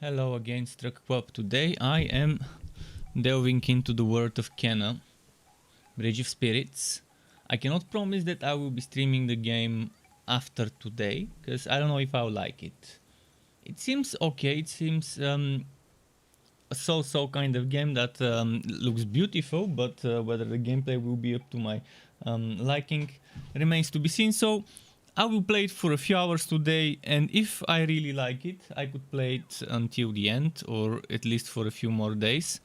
Hello again, Struck. Today I am delving into the world of Kena, Bridge of Spirits. I cannot promise that I will be streaming the game after today, because I don't know if I'll like it. It seems okay, it seems a so-so kind of game that looks beautiful, but whether the gameplay will be up to my liking remains to be seen. So I will play it for a few hours today, and if I really like it, I could play it until the end, or at least for a few more days.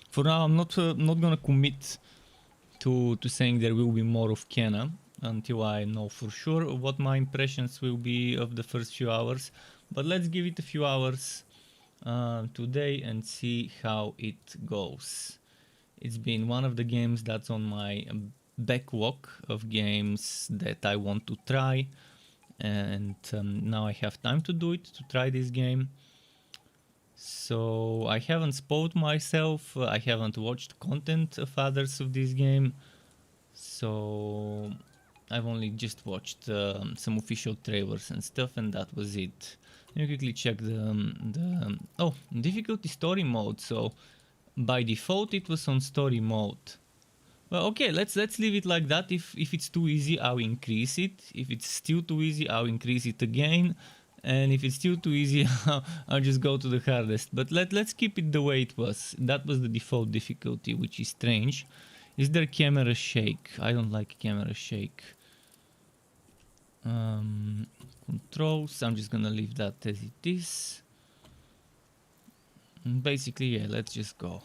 For now, I'm not gonna commit to saying there will be more of Kena until I know for sure what my impressions will be of the first few hours. But let's give it a few hours today and see how it goes. It's been one of the games that's on my backlog of games that I want to try, and now I have time to do it, to try this game. So I haven't spoiled myself, I haven't watched content of others of this game, so I've only just watched some official trailers and stuff, and that was it. Let me quickly check the difficulty story mode. So by default it was on story mode. Well, okay, let's leave it like that. If it's too easy, I'll increase it. If it's still too easy, I'll increase it again. And if it's still too easy, I'll just go to the hardest. But let's keep it the way it was. That was the default difficulty, which is strange. Is there camera shake? I don't like camera shake. Controls, I'm just gonna leave that as it is. And basically, yeah, let's just go.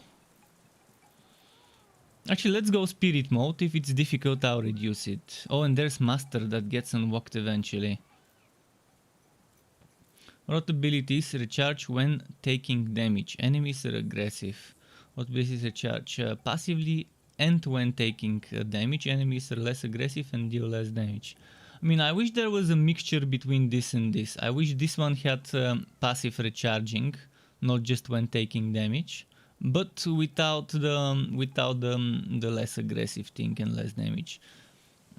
Actually, let's go spirit mode. If it's difficult, I'll reduce it. Oh, and there's master that gets unlocked eventually. What abilities recharge when taking damage? Enemies are aggressive. What abilities recharge passively and when taking damage? Enemies are less aggressive and deal less damage. I mean, I wish there was a mixture between this and this. I wish this one had passive recharging, not just when taking damage, but without the less aggressive thing and less damage.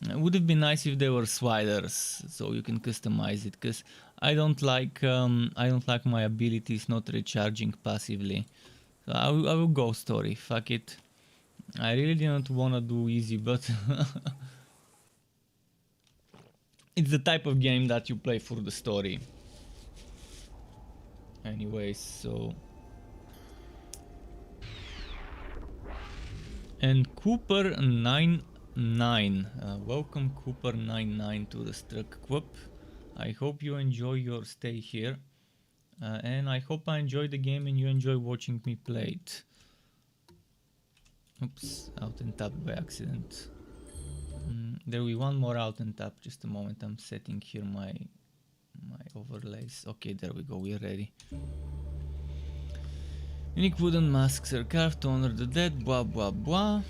It would have been nice if there were sliders, so you can customize it. Because I don't like my abilities not recharging passively. So I will go story. Fuck it. I really didn't wanna do easy, but it's the type of game that you play for the story. Anyways, so. And Cooper99, welcome Cooper99 to the Struck Club. I hope you enjoy your stay here, and I hope I enjoy the game and you enjoy watching me play it. Oops, out and tap by accident. There will be one more out and tap. Just a moment, I'm setting here my overlays. Okay, there we go, we're ready. Unique wooden masks are carved to honor the dead, blah blah blah.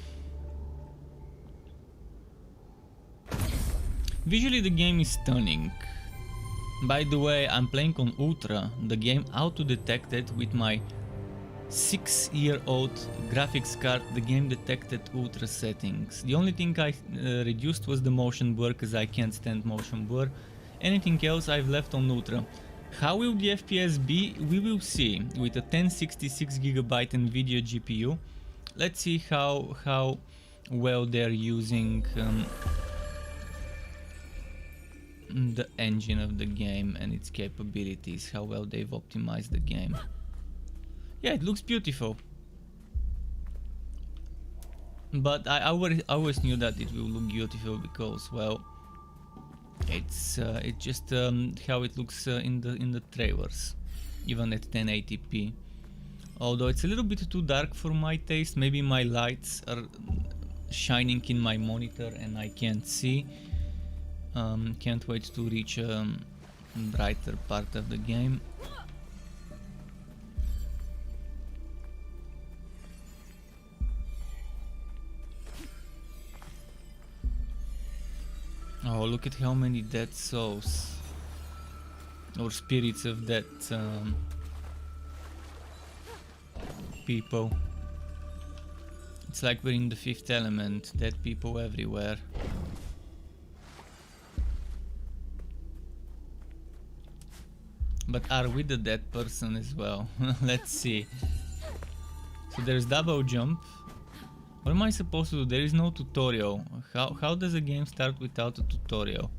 Visually the game is stunning. By the way, I'm playing on Ultra. The game auto-detected with my 6-year-old graphics card. The game detected Ultra settings. The only thing I reduced was the motion blur, because I can't stand motion blur. Anything else I've left on Ultra. How will the FPS be? We will see. With a 1066GB Nvidia GPU, let's see how well they're using the engine of the game and its capabilities, how well they've optimized the game. Yeah, it looks beautiful. But I always knew that it will look beautiful because, well, it's just how it looks in the trailers, even at 1080p. Although it's a little bit too dark for my taste. Maybe my lights are shining in my monitor and I can't see. Can't wait to reach a brighter part of the game. Oh, look at how many dead souls, or spirits of dead people. It's like we're in the Fifth Element, dead people everywhere. But are we the dead person as well? Let's see. So there's double jump. What am I supposed to do? There is no tutorial. How does a game start without a tutorial?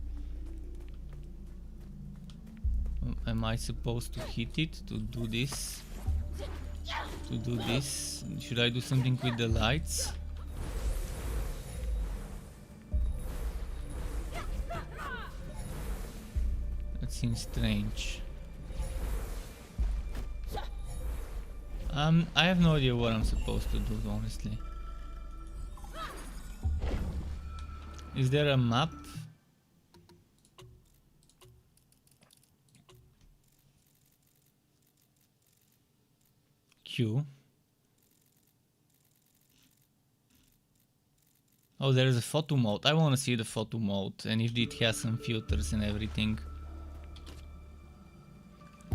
Am I supposed to hit it to do this? To do this? Should I do something with the lights? That seems strange. I have no idea what I'm supposed to do, honestly. Is there a map? Q. Oh, there is a photo mode. I want to see the photo mode and if it has some filters and everything.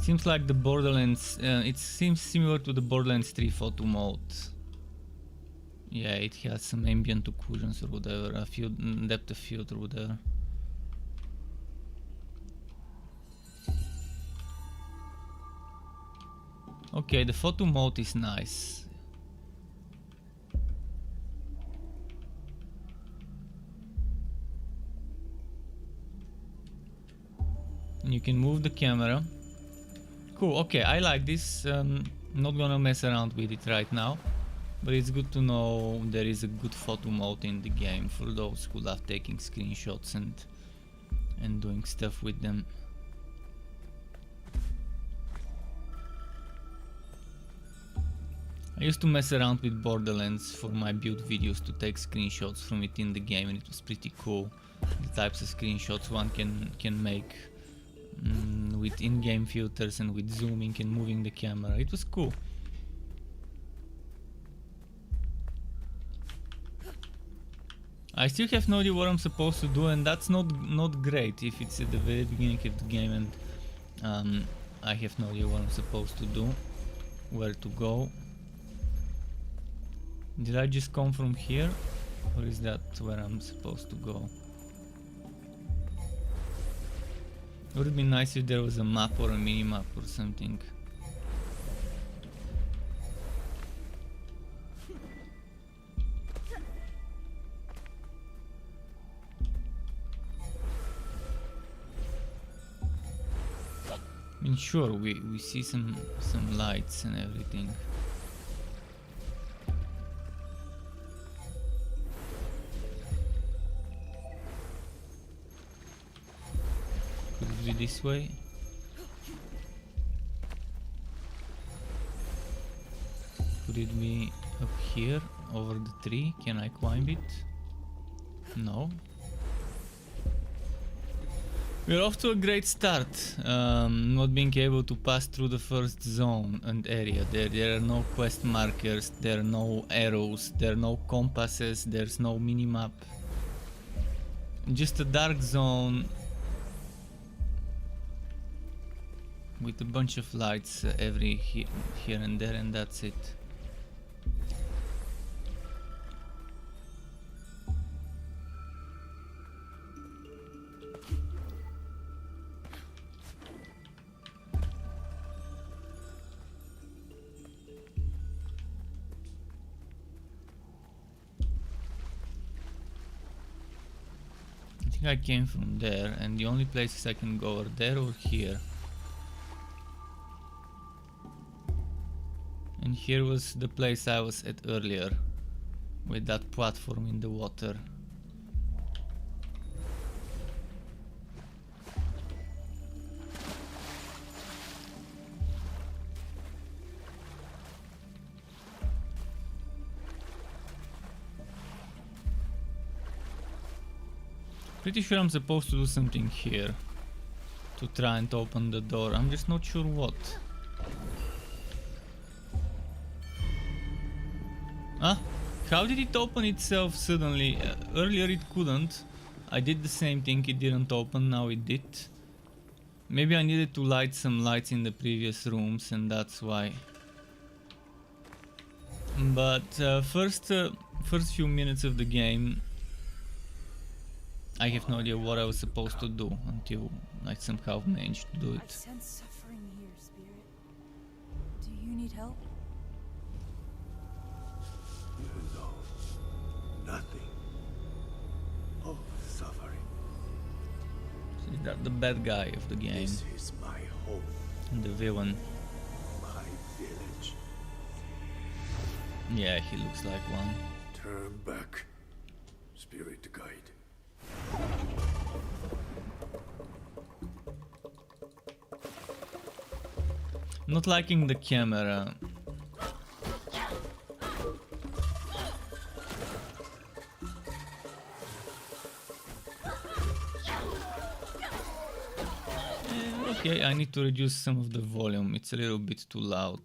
Seems like the Borderlands, it seems similar to the Borderlands 3 photo mode. Yeah, it has some ambient occlusions or whatever, a few depth of field or whatever. Okay, the photo mode is nice. You can move the camera. Cool, okay, I like this. Not gonna mess around with it right now, but it's good to know there is a good photo mode in the game for those who love taking screenshots and doing stuff with them. I used to mess around with Borderlands for my build videos to take screenshots from it in the game, and it was pretty cool. The types of screenshots one can make with in-game filters and with zooming and moving the camera. It was cool. I still have no idea what I'm supposed to do, and that's not great if it's at the very beginning of the game and I have no idea what I'm supposed to do, where to go. Did I just come from here, or is that where I'm supposed to go? It would be nice if there was a map or a mini-map or something. I mean, sure, we see some lights and everything. Could it be this way? Could it be up here, over the tree? Can I climb it? No. We're off to a great start, not being able to pass through the first zone and area. There are no quest markers, there are no arrows, there are no compasses, there's no minimap. Just a dark zone with a bunch of lights here and there, and that's it. I came from there, and the only places I can go are there or here. And here was the place I was at earlier, with that platform in the water. Pretty sure I'm supposed to do something here to try and open the door. I'm just not sure what. Ah, how did it open itself suddenly? Earlier it couldn't. I did the same thing, it didn't open, now it did. Maybe I needed to light some lights in the previous rooms and that's why. But first few minutes of the game I have no idea what I was supposed to do until I somehow managed to do I it. sense suffering here, Spirit. Do you need help? You know nothing of suffering. So is that the bad guy of the game? This is my home, The villain. my village. Yeah, he looks like one. Turn back, Spirit Guide. Not liking the camera. Okay, I need to reduce some of the volume. It's a little bit too loud.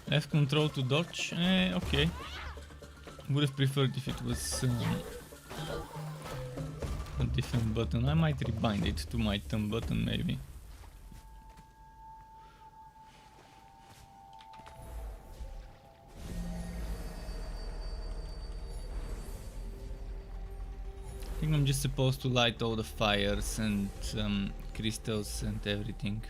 Left control to dodge. Okay. Would have preferred if it was a different button. I might rebind it to my thumb button maybe. I think I'm just supposed to light all the fires and crystals and everything.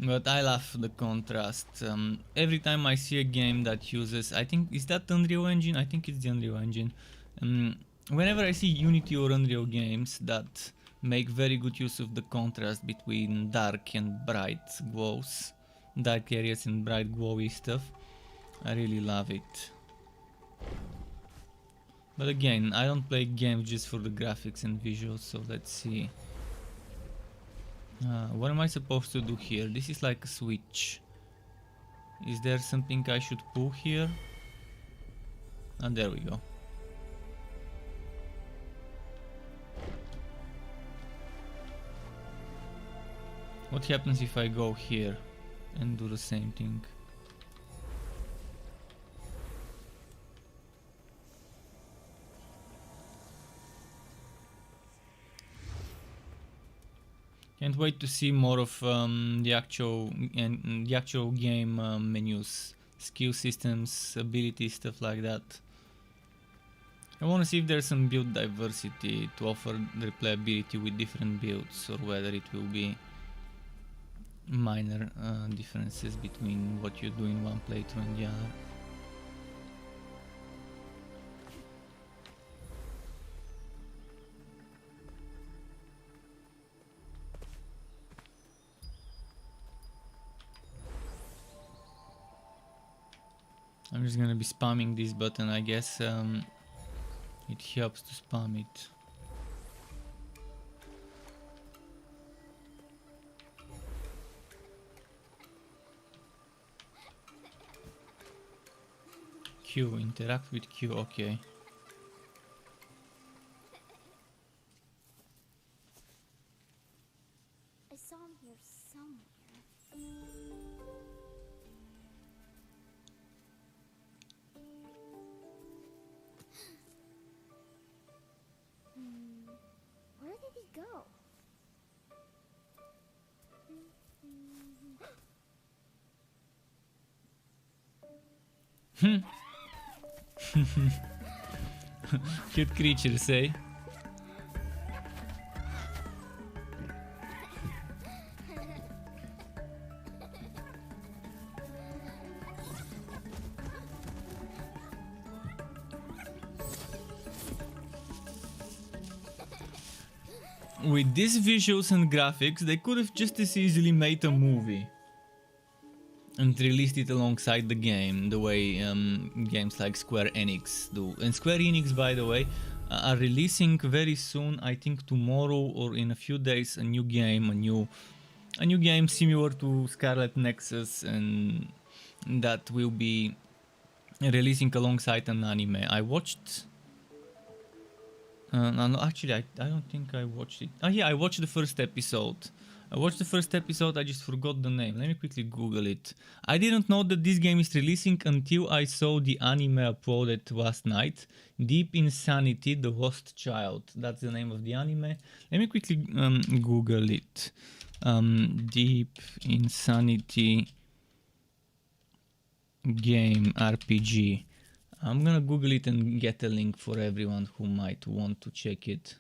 But I love the contrast. Every time I see a game that uses, I think, is that Unreal Engine? I think it's the Unreal Engine. Whenever I see Unity or Unreal games that make very good use of the contrast between dark and bright glows, dark areas and bright glowy stuff, I really love it. But again, I don't play games just for the graphics and visuals, so let's see. What am I supposed to do here? This is like a switch. Is there something I should pull here? And there we go. What happens if I go here and do the same thing? Can't wait to see more of the actual game menus, skill systems, abilities, stuff like that. I want to see if there's some build diversity to offer replayability with different builds, or whether it will be minor differences between what you do in one playthrough and the other. I'm just gonna be spamming this button, I guess. It helps to spam it. Q, interact with Q, okay. I saw him here somewhere. Where did he go? Cute creatures, eh? With these visuals and graphics, they could have just as easily made a movie and released it alongside the game, the way games like Square Enix do. And Square Enix, by the way, are releasing very soon, I think tomorrow or in a few days, a new game similar to Scarlet Nexus and that will be releasing alongside an anime. I watched. No, actually, I don't think I watched it. Oh yeah, I watched the first episode. I just forgot the name. Let me quickly Google it. I didn't know that this game is releasing until I saw the anime uploaded last night. Deep Insanity, The Lost Child. That's the name of the anime. Let me quickly Google it. Deep Insanity game RPG. I'm gonna Google it and get a link for everyone who might want to check it.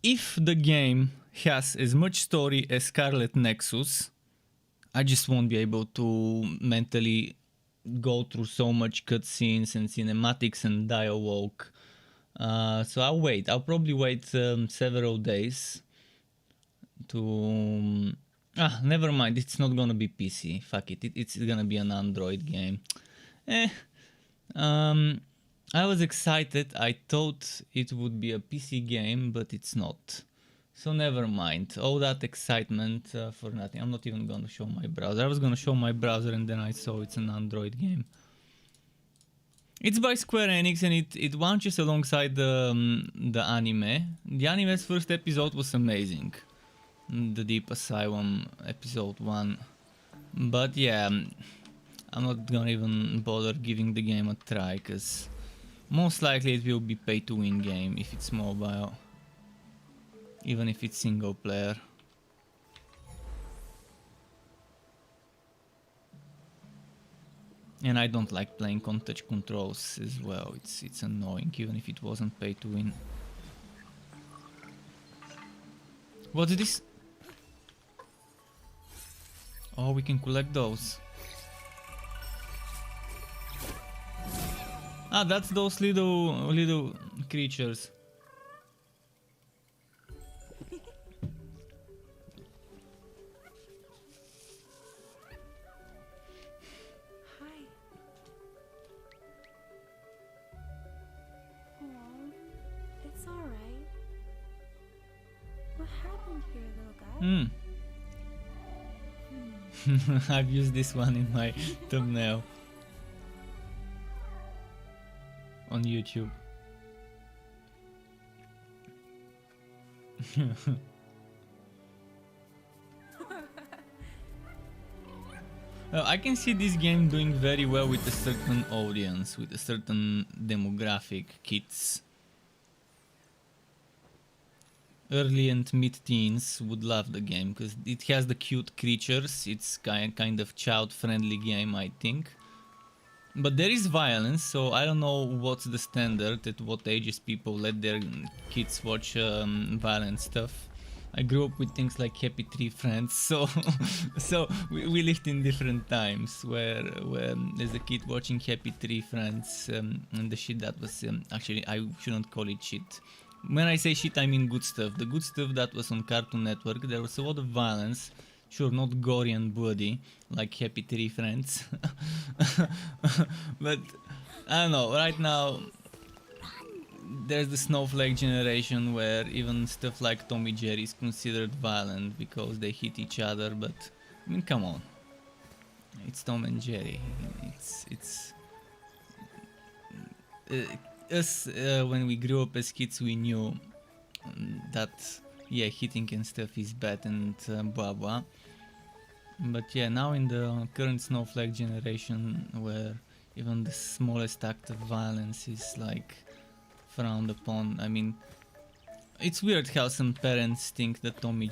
If the game has as much story as Scarlet Nexus, I just won't be able to mentally go through so much cutscenes and cinematics and dialogue. So I'll wait. I'll probably wait several days to... never mind. It's not gonna be PC. Fuck it. It's gonna be an Android game. I was excited. I thought it would be a PC game, but it's not. So never mind. All that excitement for nothing. I'm not even gonna show my browser. I was gonna show my browser and then I saw it's an Android game. It's by Square Enix and it launches alongside the anime. The anime's first episode was amazing. The Deep Asylum episode 1. But yeah, I'm not gonna even bother giving the game a try, cause most likely it will be pay to win game if it's mobile. Even if it's single player. And I don't like playing on touch controls as well. It's annoying even if it wasn't pay to win. What's this? Oh, we can collect those. Ah, that's those little creatures. Hi. Oh, it's all right. What happened here, little guy? I've used this one in my thumbnail on YouTube. I can see this game doing very well with a certain audience, with a certain demographic, kids. Early and mid-teens would love the game because it has the cute creatures. It's kind of child-friendly game, I think. But there is violence, so I don't know what's the standard at what ages people let their kids watch violent stuff. I grew up with things like Happy Tree Friends, so we lived in different times where as a kid watching Happy Tree Friends and the shit that was actually, I shouldn't call it shit. When I say shit, I mean good stuff. The good stuff that was on Cartoon Network, there was a lot of violence. Sure, not gory and bloody, like Happy Tree Friends. But, I don't know, right now, there's the snowflake generation where even stuff like Tom and Jerry is considered violent because they hit each other, but, I mean, come on. It's Tom and Jerry. Us, when we grew up as kids, we knew that, yeah, hitting and stuff is bad and blah blah. But yeah, now in the current snowflake generation, where even the smallest act of violence is like frowned upon, I mean, it's weird how some parents think that Tom and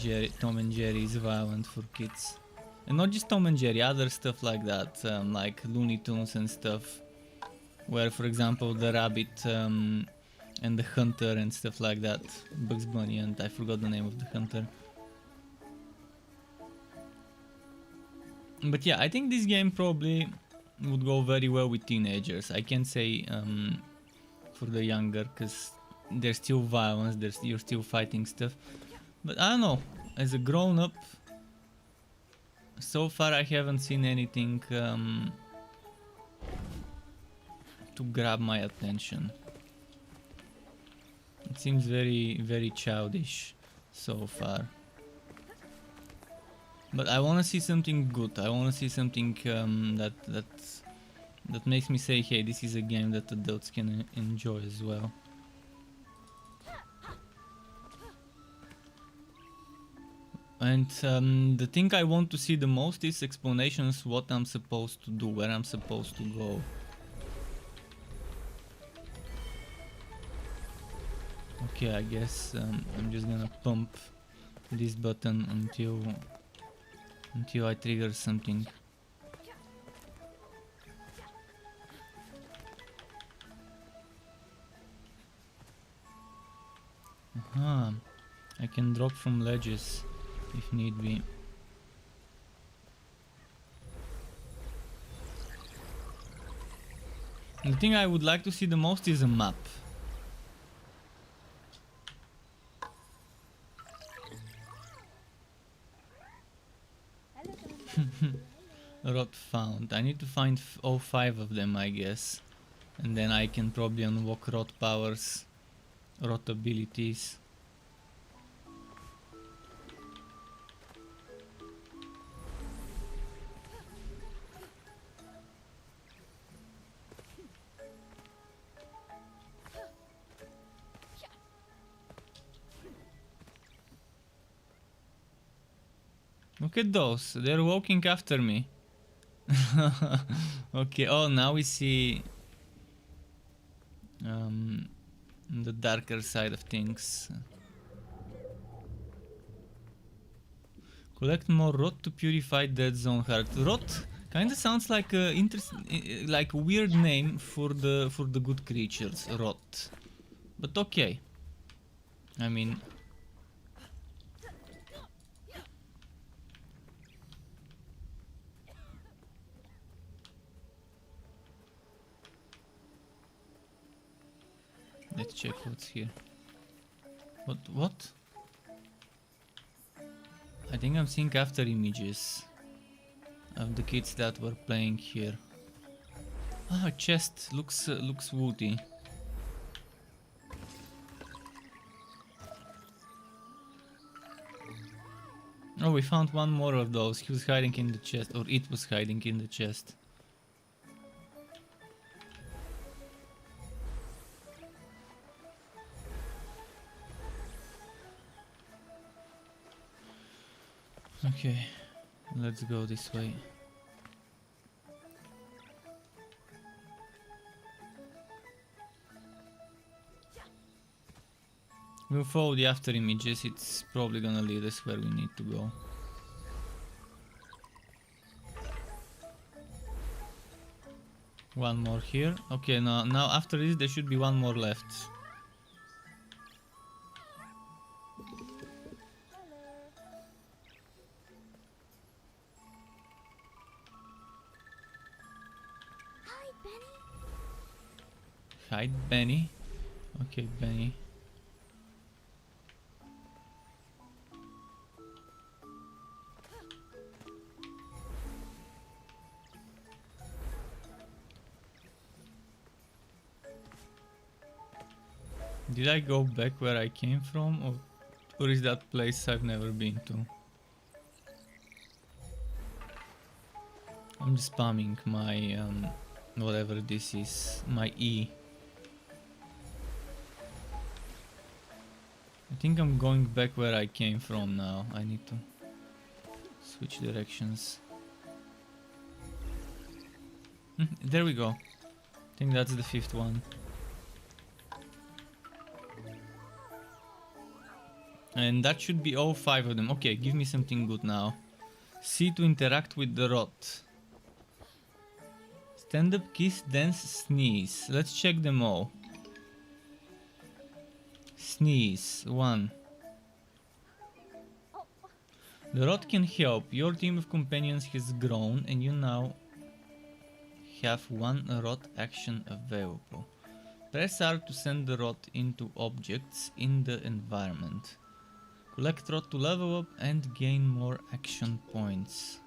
Jerry is violent for kids. And not just Tom and Jerry, other stuff like that, like Looney Tunes and stuff. Where, for example, the rabbit and the hunter and stuff like that. Bugs Bunny and I forgot the name of the hunter. But yeah, I think this game probably would go very well with teenagers. I can't say for the younger, because there's still violence, you're still fighting stuff. But I don't know, as a grown-up, so far I haven't seen anything to grab my attention. It seems very, very childish so far. But I want to see something good. I want to see something that makes me say, hey, this is a game that adults can enjoy as well. And the thing I want to see the most is explanations what I'm supposed to do, where I'm supposed to go. Okay, I guess I'm just gonna pump this button until I trigger something. Aha, I can drop from ledges if need be. The thing I would like to see the most is a map. Rot found. I need to find all 5 of them, I guess. And then I can probably unlock rot powers, rot abilities. Look at those, they're walking after me. Okay, oh, now we see the darker side of things. Collect more rot to purify dead zone heart. Rot kinda sounds like a like a weird name for the good creatures, rot. But okay. I mean, let's check what's here. What? I think I'm seeing after images of the kids that were playing here. Ah, chest looks woody. Oh, we found one more of those. He was hiding in the chest, or it was hiding in the chest. Okay, let's go this way. We'll follow the after images, it's probably gonna lead us where we need to go. One more here. Okay, now after this there should be one more left. Hi, Benny. Hide Benny. Okay, Benny. Did I go back where I came from, or is that place I've never been to? I'm just spamming my whatever this is, my E. I think I'm going back where I came from now. I need to switch directions. There we go. I think that's the 5th one. And that should be all 5 of them. Okay, give me something good now. C to interact with the rot. Stand up, kiss, dance, sneeze. Let's check them all. Sneeze. 1. The rot can help. Your team of companions has grown and you now have 1 rot action available. Press R to send the rot into objects in the environment. Collect rot to level up and gain more action points.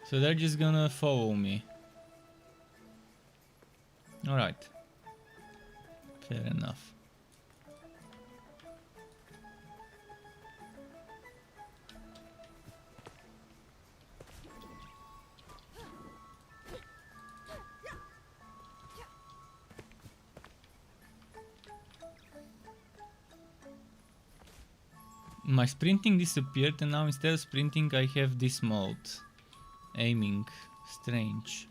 So they're just gonna follow me. Alright. Fair enough. My sprinting disappeared and now instead of sprinting I have this mode. Aiming. Strange.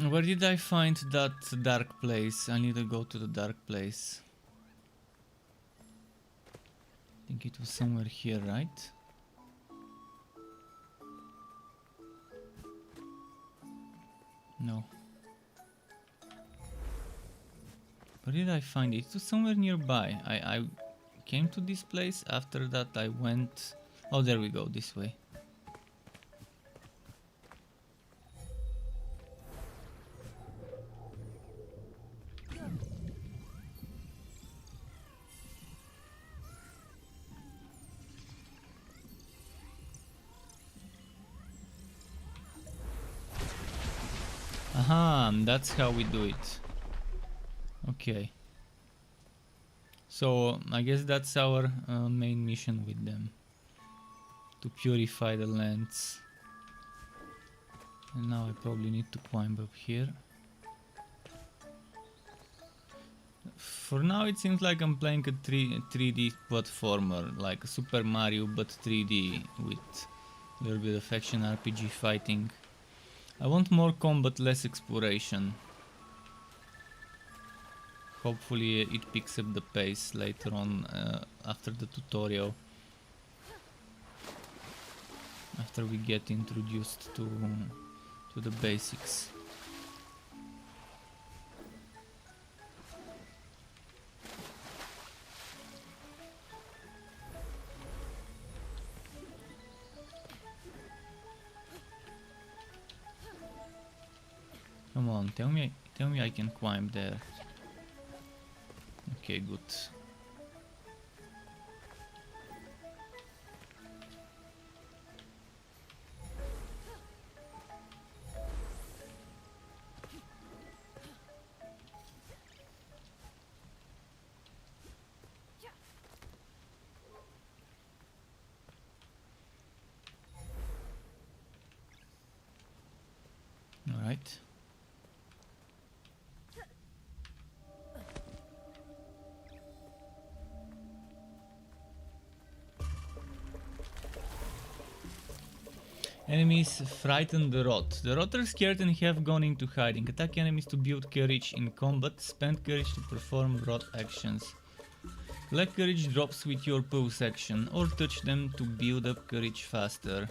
Where did I find that dark place? I need to go to the dark place. I think it was somewhere here, right? No. Where did I find it? It was somewhere nearby. I came to this place. After that I went... Oh, there we go, this way. Aha, that's how we do it. Okay. So, I guess that's our main mission with them. To purify the lands. And now I probably need to climb up here. For now it seems like I'm playing a 3D platformer, like a Super Mario but 3D with a little bit of action RPG fighting. I want more combat, less exploration. Hopefully it picks up the pace later on after the tutorial. After we get introduced to the basics. Come on, tell me I can climb there. Okay, good. All right. Enemies frighten the rot. The rot are scared and have gone into hiding. Attack enemies to build courage in combat. Spend courage to perform rot actions. Collect courage drops with your pulse action or touch them to build up courage faster.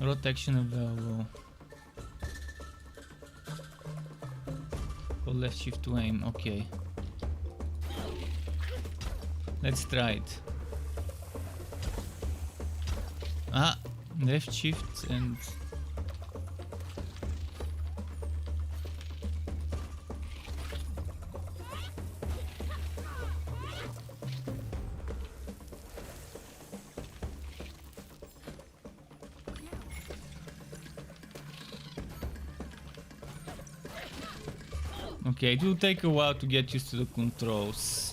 Rot action available. Hold left shift to aim, okay. Let's try it. Ah, left shift and... Okay, it will take a while to get used to the controls.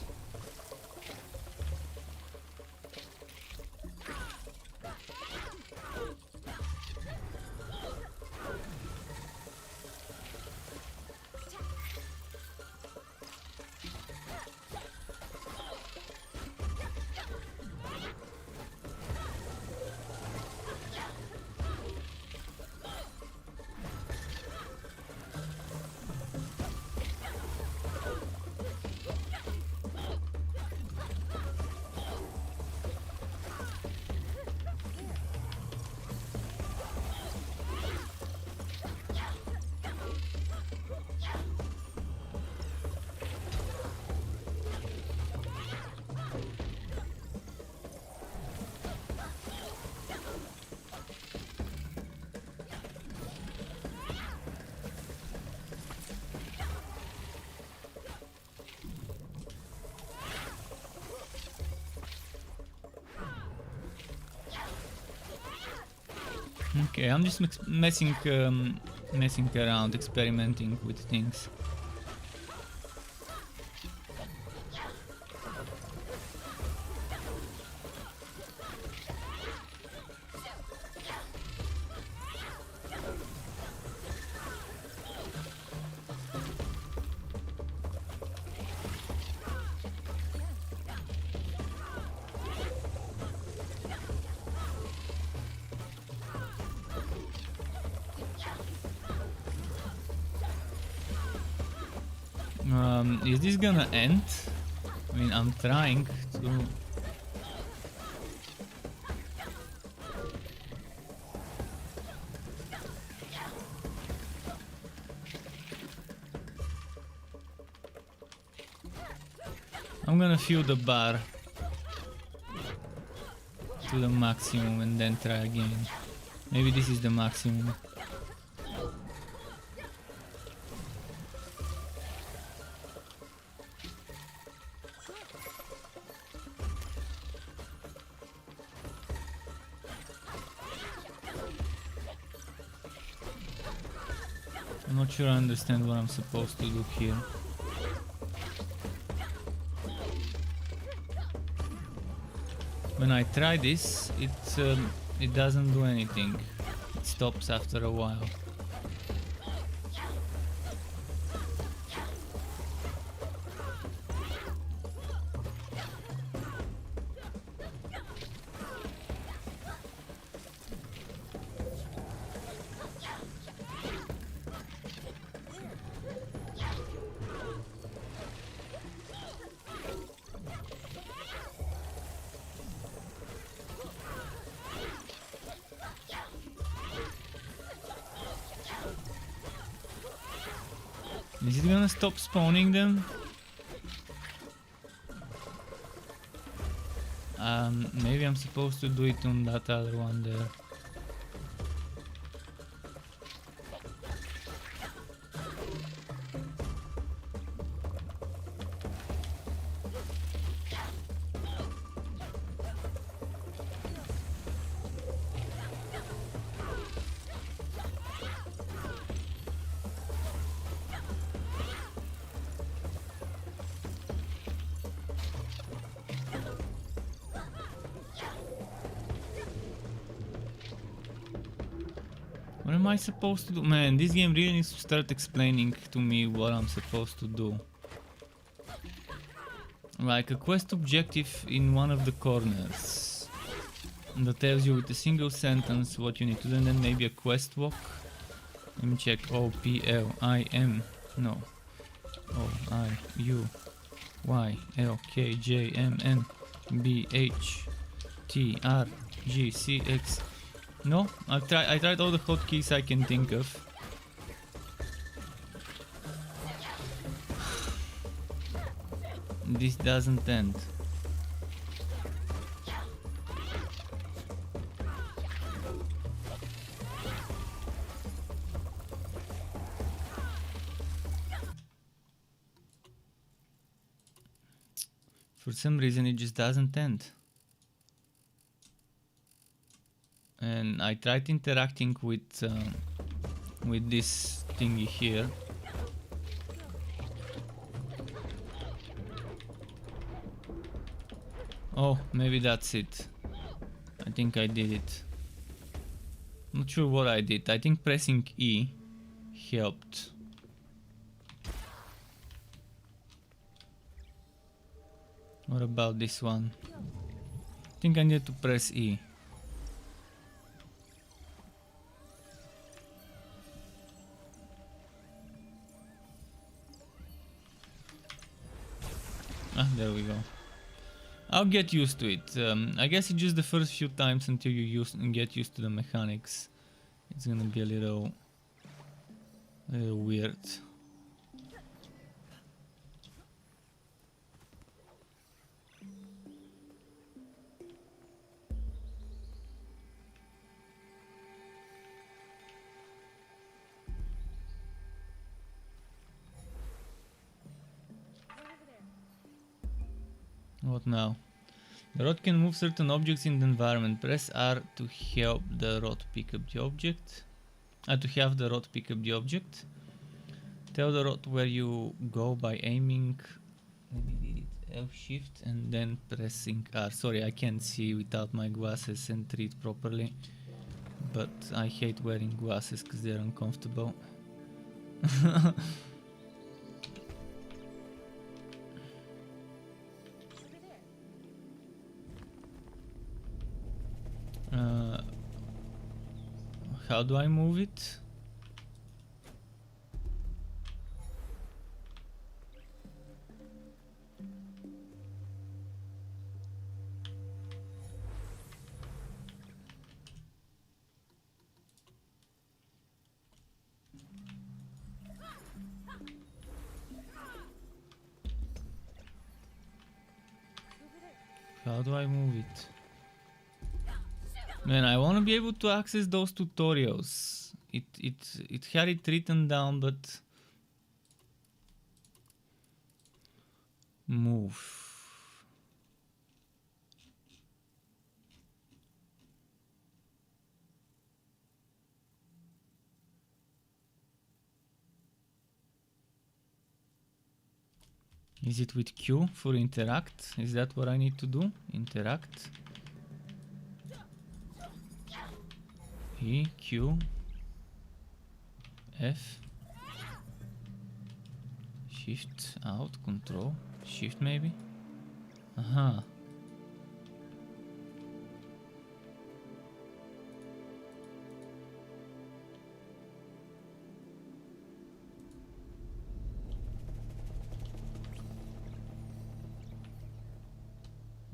Okay, I'm just messing around, experimenting with things. Is this gonna end? I mean, I'm trying to... I'm gonna fill the bar to the maximum and then try again. Maybe this is the maximum. I'm not sure I understand what I'm supposed to do here. When I try this, it doesn't do anything. It stops after a while. Is it gonna stop spawning them? Maybe I'm supposed to do it on that other one there. What am I supposed to do? Man, this game really needs to start explaining to me what I'm supposed to do. Like a quest objective in one of the corners that tells you with a single sentence what you need to do, and then maybe a quest walk. Let me check. O-P-L-I-M. No. O-I-U-Y-L-K-J-M-N-B-H-T-R-G-C-X. No, I tried all the hotkeys I can think of. This doesn't end. For some reason it just doesn't end. And I tried interacting with this thingy here. Oh, maybe that's it. I think I did it. Not sure what I did. I think pressing E helped. What about this one? I think I need to press E. Ah, there we go. I'll get used to it. I guess it's just the first few times until you get used to the mechanics. It's gonna be a little weird. What now? The rod can move certain objects in the environment. Press R to help the rod pick up the object. To have the rod pick up the object. Tell the rod where you go by aiming. Let me read it. L shift and then pressing R. Sorry, I can't see without my glasses and read properly. But I hate wearing glasses because they're uncomfortable. How do I move it? How do I move it? Man, I want to be able to access those tutorials. It had it written down, but move. Is it with Q for interact? Is that what I need to do? Interact. E, Q, F, Shift, out, Control, Shift maybe? Aha.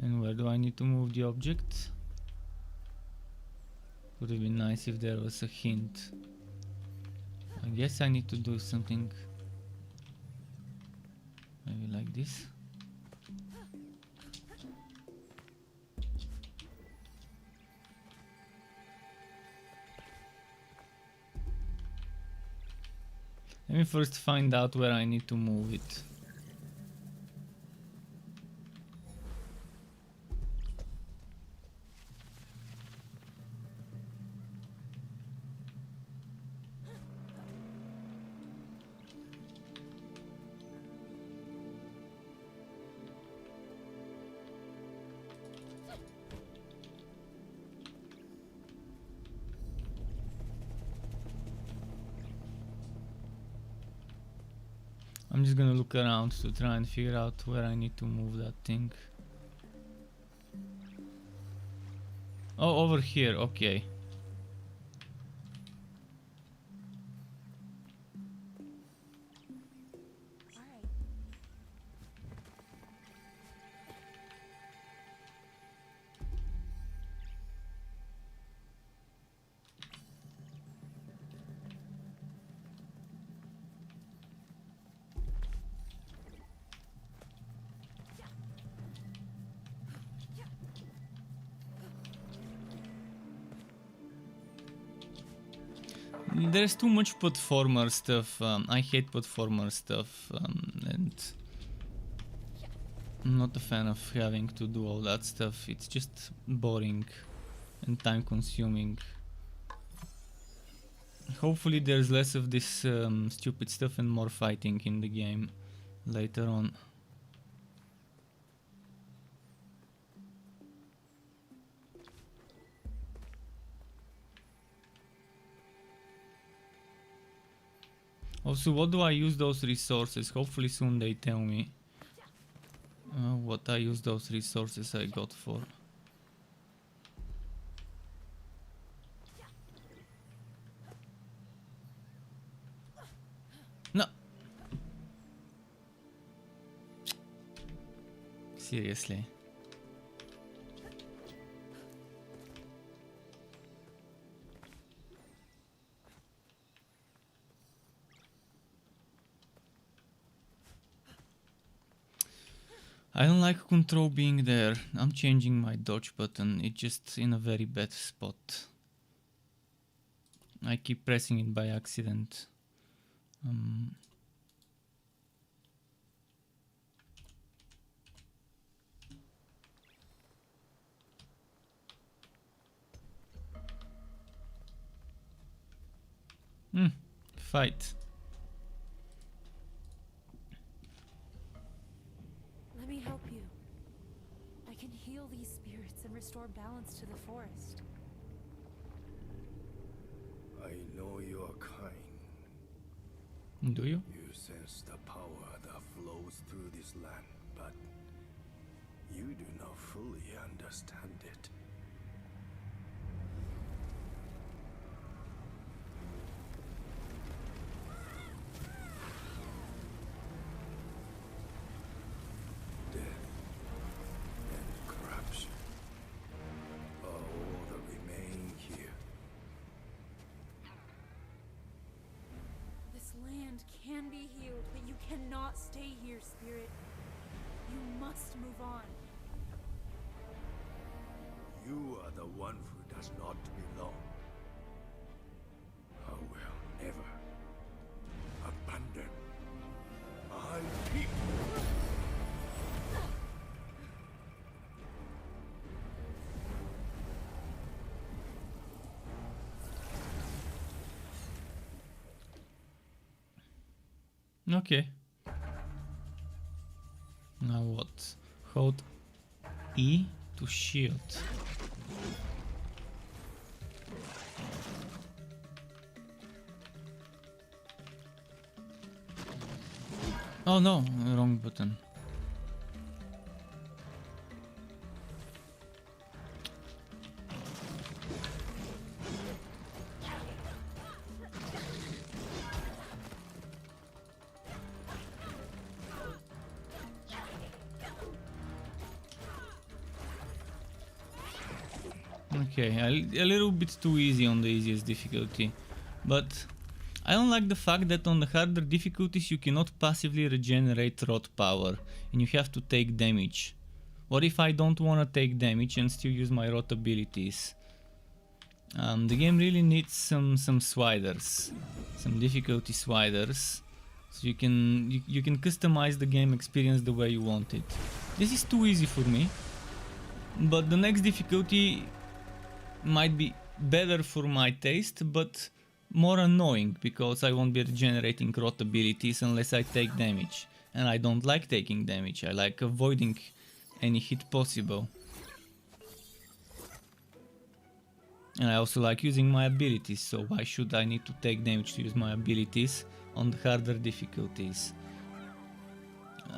And where do I need to move the object? Would have been nice if there was a hint. I guess I need to do something maybe like this. Let me first find out where I need to move it. I'm just gonna look around to try and figure out where I need to move that thing. Oh, over here, okay. There's too much platformer stuff. I hate platformer stuff, and I'm not a fan of having to do all that stuff. It's just boring and time consuming. Hopefully there's less of this stupid stuff and more fighting in the game later on. Also, what do I use those resources? Hopefully soon they tell me what I use those resources I got for. No! Seriously. I don't like control being there. I'm changing my dodge button. It's just in a very bad spot. I keep pressing it by accident. Fight. Let me help you. I can heal these spirits and restore balance to the forest. I know you are kind. Do you? You sense the power that flows through this land, but you do not fully understand it. Death and corruption are all that remain here. This land can be healed, but you cannot stay here, spirit. You must move on. You are the one who does not belong. I will never abandon my people. Okay. Now what? Hold E to shield. Oh no, wrong button. Okay, a little bit too easy on the easiest difficulty, but I don't like the fact that on the harder difficulties you cannot passively regenerate rot power and you have to take damage. What if I don't want to take damage and still use my rot abilities? The game really needs some sliders, some difficulty sliders, so you can customize the game experience the way you want it. This is too easy for me, but the next difficulty might be better for my taste, but more annoying because I won't be regenerating rot abilities unless I take damage. And I don't like taking damage, I like avoiding any hit possible. And I also like using my abilities, so why should I need to take damage to use my abilities on the harder difficulties?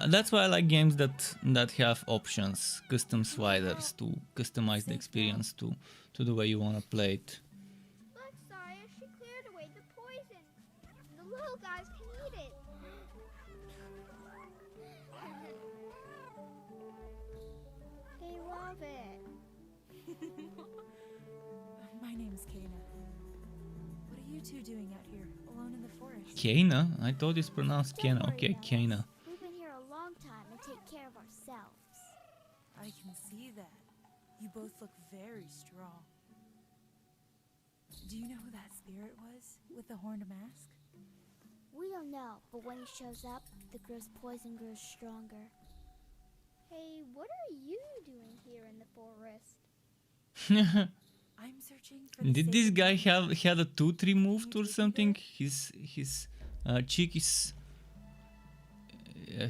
That's why I like games that have options, custom sliders to customize the experience to the way you want to play it. Look, Sire, she cleared away the poison. The little guys can eat it. They love it. My name's Kana. What are you two doing out here, alone in the forest? Kana? I thought it's pronounced Don't Kana. worry Okay, about us. Kana. We've been here a long time and take care of ourselves. I can see that. You both look very strong. Do you know who that spirit was with the horned mask? We don't know, but when he shows up, the gross poison grows stronger. Hey, what are you doing here in the forest? I'm searching for the Did this sacred guy flame. had a tooth removed or something? His cheek is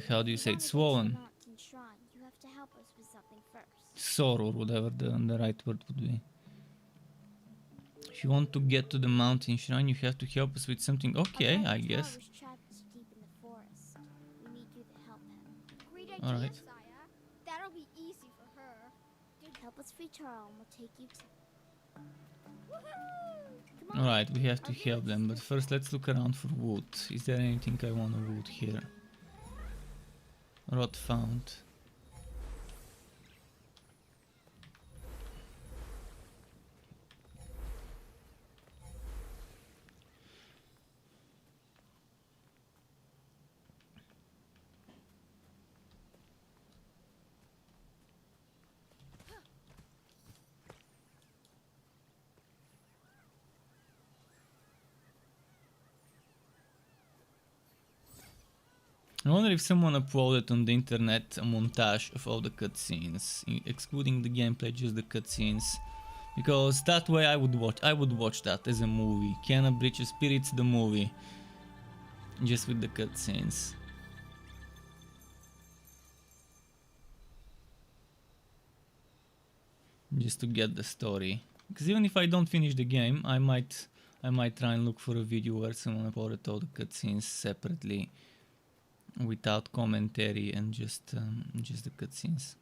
how do you say it? Swollen, Mountain Shrine, you have to help us with something first. sore or whatever the right word would be. If you want to get to the mountain shrine, you have to help us with something. Okay, I guess. Was trapped deep in the forest. We need you to help him. Great idea, Alright. Sire. That'll be easy for her. Help us free Charles and we'll take you to. Come on. Alright, we have to help them, but first let's look around for wood. Is there anything I want to wood here? Rod found. I wonder if someone uploaded on the internet a montage of all the cutscenes, excluding the gameplay, just the cutscenes. Because that way I would watch that as a movie. Kena Bridge of Spirits, the movie. Just with the cutscenes. Just to get the story. Because even if I don't finish the game, I might try and look for a video where someone uploaded all the cutscenes separately, without commentary and just the cutscenes.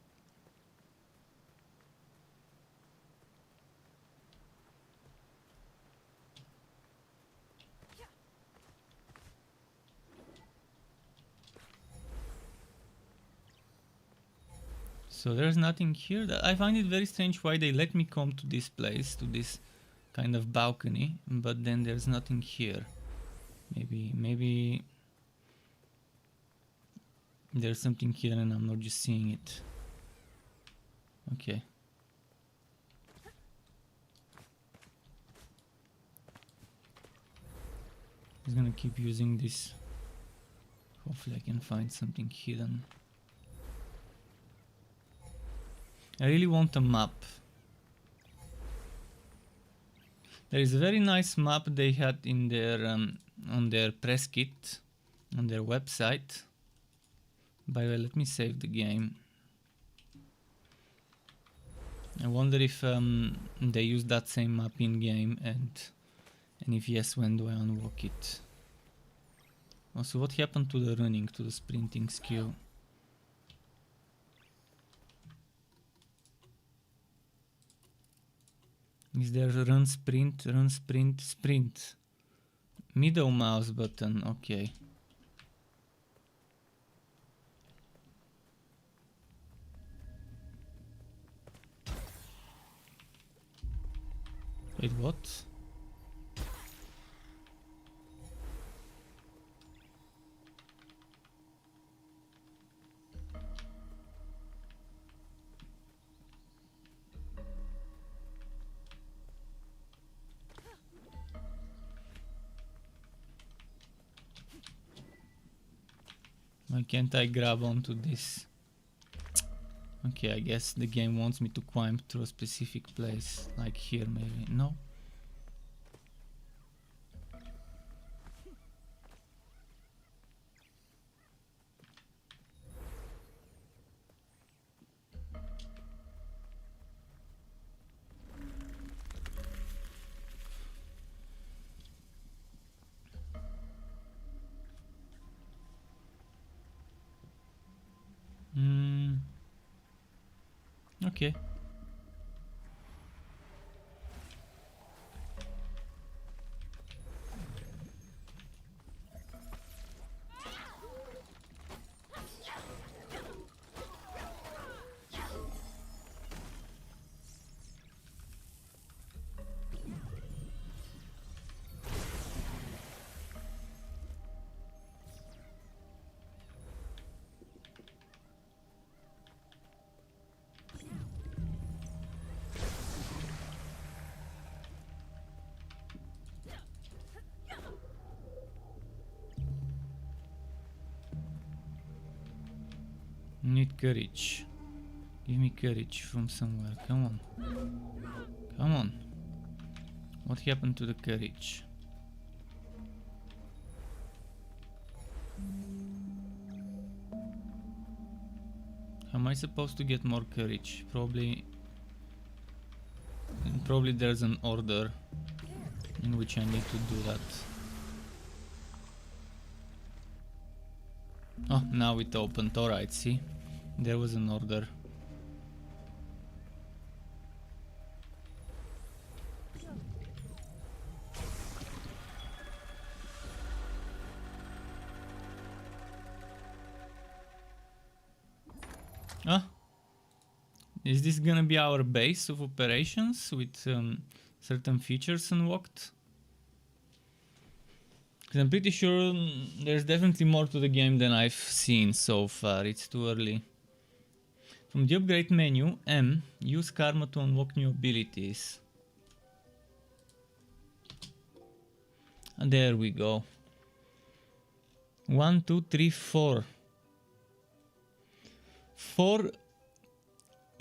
So there's nothing here. I find it very strange why they let me come to this place, to this kind of balcony, but then there's nothing here. Maybe there's something here and I'm not just seeing it. Okay. I'm gonna keep using this. Hopefully I can find something hidden. I really want a map. There is a very nice map they had in their on their press kit, on their website. By the way, let me save the game. I wonder if they use that same map in game, and if yes, when do I unlock it? Also, what happened to the running, to the sprinting skill? Is there run, sprint, sprint? Middle mouse button, okay. Wait, what? Why can't I grab onto this? Okay, I guess the game wants me to climb to a specific place, like here maybe. No? Okay. Need courage. Give me courage from somewhere. Come on. Come on. What happened to the courage? How am I supposed to get more courage? Probably there's an order in which I need to do that. Oh, now it opened. Alright, see? There was an order. Ah, is this gonna be our base of operations with certain features unlocked? Because I'm pretty sure there's definitely more to the game than I've seen so far. It's too early. From the upgrade menu, M, use Karma to unlock new abilities. And there we go. 1, 2, 3, 4. 4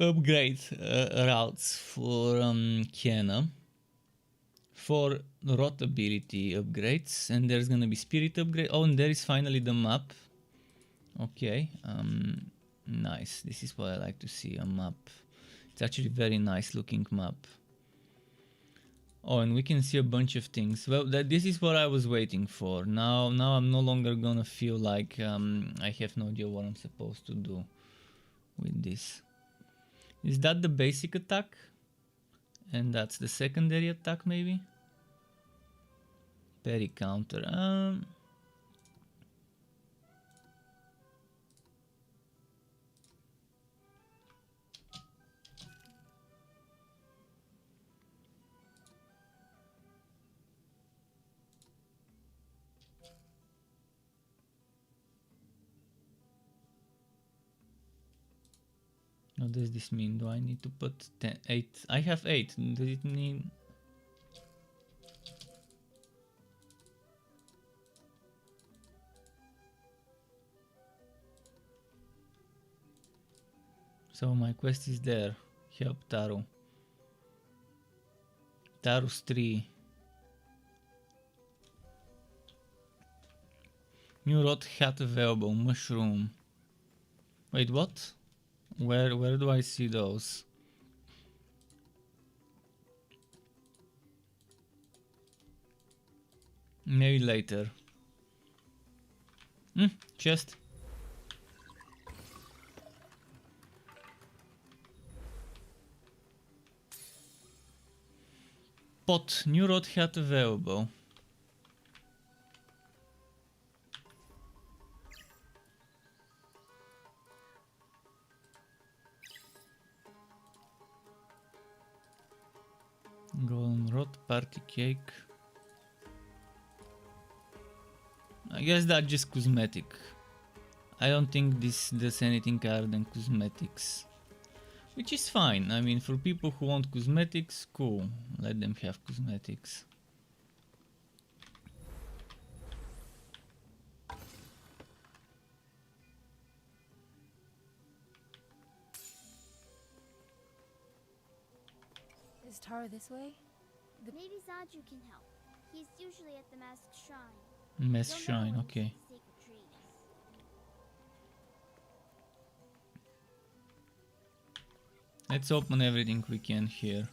upgrade routes for Kiana. 4 rot ability upgrades, and there's gonna be spirit upgrade. Oh, and there is finally the map. Okay, nice. This is what I like to see, a map. It's actually a very nice looking map. Oh, and we can see a bunch of things. Well, this is what I was waiting for. Now I'm no longer gonna feel like I have no idea what I'm supposed to do with this. Is that the basic attack? And that's the secondary attack, maybe? Parry counter. What does this mean? Do I need to put 8? I have 8. Does it mean... So my quest is there. Help Taru. Taru's 3. New rod hat available. Mushroom. Wait, what? Where do I see those? Maybe later. Chest. Pot. New rod hat available. Golden rod, party cake. I guess that's just cosmetic. I don't think this does anything other than cosmetics. Which is fine. I mean, for people who want cosmetics, cool. Let them have cosmetics. Is Tara this way? Maybe Zaju can help. He's usually at the Masked Shrine. Mess You'll know shrine, when you okay. see the sacred trees. Let's open everything we can here.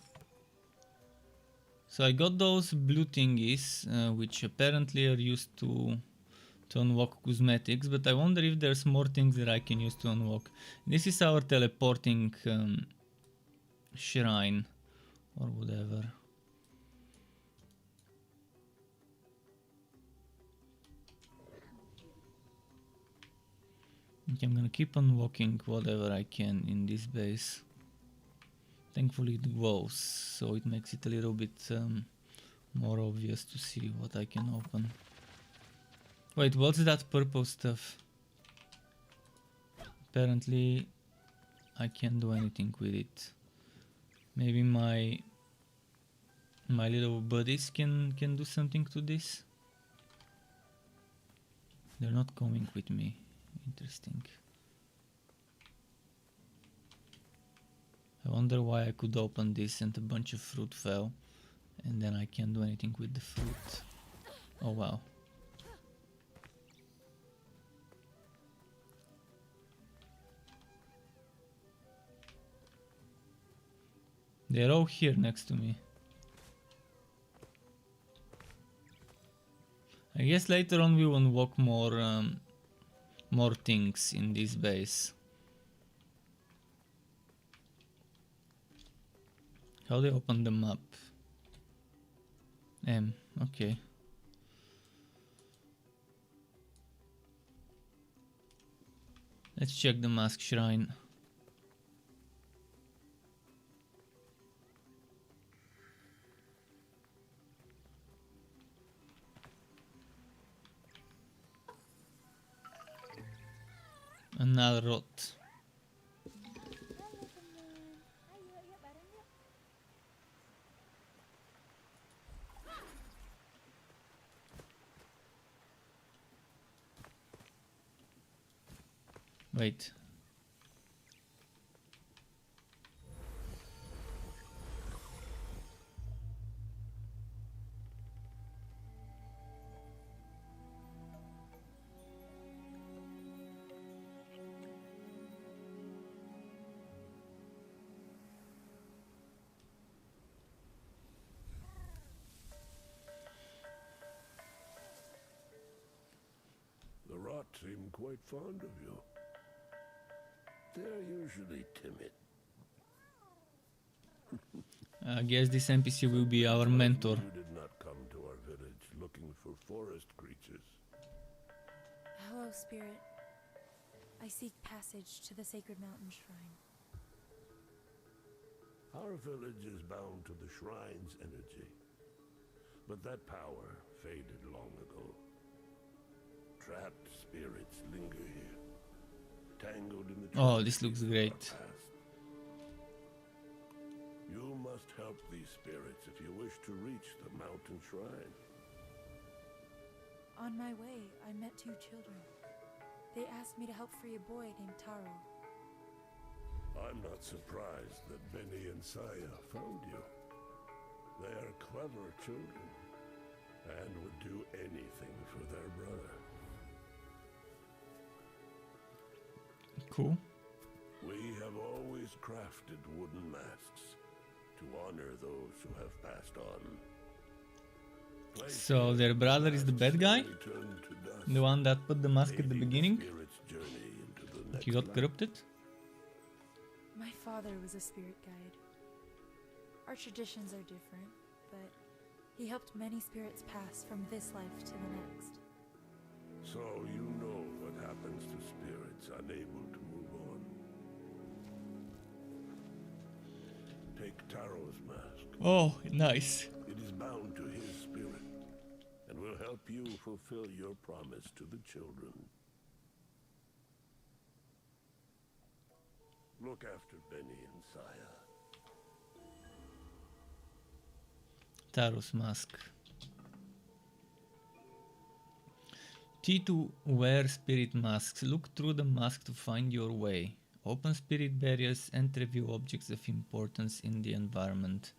So I got those blue thingies, which apparently are used to unlock cosmetics, but I wonder if there's more things that I can use to unlock. This is our teleporting shrine, or whatever. Okay, I'm gonna keep unlocking whatever I can in this base. Thankfully it glows, so it makes it a little bit more obvious to see what I can open. Wait, what's that purple stuff? Apparently I can't do anything with it. Maybe my little buddies can do something to this? They're not coming with me. Interesting. I wonder why I could open this and a bunch of fruit fell, and then I can't do anything with the fruit. Oh wow. They're all here next to me. I guess later on we will unlock more things in this base. How do I open the map? M, okay. Let's check the Mask Shrine. Another rot. Wait. quite fond of you. They're usually timid. I guess this NPC will be our mentor. You did not come to our village looking for forest creatures. Hello, Spirit. I seek passage to the Sacred Mountain Shrine. Our village is bound to the shrine's energy. But that power faded long ago. Trapped spirits linger here, tangled in the Oh, this looks tragedies of great. our past. You must help these spirits if you wish to reach the mountain shrine. On my way, I met two children. They asked me to help free a boy named Taro. I'm not surprised that Benny and Saya found you. They are clever children, and would do anything for their brother. Cool. We have always crafted wooden masks to honor those who have passed on. Place So here, their brother is the bad guy? slowly turn to dust, The one that put the mask at the leading beginning? spirit's journey into the He next got life. corrupted? My father was a spirit guide. Our traditions are different, but he helped many spirits pass from this life to the next. So you know what happens to spirits unable to move on. Take Taro's mask. Oh, nice. It is bound to his spirit, and will help you fulfill your promise to the children. Look after Benny and Saya. Taro's mask. T to wear spirit masks. Look through the mask to find your way. Open spirit barriers and review objects of importance in the environment.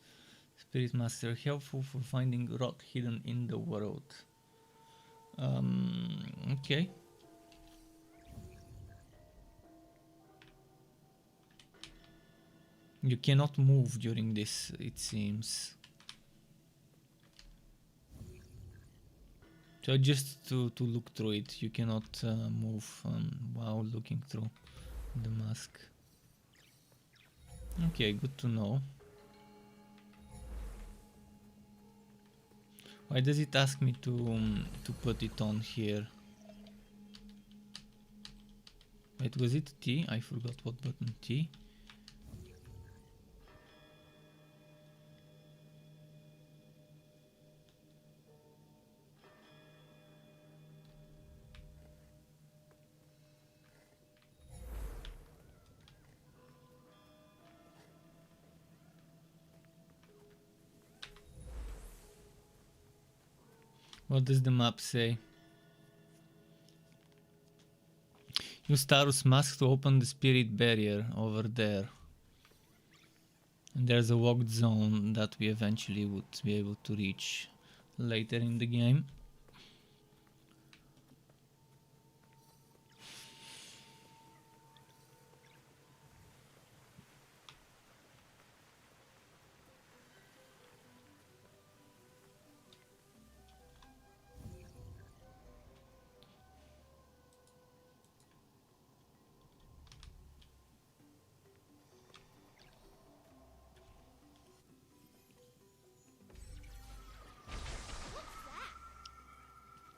Spirit masks are helpful for finding rot hidden in the world. Okay. You cannot move during this, it seems. So just to look through it, you cannot move while looking through the mask. Okay, good to know. Why does it ask me to put it on here? Wait, was it T? I forgot what button. T? What does the map say? Use Taro's mask to open the spirit barrier over there. And there's a locked zone that we eventually would be able to reach later in the game.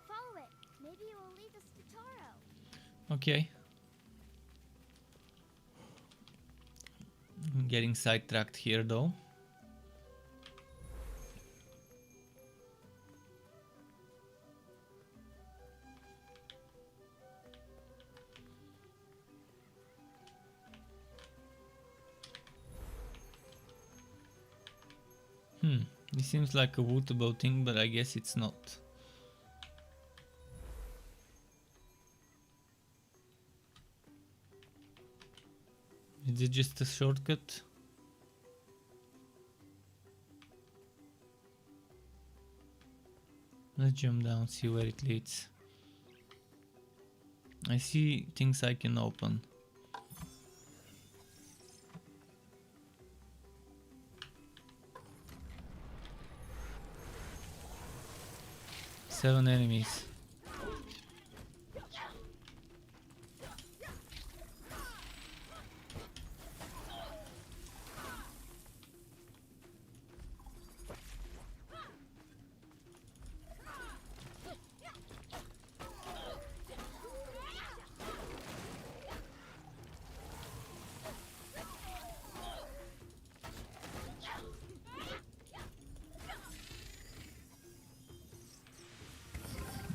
Follow it. Maybe it will lead us to Taro. Okay. I'm getting sidetracked here though. This seems like a wootable thing, but I guess it's not. Is it just a shortcut? Let's jump down, see where it leads. I see things I can open. Seven enemies.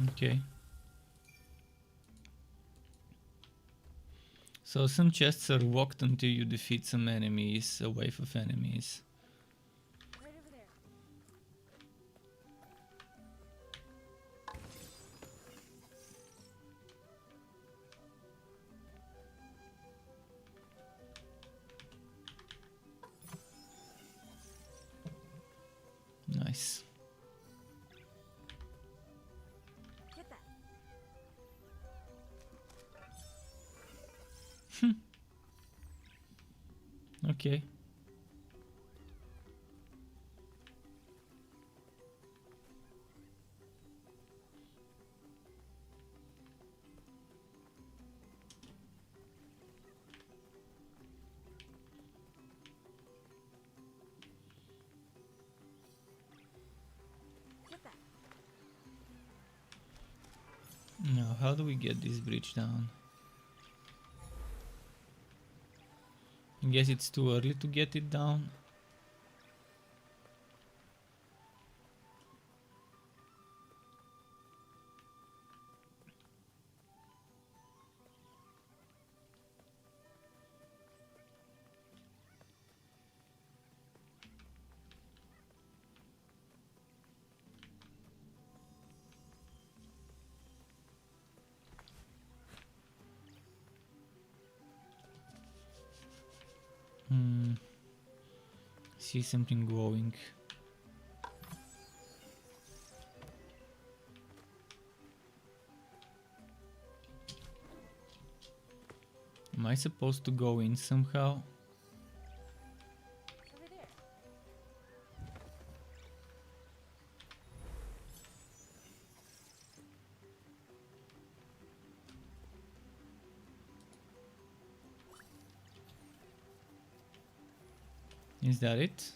Okay. So some chests are locked until you defeat some enemies, a wave of enemies. Right over there. Nice. Get that. Okay. Get that. Now, how do we get this bridge down? I guess it's too early to get it down. See something glowing. Am I supposed to go in somehow? Over there. Is that it?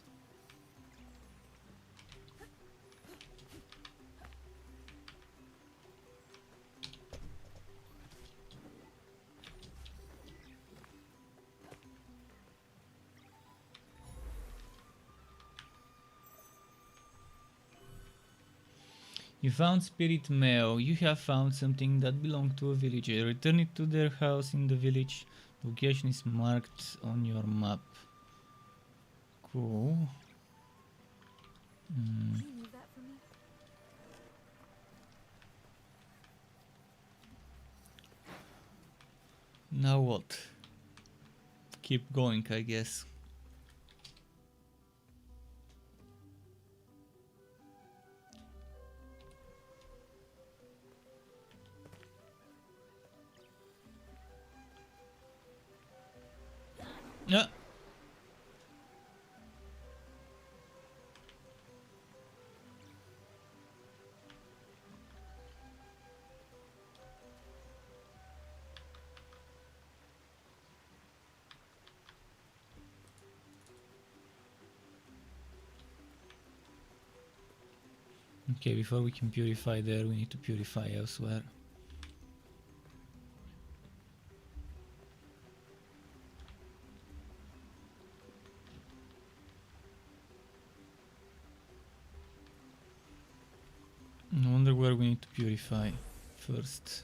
You found Spirit Mail. You have found something that belonged to a villager. Return it to their house in the village. The location is marked on your map. Cool. Can you move that for me? Now what? Keep going, I guess. Yeah. Okay, before we can purify there, we need to purify elsewhere. I wonder where we need to purify first.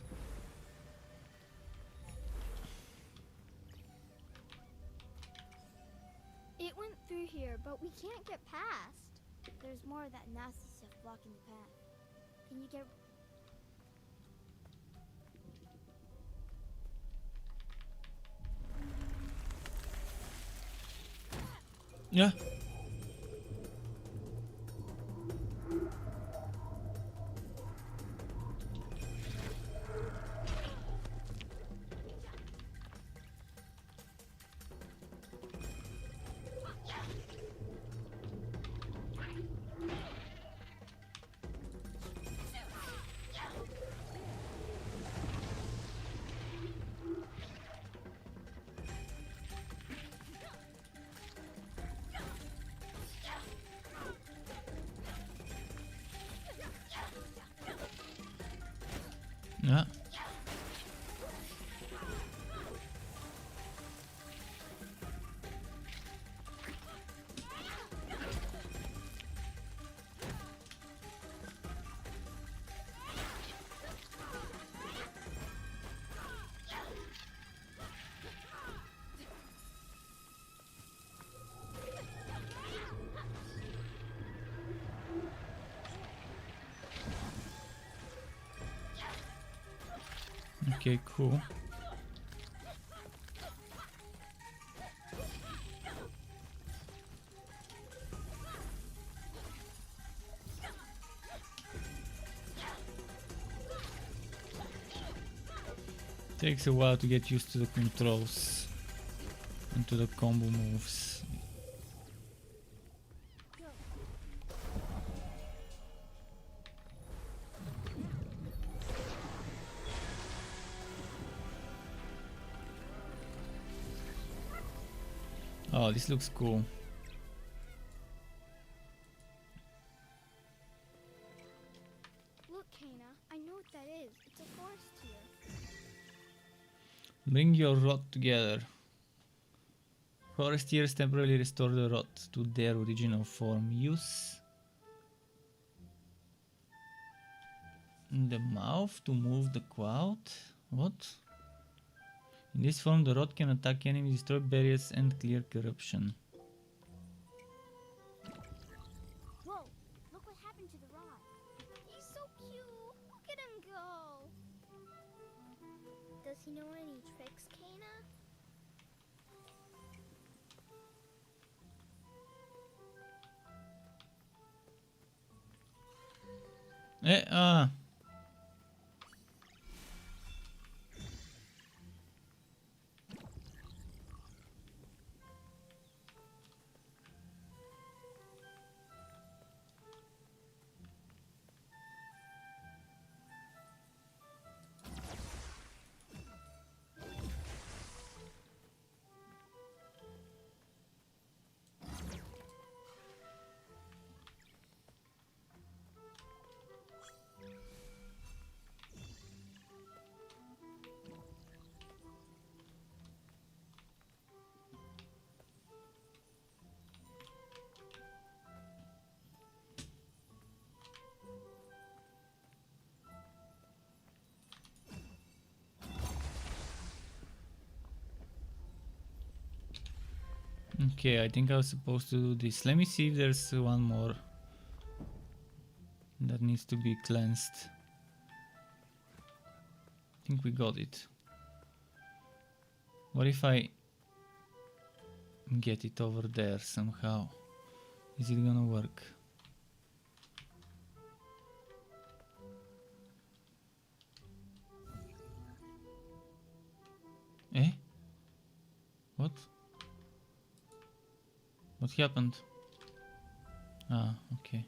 It went through here, but we can't get past. There's more of that nasty stuff blocking the path. Can you get... Yeah. Yeah. Okay, cool. Takes a while to get used to the controls and to the combo moves. Oh, this looks cool. Look, Kana, I know what that is. It's a forest here. Bring your rod together. Forest tears temporarily restore the rod to their original form. Use the mouth to move the cloud. What? In this form, the rod can attack enemies, destroy barriers, and clear corruption. Whoa, look what happened to the rod. He's so cute. Look at him go. Does he know any tricks, Kana? Ah. Okay, I think I was supposed to do this. Let me see if there's one more that needs to be cleansed. I think we got it. What if I get it over there somehow? Is it gonna work? Eh? What? What happened? Ah, okay.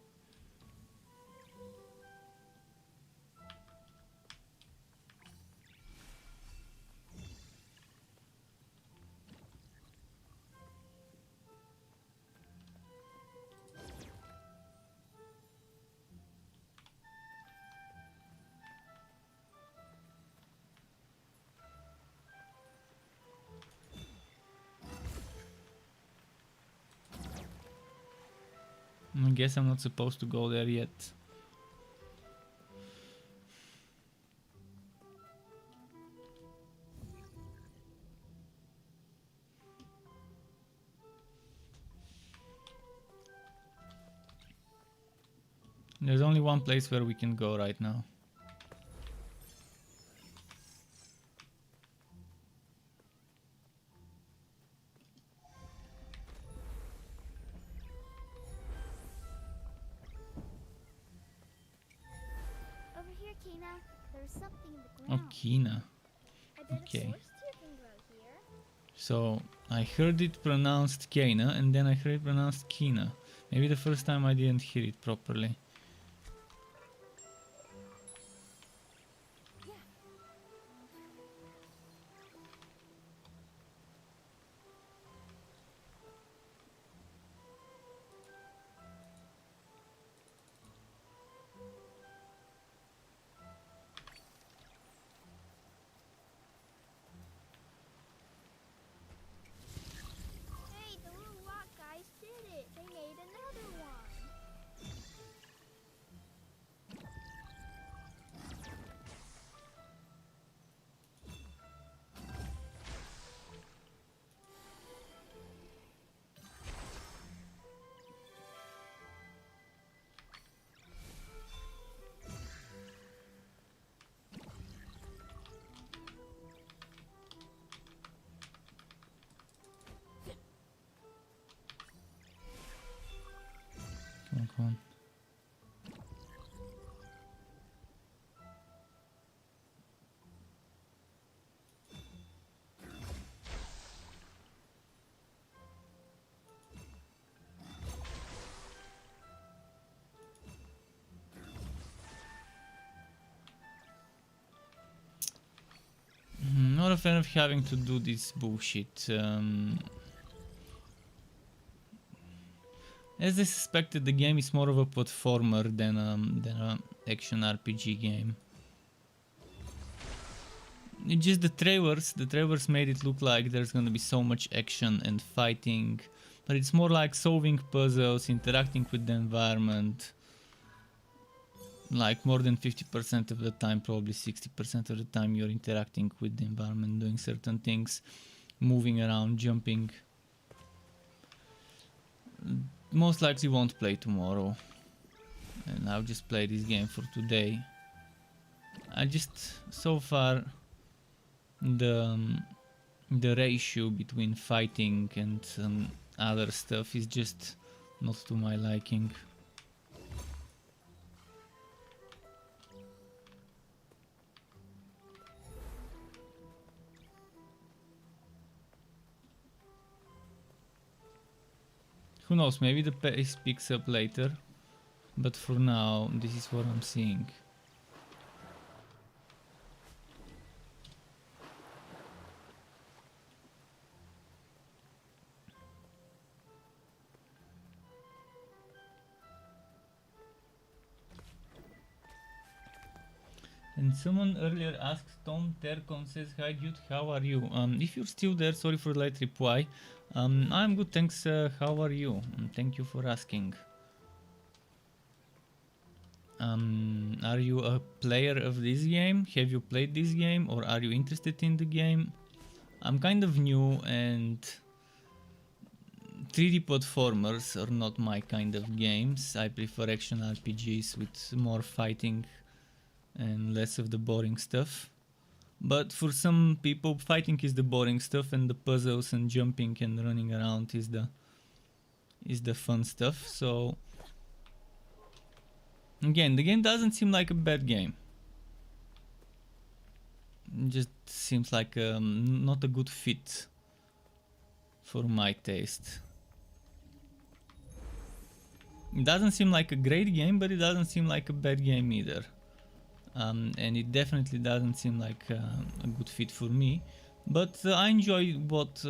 I guess I'm not supposed to go there yet. There's only one place where we can go right now. Over here, Kana. There's something in the Oh, ground. Kina. I bet okay. a forest deer can grow here. So I heard it pronounced Kena and then I heard it pronounced Kina. Maybe the first time I didn't hear it properly. Hey, the little rock guys did it. They made another one. a fan of having to do this bullshit. As I suspected, the game is more of a platformer than a action RPG game. It's just the trailers made it look like there's gonna be so much action and fighting, but it's more like solving puzzles, interacting with the environment. Like more than 50% of the time, probably 60% of the time, you're interacting with the environment, doing certain things, moving around, jumping. Most likely won't play tomorrow, and I'll just play this game for today. I just, so far, the ratio between fighting and other stuff is just not to my liking. Who knows, maybe the pace picks up later, but for now, this is what I'm seeing. And someone earlier asked, Tom Tercon says, hi dude, how are you? If you're still there, sorry for the late reply. I'm good, thanks, how are you? Thank you for asking. Are you a player of this game? Have you played this game, or are you interested in the game? I'm kind of new, and 3D platformers are not my kind of games. I prefer action RPGs with more fighting and less of the boring stuff. But for some people, fighting is the boring stuff, and the puzzles and jumping and running around is the fun stuff. So again, the game doesn't seem like a bad game. It just seems like not a good fit for my taste. It doesn't seem like a great game, but it doesn't seem like a bad game either. And it definitely doesn't seem like a good fit for me, but I enjoy what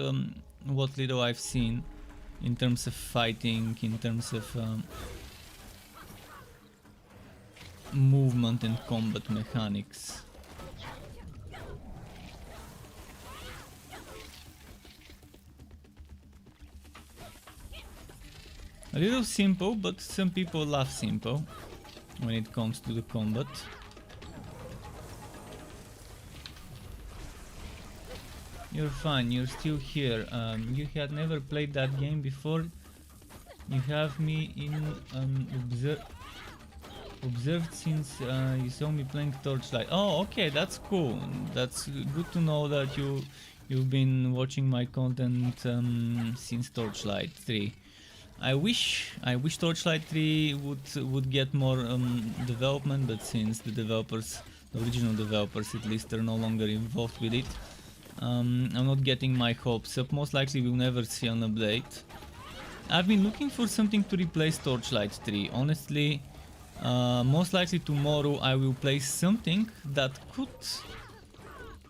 little I've seen in terms of fighting, in terms of movement and combat mechanics. A little simple, but some people love simple when it comes to the combat. You're fine, you're still here. You had never played that game before. You have me in observed since you saw me playing Torchlight. Oh, okay, that's cool. That's good to know that you've been watching my content since Torchlight 3. I wish Torchlight 3 would get more development, but since the original developers at least, are no longer involved with it, I'm not getting my hopes up. Most likely we'll never see an update. I've been looking for something to replace Torchlight 3. Honestly, most likely tomorrow I will play something that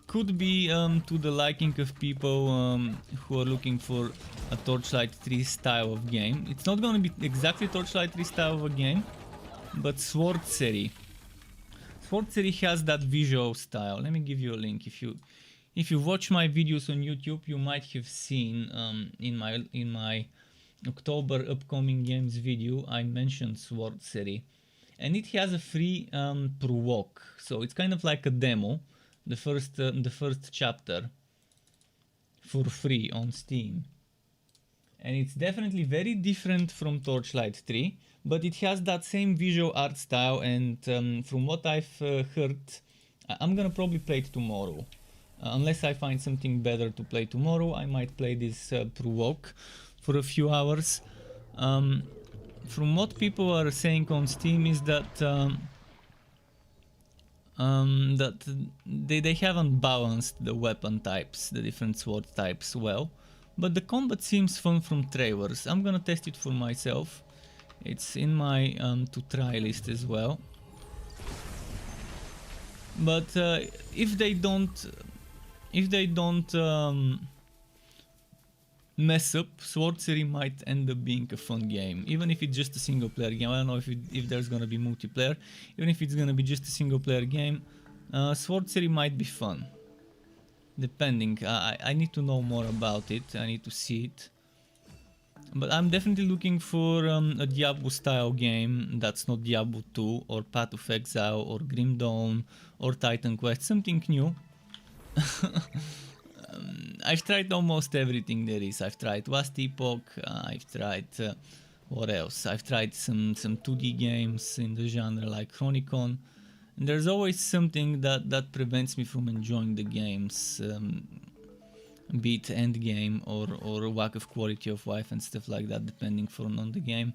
could be to the liking of people who are looking for a Torchlight 3 style of game. It's not gonna be exactly Torchlight 3 style of a game, but Swordsary. Swordsary has that visual style. Let me give you a link. If you watch my videos on YouTube, you might have seen in my October upcoming games video, I mentioned Swordsary, and it has a free prologue. So it's kind of like a demo, the first chapter, for free on Steam, and it's definitely very different from Torchlight 3, but it has that same visual art style. And from what I've heard, I'm gonna probably play it tomorrow. Unless I find something better to play tomorrow, I might play this prologue for a few hours. From what people are saying on Steam is that they haven't balanced the weapon types, the different sword types well, but the combat seems fun from trailers. I'm gonna test it for myself. It's in my to try list as well. But if they don't don't mess up, Sorcery might end up being a fun game, even if it's just a single player game. I don't know if there's gonna be multiplayer. Even if it's gonna be just a single player game, Sorcery might be fun. Depending, I need to know more about it. I need to see it. But I'm definitely looking for a Diablo style game that's not Diablo 2 or Path of Exile or Grim Dawn or Titan Quest, something new. I've tried almost everything there is. I've tried Last Epoch, I've tried what else? I've tried some 2D games in the genre like Chronicon. And there's always something that prevents me from enjoying the games, be it end game or lack of quality of life and stuff like that, depending on the game.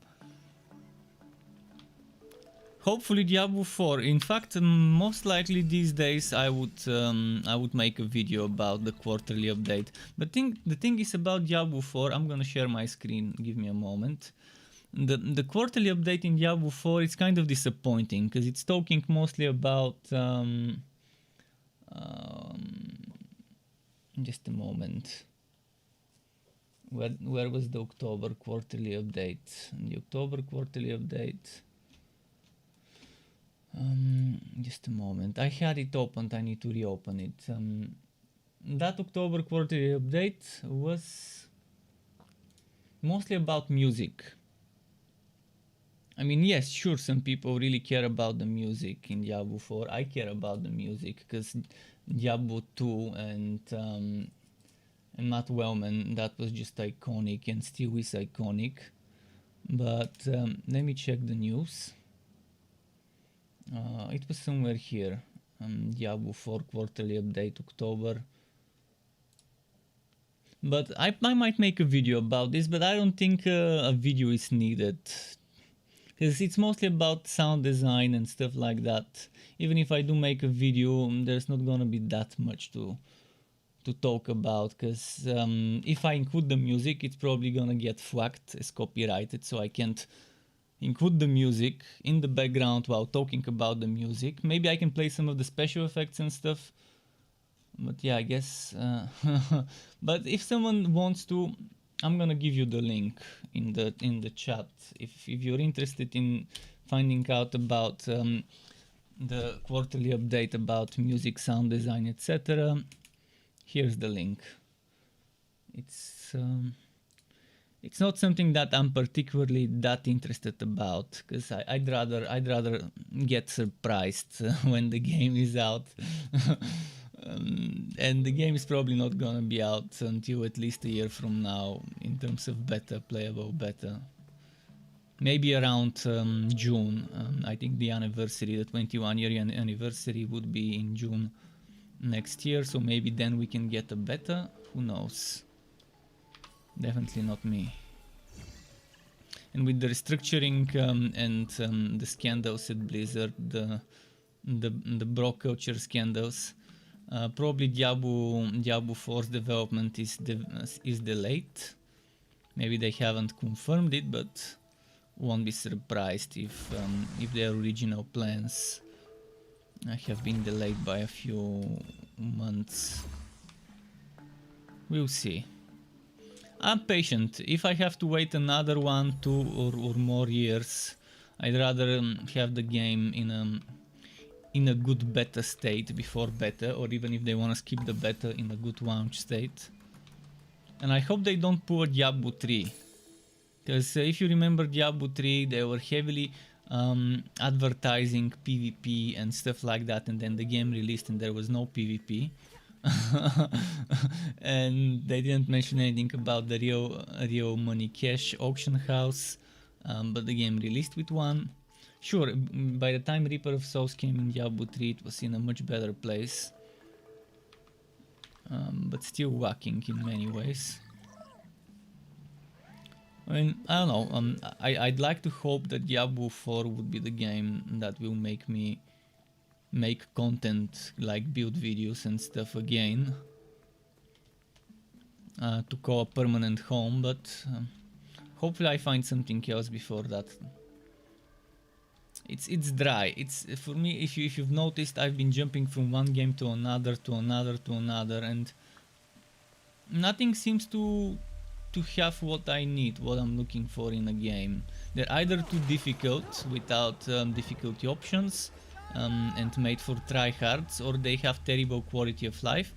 Hopefully Diablo 4. In fact, most likely these days I would make a video about the quarterly update. But the thing is about Diablo 4, I'm gonna share my screen, give me a moment. The quarterly update in Diablo 4 is kind of disappointing because it's talking mostly about just a moment. Where was the October quarterly update? The October quarterly update. Just a moment. I had it opened. I need to reopen it. That October quarterly update was mostly about music. I mean, yes, sure, some people really care about the music in Diablo 4. I care about the music because Diablo 2 and Matt Wellman, that was just iconic and still is iconic. But let me check the news. It was somewhere here. Diablo 4 quarterly update October. But I might make a video about this, but I don't think a video is needed. Because it's mostly about sound design and stuff like that. Even if I do make a video, there's not gonna be that much to talk about. Because if I include the music, it's probably gonna get flagged as copyrighted, so I can't include the music in the background while talking about the music. Maybe I can play some of the special effects and stuff. But yeah, I guess. But if someone wants to, I'm gonna give you the link in the chat if you're interested in finding out about the quarterly update about music, sound design, etc. Here's the link. It's not something that I'm particularly that interested about because I'd rather get surprised when the game is out. And the game is probably not gonna be out until at least a year from now in terms of beta, playable beta. Maybe around June. I think the anniversary, the 21-year anniversary would be in June next year, so maybe then we can get a beta. Who knows? Definitely not me. And with the restructuring and the scandals at Blizzard, the bro culture scandals, probably Diablo 4's development is delayed. Maybe they haven't confirmed it, but won't be surprised if their original plans have been delayed by a few months. We'll see. I'm patient. If I have to wait another 1, 2 or more years, I'd rather have the game in a good beta state before beta, or even if they want to skip the beta, in a good launch state. And I hope they don't pull Diablo 3. Because if you remember Diablo 3, they were heavily advertising PvP and stuff like that, and then the game released and there was no PvP. And they didn't mention anything about the real money cash auction house, but the game released with one. Sure, by the time Reaper of Souls came in Diablo 3, it was in a much better place, but still lacking in many ways. I mean, I don't know, I'd like to hope that Diablo 4 would be the game that will make me make content like build videos and stuff again, to call a permanent home, but hopefully I find something else before that. it's dry. It's for me. If you've noticed, I've been jumping from one game to another, and nothing seems to have what I need, what I'm looking for in a game. They're either too difficult without difficulty options and made for tryhards, or they have terrible quality of life,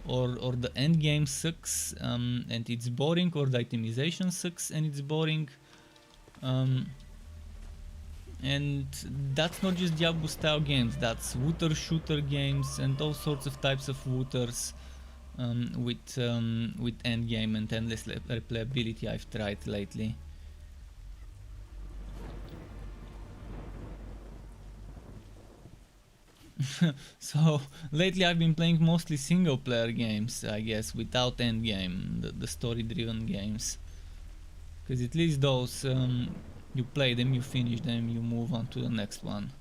or the end game sucks and it's boring, or the itemization sucks and it's boring. And that's not just Diablo style games, that's wooter shooter games and all sorts of types of wooters with endgame and endless replayability I've tried lately. So lately I've been playing mostly single player games, I guess, without endgame, the story driven games. Because at least those, you play them, you finish them, you move on to the next one.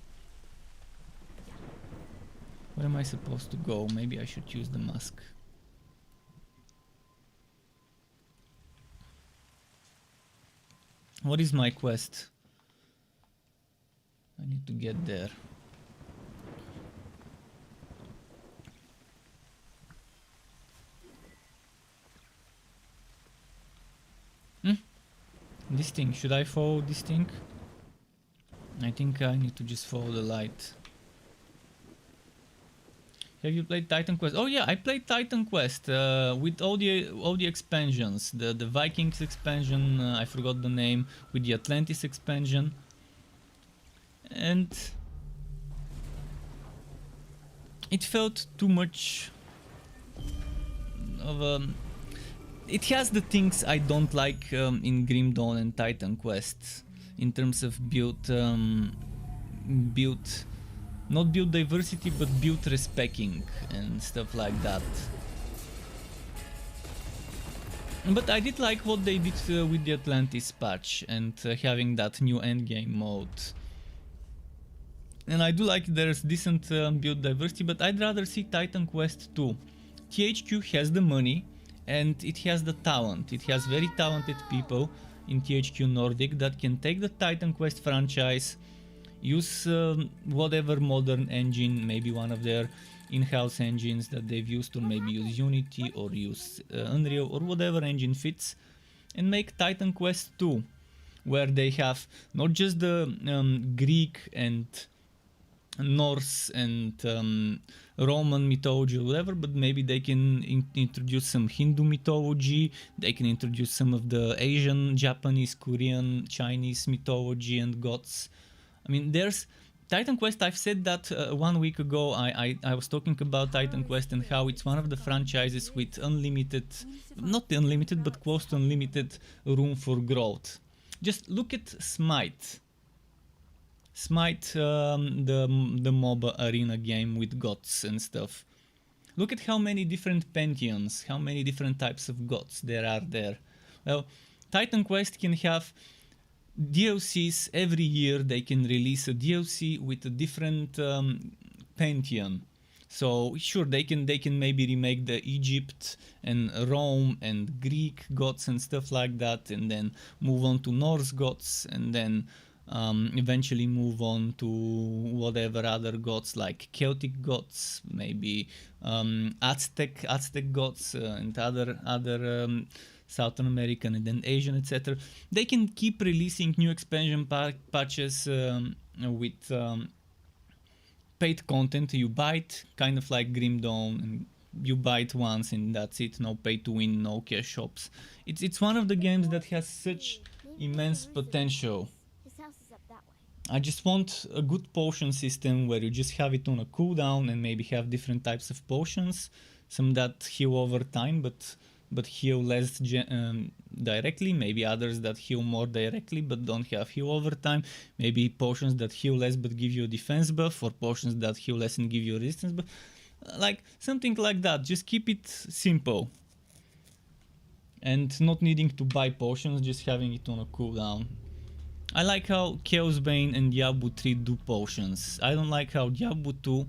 Where am I supposed to go? Maybe I should use the mask. What is my quest? I need to get there. This thing, should I follow this thing? I think I need to just follow the light. Have you played Titan Quest? Oh yeah, I played Titan Quest with all the expansions. The Vikings expansion, I forgot the name, with the Atlantis expansion. And it felt too much of a... It has the things I don't like in Grim Dawn and Titan Quest in terms of not build diversity, but build respecting and stuff like that. But I did like what they did with the Atlantis patch and having that new endgame mode. And I do like there's decent build diversity, but I'd rather see Titan Quest 2. THQ has the money and it has the talent. It has very talented people in THQ Nordic that can take the Titan Quest franchise, use whatever modern engine, maybe one of their in-house engines that they've used, or maybe use Unity or use Unreal or whatever engine fits, and make Titan Quest 2, where they have not just the Greek and Norse and Roman mythology or whatever, but maybe they can introduce some Hindu mythology, they can introduce some of the Asian, Japanese, Korean, Chinese mythology and gods. I mean, there's Titan Quest. I've said that 1 week ago. I was talking about Titan Quest and how it's one of the franchises with unlimited, not unlimited, but close to unlimited room for growth. Just look at Smite. Smite, the MOBA arena game with gods and stuff. Look at how many different pantheons, how many different types of gods there are there. Well, Titan Quest can have DLCs every year. They can release a DLC with a different pantheon. So sure, they can maybe remake the Egypt and Rome and Greek gods and stuff like that, and then move on to Norse gods, and then eventually move on to whatever other gods like Celtic gods, maybe Aztec gods and other Southern American and then Asian, etc. They can keep releasing new expansion patches with paid content. You buy it, kind of like Grim Dawn, and you buy it once and that's it. No pay to win, no cash shops. It's one of the games that has such immense potential. I just want a good potion system where you just have it on a cooldown and maybe have different types of potions. Some that heal over time but heal less directly, maybe others that heal more directly but don't have heal over time, maybe potions that heal less but give you a defense buff, or potions that heal less and give you a resistance buff. Like something like that. Just keep it simple. And not needing to buy potions, just having it on a cooldown. I like how Chaos Bane and Diablo 3 do potions. I don't like how Diablo 2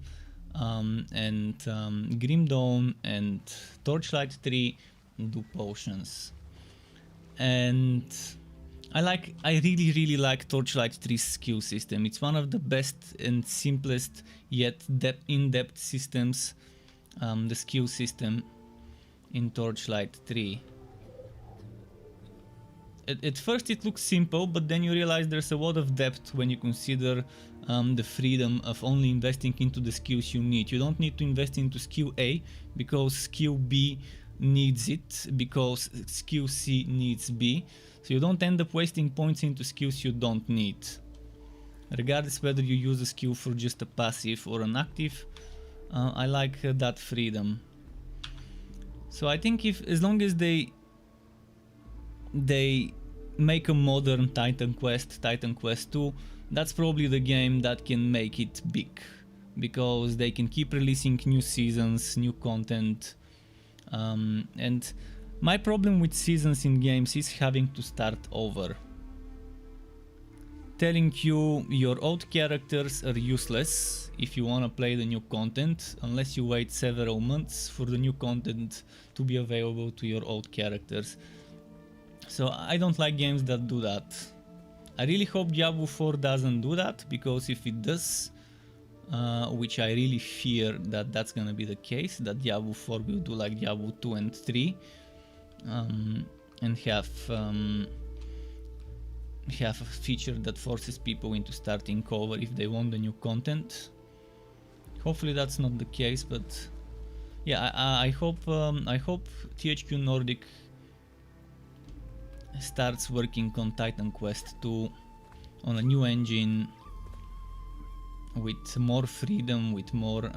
and Grim Dawn and Torchlight 3 do potions. And I really like Torchlight 3's skill system. It's one of the best and simplest yet in-depth systems, the skill system in Torchlight 3. At first it looks simple, but then you realize there's a lot of depth when you consider the freedom of only investing into the skills you need. You don't need to invest into skill A because skill B needs it, because skill C needs B. So you don't end up wasting points into skills you don't need. Regardless whether you use a skill for just a passive or an active, I like that freedom. So I think as long as they make a modern Titan Quest 2, that's probably the game that can make it big, because they can keep releasing new seasons, new content, and my problem with seasons in games is having to start over. Telling you your old characters are useless if you wanna play the new content, unless you wait several months for the new content to be available to your old characters. So I don't like games that do that. I really hope Diablo 4 doesn't do that, because if it does, which I really fear that that's gonna be the case, that Diablo 4 will do like Diablo 2 and 3, and have a feature that forces people into starting over if they want the new content. Hopefully that's not the case, but yeah, I hope THQ Nordic starts working on Titan Quest 2 on a new engine with more freedom, with more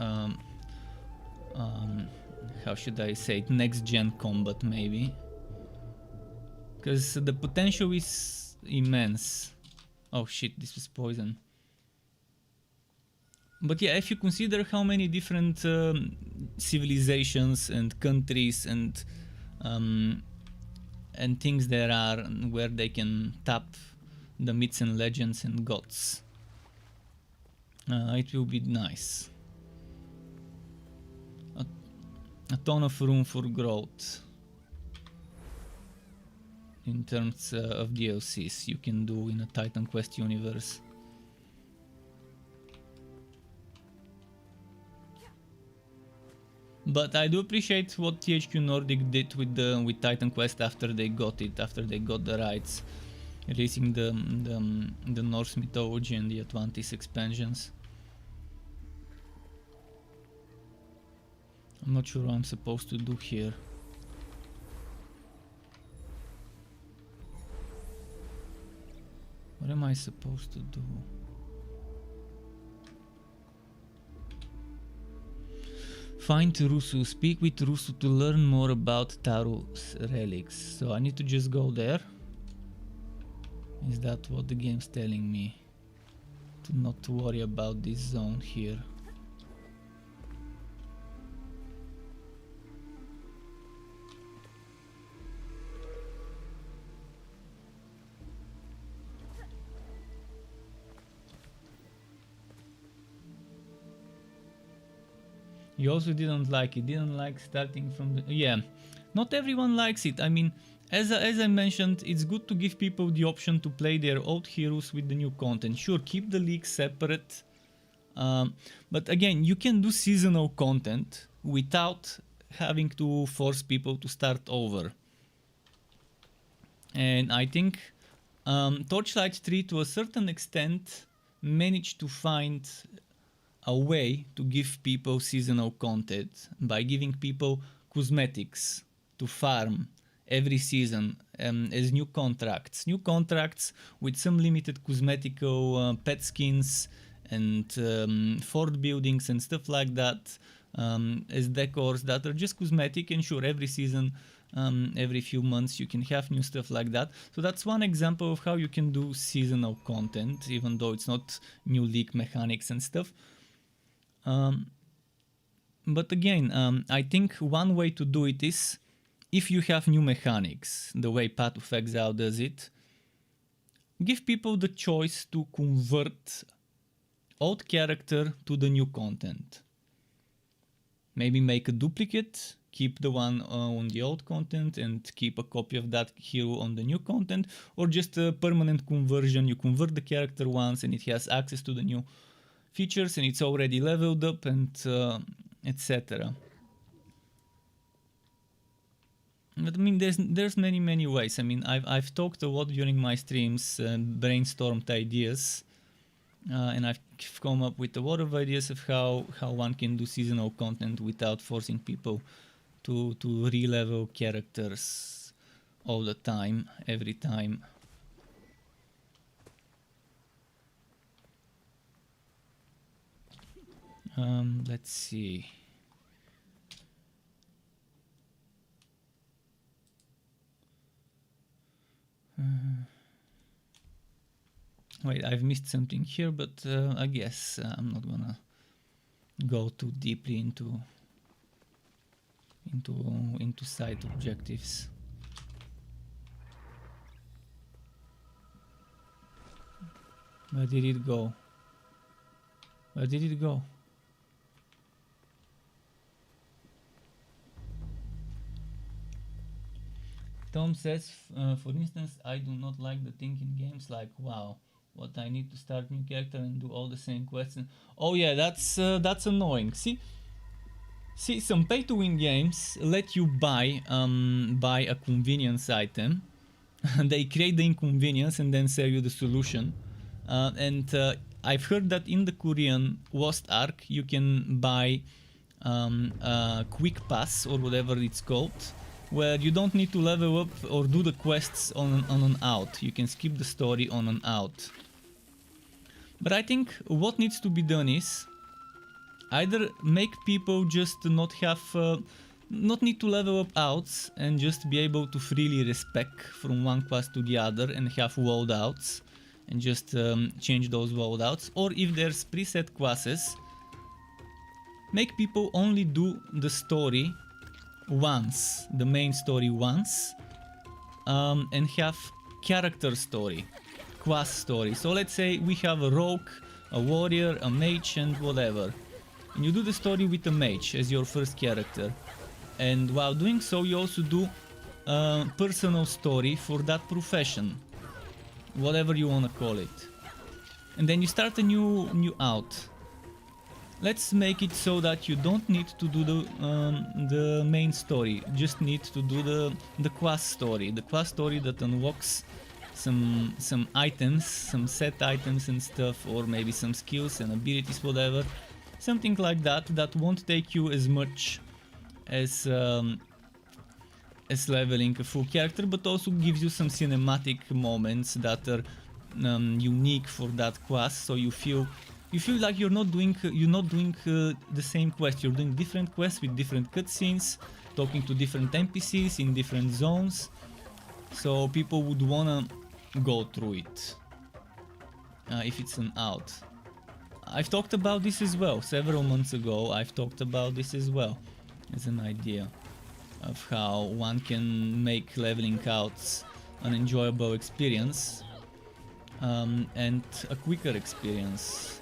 how should I say it, next gen combat maybe, because the potential is immense. Oh shit, this was poison. But yeah, if you consider how many different civilizations and countries and things there are where they can tap the myths and legends and gods, it will be nice. A ton of room for growth in terms of DLCs you can do in a Titan Quest universe. But I do appreciate what THQ Nordic did with Titan Quest after they got the rights, releasing the Norse mythology and the Atlantis expansions. I'm not sure what I'm supposed to do here. What am I supposed to do? Find Rusu, speak with Rusu to learn more about Taurus relics. So I need to just go there? Is that what the game's telling me? To not worry about this zone here. You also didn't like it, didn't like starting from the... Yeah, not everyone likes it. I mean, as I mentioned, it's good to give people the option to play their old heroes with the new content. Sure, keep the league separate. But again, you can do seasonal content without having to force people to start over. And I think Torchlight 3 to a certain extent managed to find a way to give people seasonal content by giving people cosmetics to farm every season as new contracts with some limited cosmetical pet skins and fort buildings and stuff like that, as decors that are just cosmetic. And sure, every season, every few months you can have new stuff like that. So that's one example of how you can do seasonal content, even though it's not new league mechanics and stuff. But again, I think one way to do it is, if you have new mechanics, the way Path of Exile does it, give people the choice to convert old character to the new content. Maybe make a duplicate keep the one on the old content and keep a copy of that hero on the new content, or just a permanent conversion. You convert the character once and it has access to the new features and it's already leveled up, and etc. But I mean, there's many ways. I mean, I've talked a lot during my streams, brainstormed ideas, and I've come up with a lot of ideas of how one can do seasonal content without forcing people to re-level characters all the time, every time. Let's see. Wait, I've missed something here, but I guess I'm not gonna go too deeply into side objectives. Where did it go? Where did it go? Tom says, for instance, I do not like the thing in games like, wow, what, I need to start new character and do all the same quests. Oh yeah, that's annoying. See, some pay-to-win games let you buy a convenience item. They create the inconvenience and then sell you the solution. And I've heard that in the Korean Lost Ark you can buy a quick pass or whatever it's called, where you don't need to level up or do the quests on and out. You can skip the story on and out. But I think what needs to be done is either make people just not need to level up outs and just be able to freely respec from one class to the other and have loadouts and just change those loadouts. Or if there's preset classes, make people only do the story once, the main story once, and have character story, class story. So let's say we have a rogue, a warrior, a mage, and whatever. And you do the story with a mage as your first character. And while doing so, you also do a personal story for that profession, whatever you want to call it. And then you start a new out. Let's make it so that you don't need to do the main story, just need to do the class story. The class story that unlocks some items, some set items and stuff, or maybe some skills and abilities, whatever. Something like that, that won't take you as much as leveling a full character, but also gives you some cinematic moments that are unique for that class, so you feel like you're not doing the same quest. You're doing different quests with different cutscenes, talking to different NPCs in different zones, so people would wanna go through it if it's an out. I've talked about this as well several months ago. I've talked about this as well as an idea of how one can make leveling outs an enjoyable experience and a quicker experience.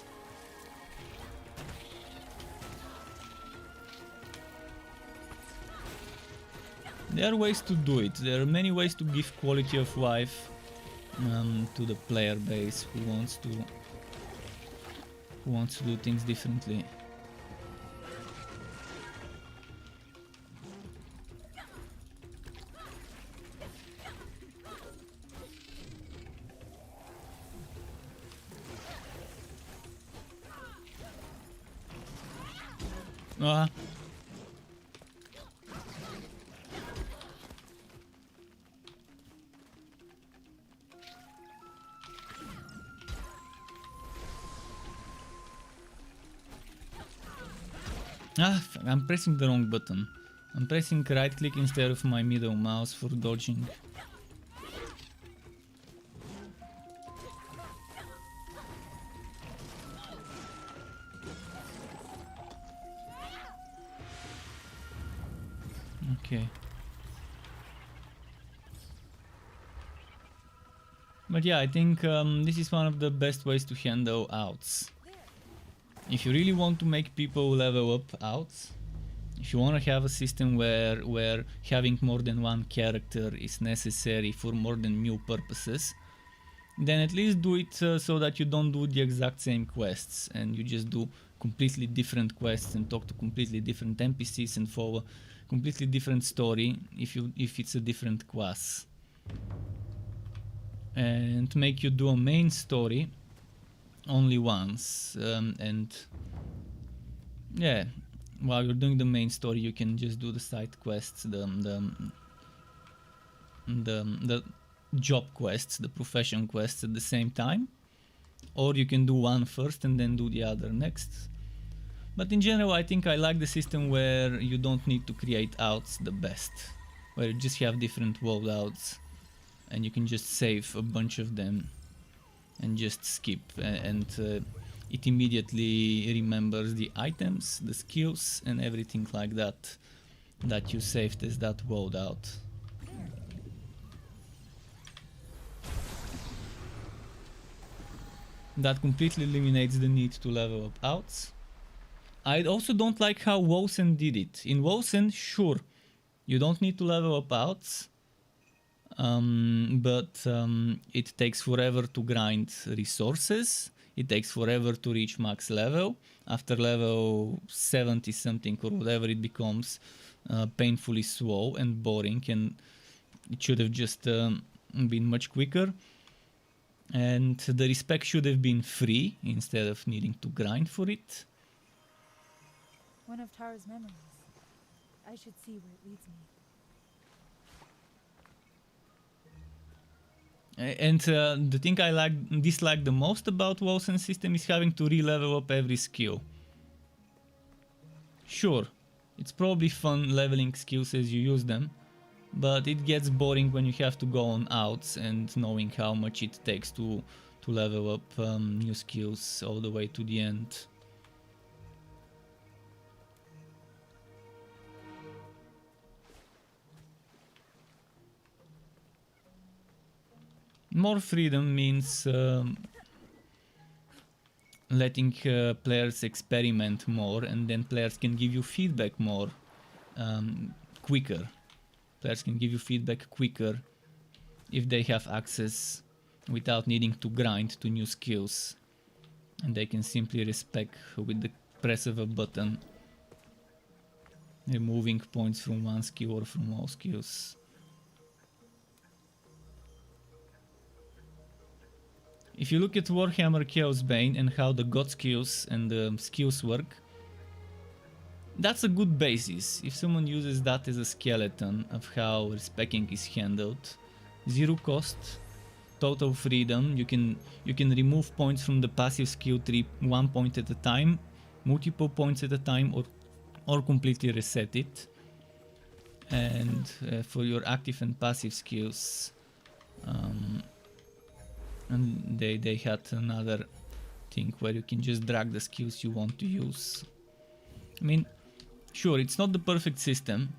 There are ways to do it. There are many ways to give quality of life to the player base who wants to do things differently. I'm pressing the wrong button. I'm pressing right click instead of my middle mouse for dodging. Okay. But yeah, I think this is one of the best ways to handle outs. If you really want to make people level up outs, if you want to have a system where having more than one character is necessary for more than new purposes, then at least do it so that you don't do the exact same quests and you just do completely different quests and talk to completely different NPCs and follow a completely different story if it's a different class. And make you do a main story only once, and yeah, while you're doing the main story you can just do the side quests, the job quests, the profession quests at the same time, or you can do one first and then do the other next. But in general I think I like the system where you don't need to create outs the best, where you just have different loadouts and you can just save a bunch of them and just skip, and it immediately remembers the items, the skills and everything like that that you saved as that loadout. That completely eliminates the need to level up outs. I also don't like how Wosen did it. In Wosen, sure, you don't need to level up outs, but it takes forever to grind resources. It takes forever to reach max level. After level 70 something or whatever, it becomes painfully slow and boring, and it should have just been much quicker. And the respec should have been free instead of needing to grind for it. One of Tara's memories. I should see where it leads me. And the thing I dislike the most about Wosen system is having to re-level up every skill. Sure, it's probably fun leveling skills as you use them, but it gets boring when you have to go on outs and knowing how much it takes to level up new skills all the way to the end. More freedom means letting players experiment more, and then players can give you feedback more quicker. Players can give you feedback quicker if they have access without needing to grind to new skills, and they can simply respec with the press of a button, removing points from one skill or from all skills. If you look at Warhammer Chaos Bane and how the god skills and the skills work, that's a good basis. If someone uses that as a skeleton of how respecking is handled, zero cost, total freedom, you can remove points from the passive skill tree 1 point at a time, multiple points at a time, or completely reset it. And for your active and passive skills, and they had another thing where you can just drag the skills you want to use. I mean, sure, it's not the perfect system,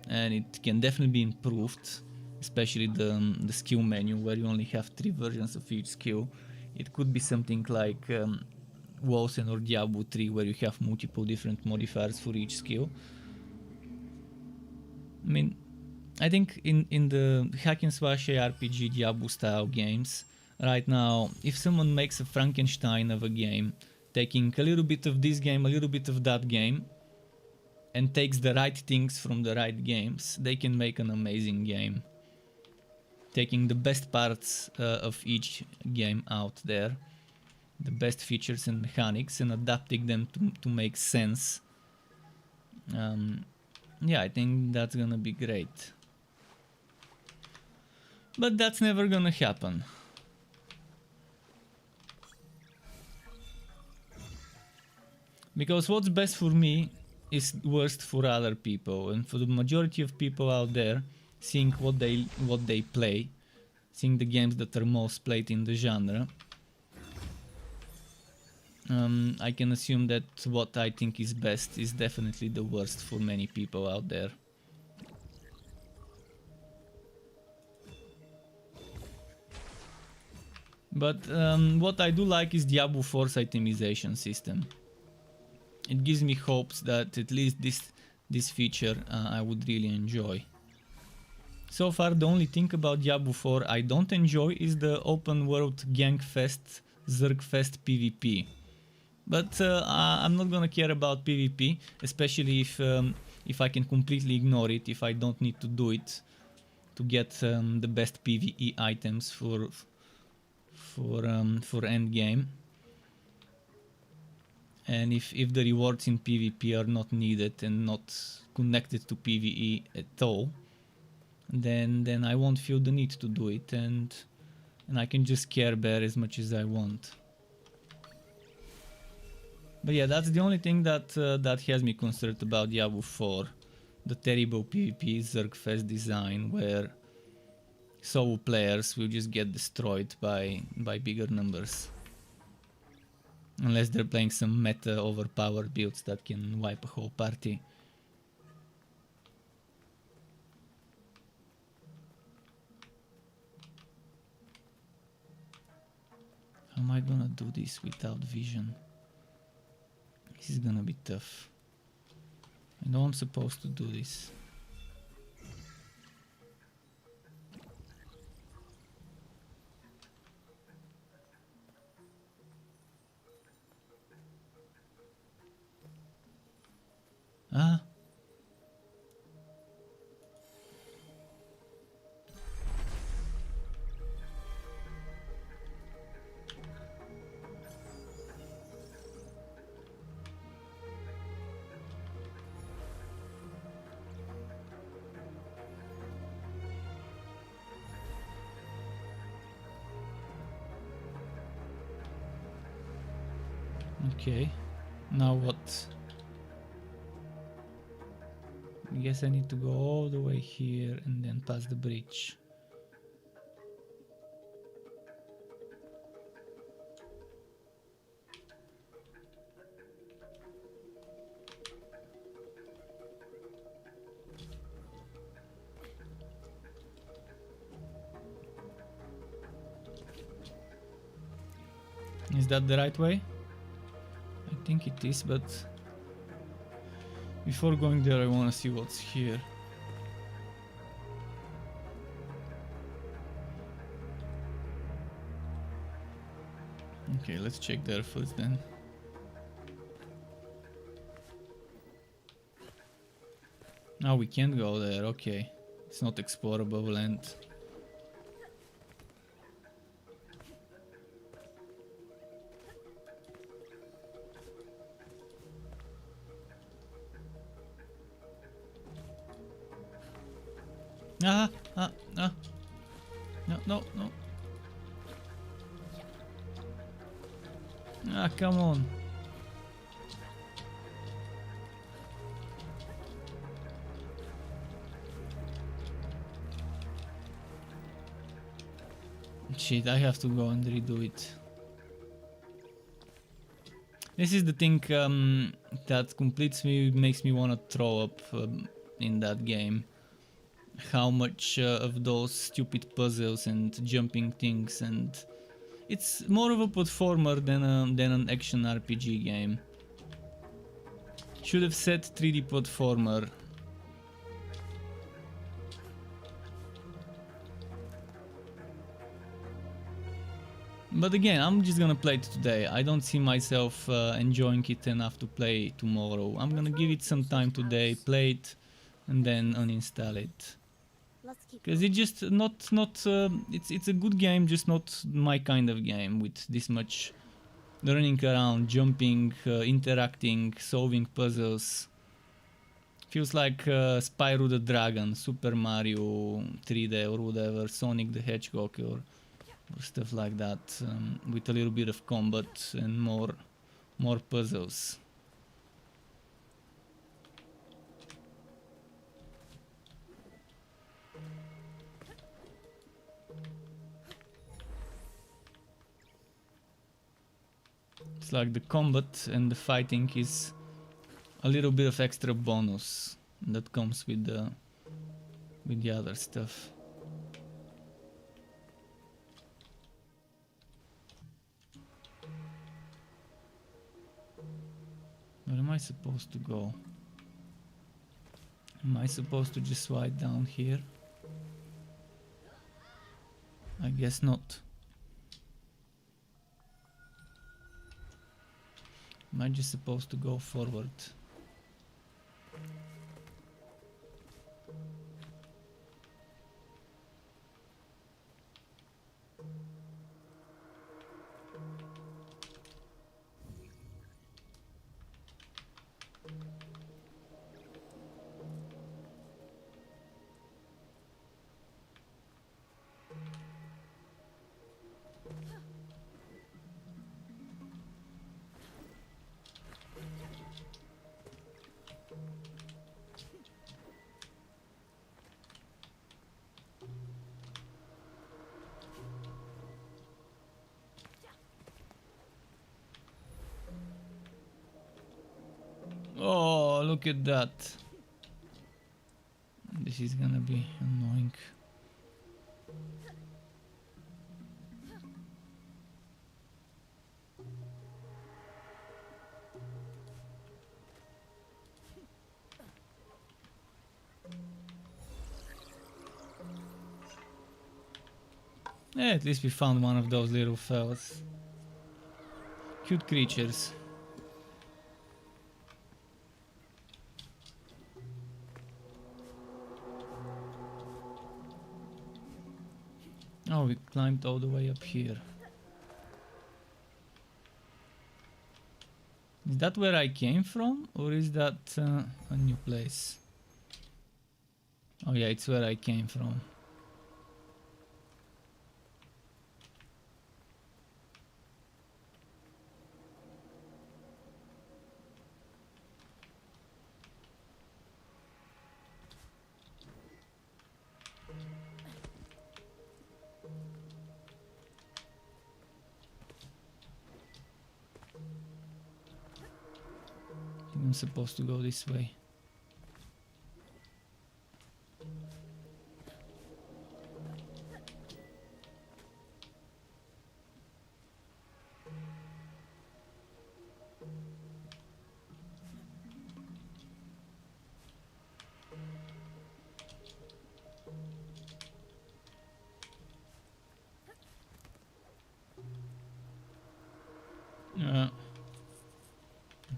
and it can definitely be improved, especially the skill menu where you only have 3 versions of each skill. It could be something like Wosen or Diablo 3 where you have multiple different modifiers for each skill. I mean, I think in the hack and slash ARPG Diablo style games, right now, if someone makes a Frankenstein of a game, taking a little bit of this game, a little bit of that game, and takes the right things from the right games, they can make an amazing game. Taking the best parts of each game out there, the best features and mechanics, and adapting them to make sense. Yeah, I think that's gonna be great. But that's never gonna happen. Because what's best for me is worst for other people, and for the majority of people out there, seeing what they play, seeing the games that are most played in the genre, I can assume that what I think is best is definitely the worst for many people out there. But what I do like is Diablo 4's itemization system. It gives me hopes that at least this feature, I would really enjoy. So far, the only thing about Diablo 4 I don't enjoy is the open world Gangfest, Zergfest PvP. But I'm not gonna care about PvP, especially if I can completely ignore it, if I don't need to do it to get the best PvE items for endgame. And if the rewards in PvP are not needed and not connected to PvE at all, then I won't feel the need to do it, and I can just care bear as much as I want. But yeah, that's the only thing that that has me concerned about Diablo 4. The terrible PvP Zergfest design, where solo players will just get destroyed by bigger numbers. Unless they're playing some meta overpowered builds that can wipe a whole party. How am I gonna do this without vision? This is gonna be tough. I know I'm supposed to do this. Ah. Okay, now what? I guess I need to go all the way here and then pass the bridge. Is that the right way? I think it is, but before going there I want to see what's here. Okay, let's check there first then. Now we can't go there, okay. It's not explorable land. No, no. Ah, come on. Shit, I have to go and redo it. This is the thing that completes me, makes me want to throw up in that game. How much of those stupid puzzles and jumping things, and it's more of a platformer than an action RPG game. Should have said 3D platformer. But again, I'm just gonna play it today. I don't see myself enjoying it enough to play tomorrow. I'm gonna give it some time today, play it, and then uninstall it. Because it's just not it's a good game, just not my kind of game with this much running around, jumping, interacting, solving puzzles. Feels like Spyro the Dragon, Super Mario 3D or whatever, Sonic the Hedgehog or stuff like that, with a little bit of combat and more puzzles. It's like the combat and the fighting is a little bit of extra bonus that comes with the other stuff. Where am I supposed to go? Am I supposed to just slide down here? I guess not. Am I just supposed to go forward? Oh, look at that. This is gonna be annoying. Yeah, at least we found one of those little fellas. Cute creatures. Oh, we climbed all the way up here. Is that where I came from, or is that a new place? Oh yeah, it's where I came from. I'm supposed to go this way.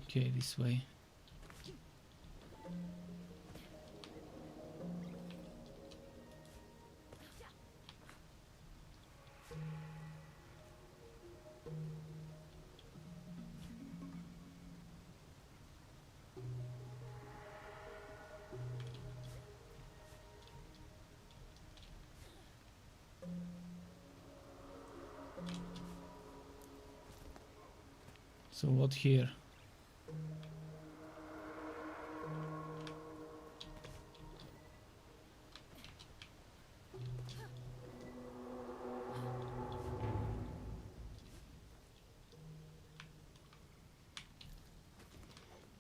Okay, this way. So what here?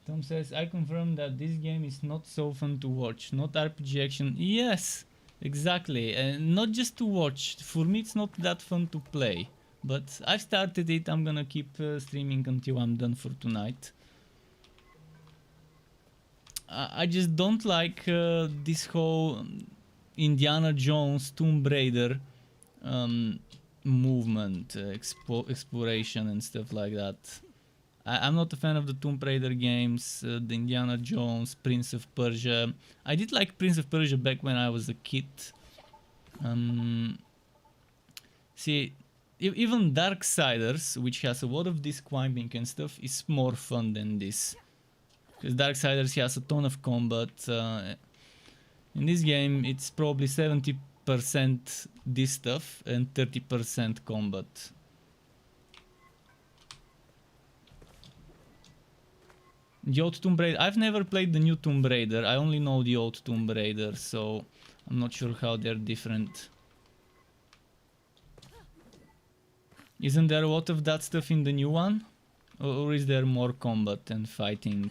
Tom says, I confirm that this game is not so fun to watch, not RPG action. Yes, exactly, and not just to watch. For me it's not that fun to play. But I've started it, I'm gonna keep streaming until I'm done for tonight. I just don't like this whole Indiana Jones, Tomb Raider movement, exploration and stuff like that. I'm not a fan of the Tomb Raider games, the Indiana Jones, Prince of Persia. I did like Prince of Persia back when I was a kid. See, even Darksiders, which has a lot of this climbing and stuff, is more fun than this. Because Darksiders has a ton of combat. In this game, it's probably 70% this stuff and 30% combat. The old Tomb Raider. I've never played the new Tomb Raider. I only know the old Tomb Raider, so I'm not sure how they're different. Isn't there a lot of that stuff in the new one? Or is there more combat and fighting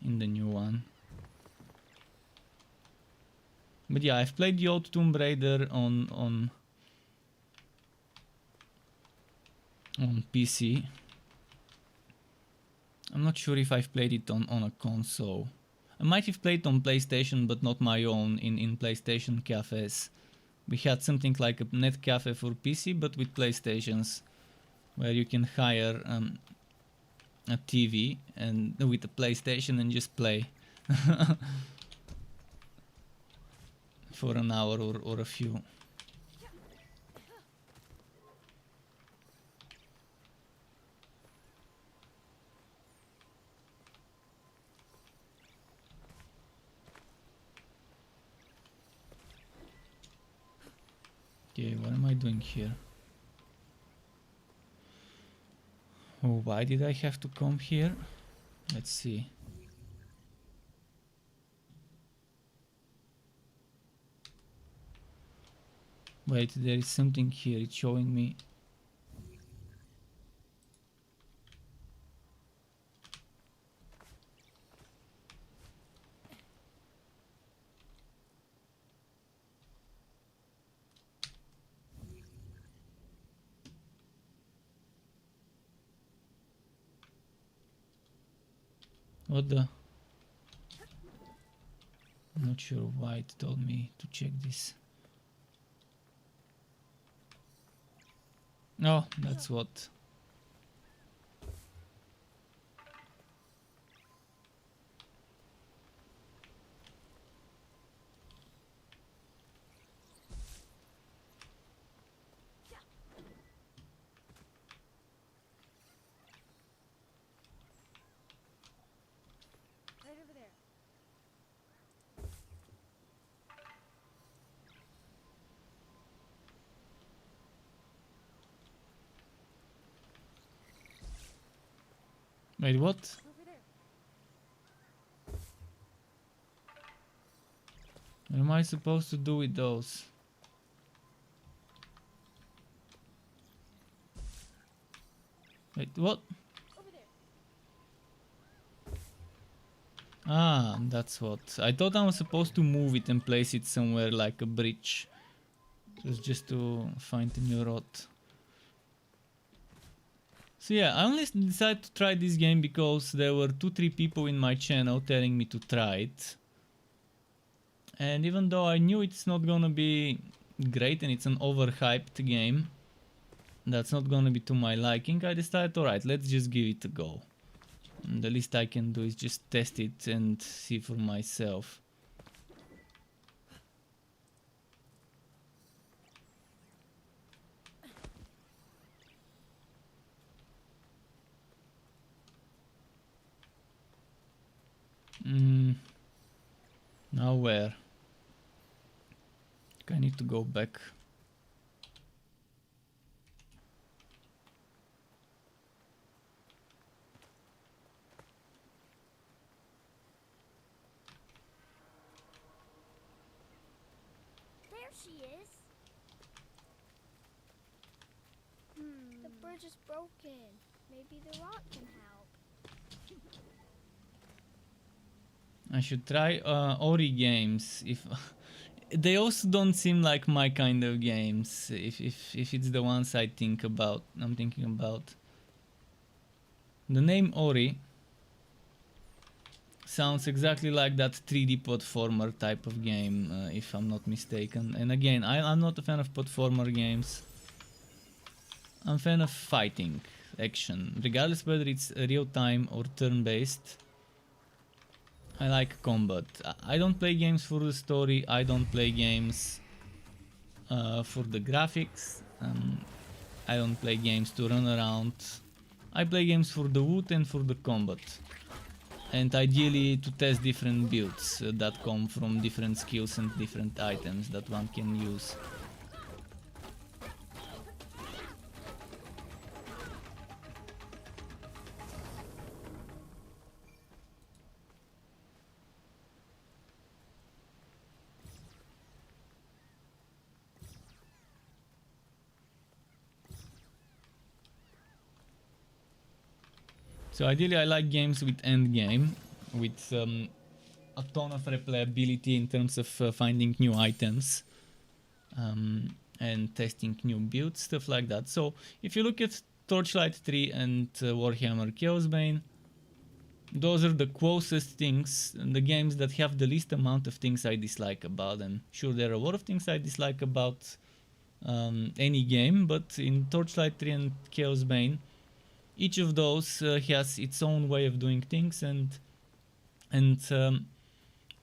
in the new one? But yeah, I've played the old Tomb Raider on PC. I'm not sure if I've played it on a console. I might have played on PlayStation, but not my own in PlayStation cafes. We had something like a net cafe for PC, but with PlayStations, where you can hire a TV and with a PlayStation and just play for an hour or a few. Okay, what am I doing here? Oh, why did I have to come here? Let's see. Wait, there is something here. It's showing me. What the? I'm not sure why it told me to check this. Oh, that's what. Right over there. Wait, what? Over there. What am I supposed to do with those? Wait, what? Over there. Ah, that's what. I thought I was supposed to move it and place it somewhere like a bridge. It was just to find a new route. So yeah, I only decided to try this game because there were 2-3 people in my channel telling me to try it. And even though I knew it's not gonna be great and it's an overhyped game, that's not gonna be to my liking, I decided, alright, let's just give it a go. And the least I can do is just test it and see for myself. Now where? I need to go back. There she is. The bridge is broken. Maybe the rock can help. I should try Ori games. If they also don't seem like my kind of games. If it's the ones I'm thinking about. The name Ori sounds exactly like that 3D platformer type of game, if I'm not mistaken. And again, I'm not a fan of platformer games. I'm a fan of fighting, action, regardless whether it's real-time or turn-based. I like combat. I don't play games for the story. I don't play games for the graphics. I don't play games to run around. I play games for the loot and for the combat. And ideally to test different builds that come from different skills and different items that one can use. So ideally I like games with endgame, with a ton of replayability in terms of finding new items and testing new builds, stuff like that. So if you look at Torchlight 3 and Warhammer Chaosbane, those are the closest things, and the games that have the least amount of things I dislike about them. Sure, there are a lot of things I dislike about any game, but in Torchlight 3 and Chaos Bane, each of those has its own way of doing things, and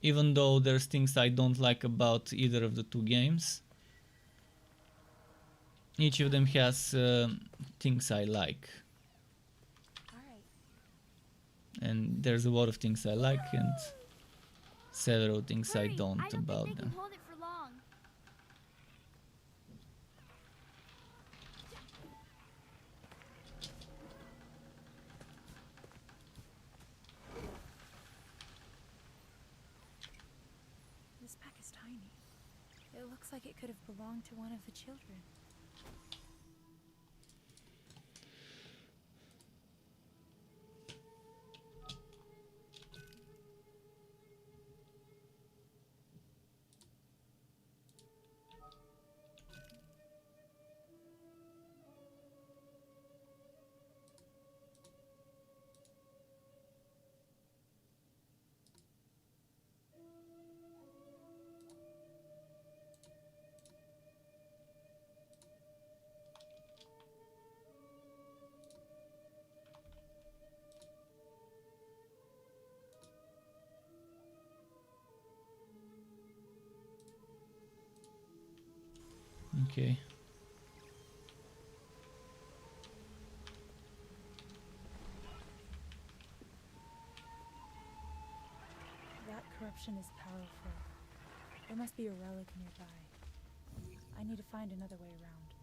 even though there's things I don't like about either of the two games, each of them has things I like. And there's a lot of things I like and several things I don't about them. Hold it for long. This pack is tiny. It looks like it could have belonged to one of the children. Okay. That corruption is powerful. There must be a relic nearby. I need to find another way around.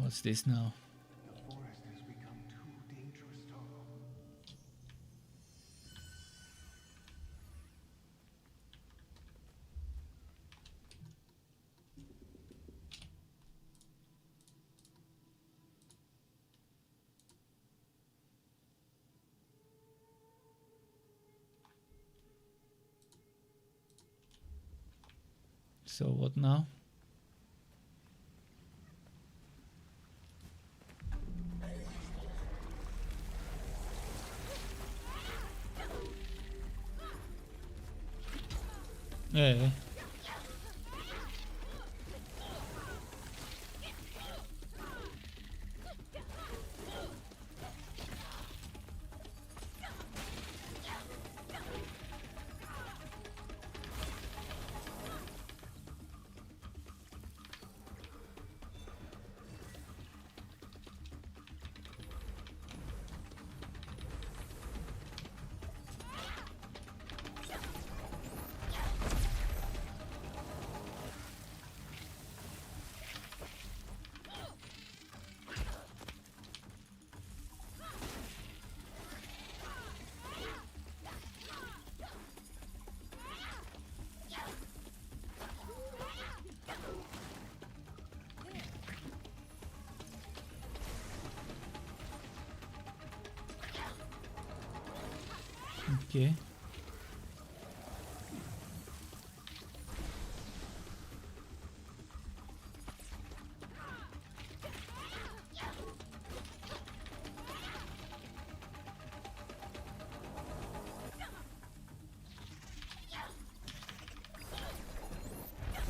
What's this now? The forest has become too dangerous to roam. So what now? Hey. Okay.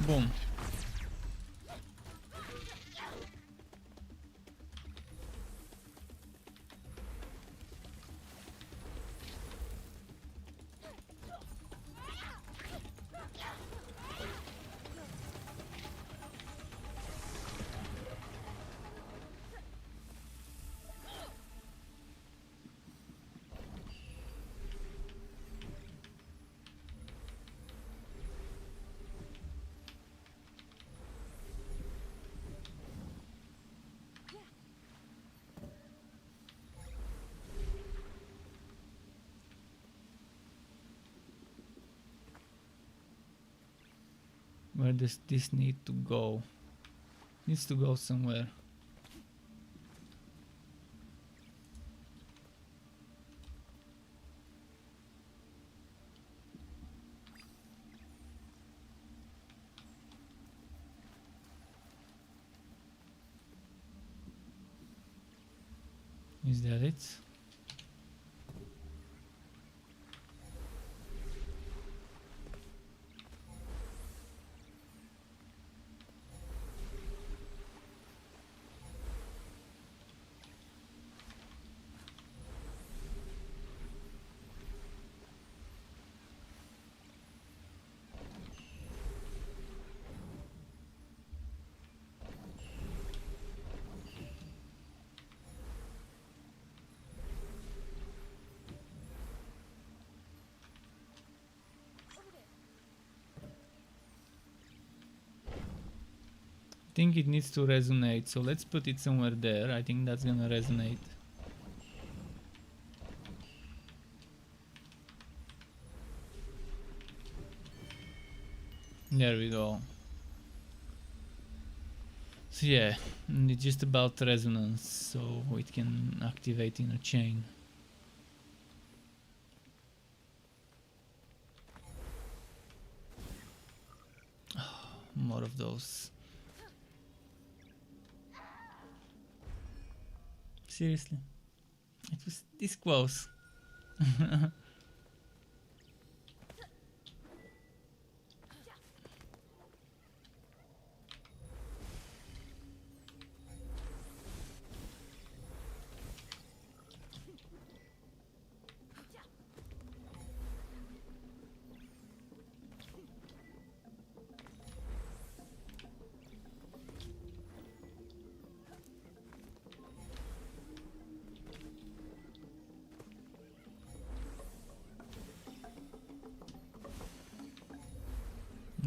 Boom. Where does this need to go? Needs to go somewhere. Is that it? I think it needs to resonate, so let's put it somewhere there. I think that's gonna resonate. There we go. So yeah, it's just about resonance, so it can activate in a chain. More of those. Seriously, it was this close.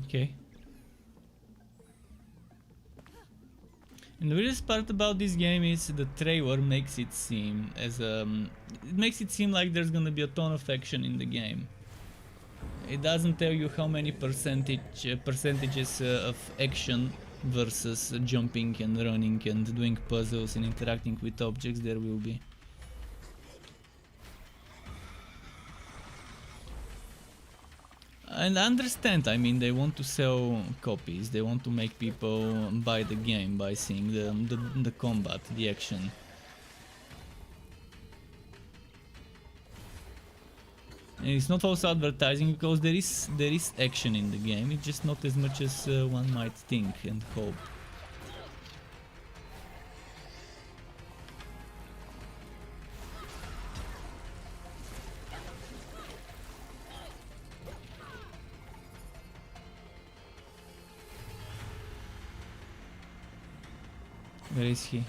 Okay. And the weirdest part about this game is the trailer makes it seem as it makes it seem like there's gonna be a ton of action in the game. It doesn't tell you how many percentages of action versus jumping and running and doing puzzles and interacting with objects there will be. And I understand, I mean, they want to sell copies, they want to make people buy the game by seeing the combat, the action. And it's not also advertising because there is action in the game, it's just not as much as one might think and hope. Where is he?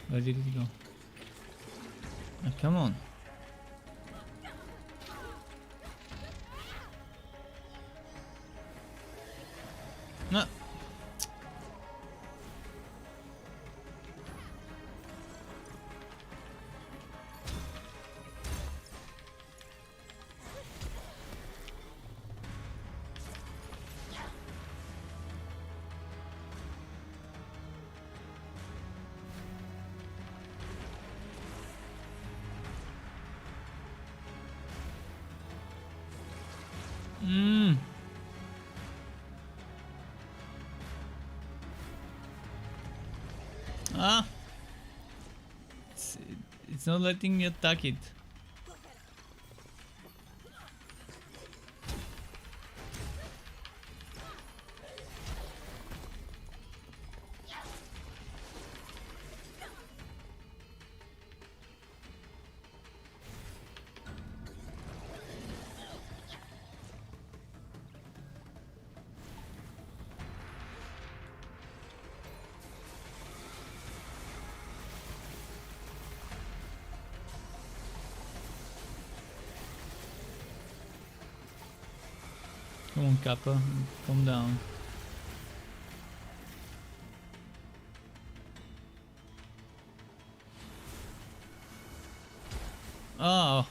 Where did it go? Oh, come on. No. Ah! It's not letting me attack it. Come on, Kappa, calm down. Oh.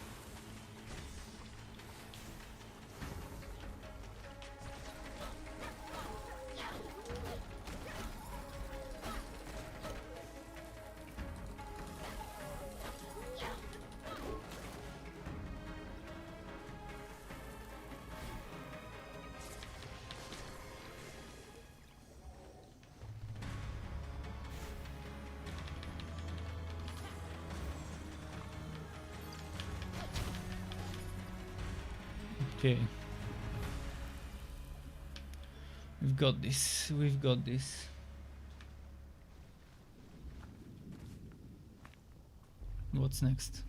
Okay. We've got this. We've got this. What's next?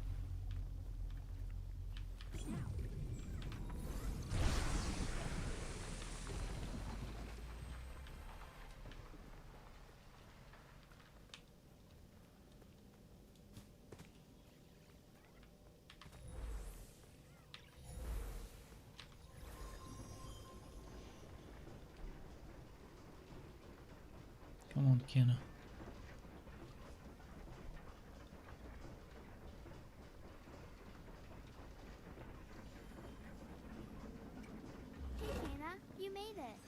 Come on, Kenna. Hey, Hannah, you made it.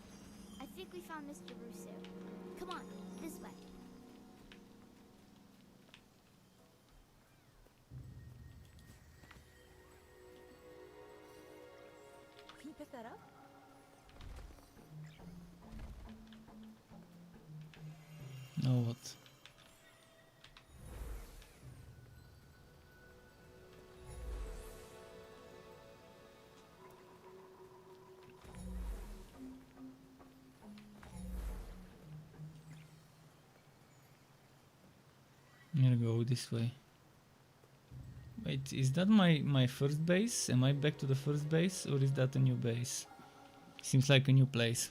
I think we found Mr. Russo. Come on, this way. Can you pick that up? Now what? I'm gonna go this way. Wait, is that my first base? Am I back to the first base, or is that a new base? Seems like a new place.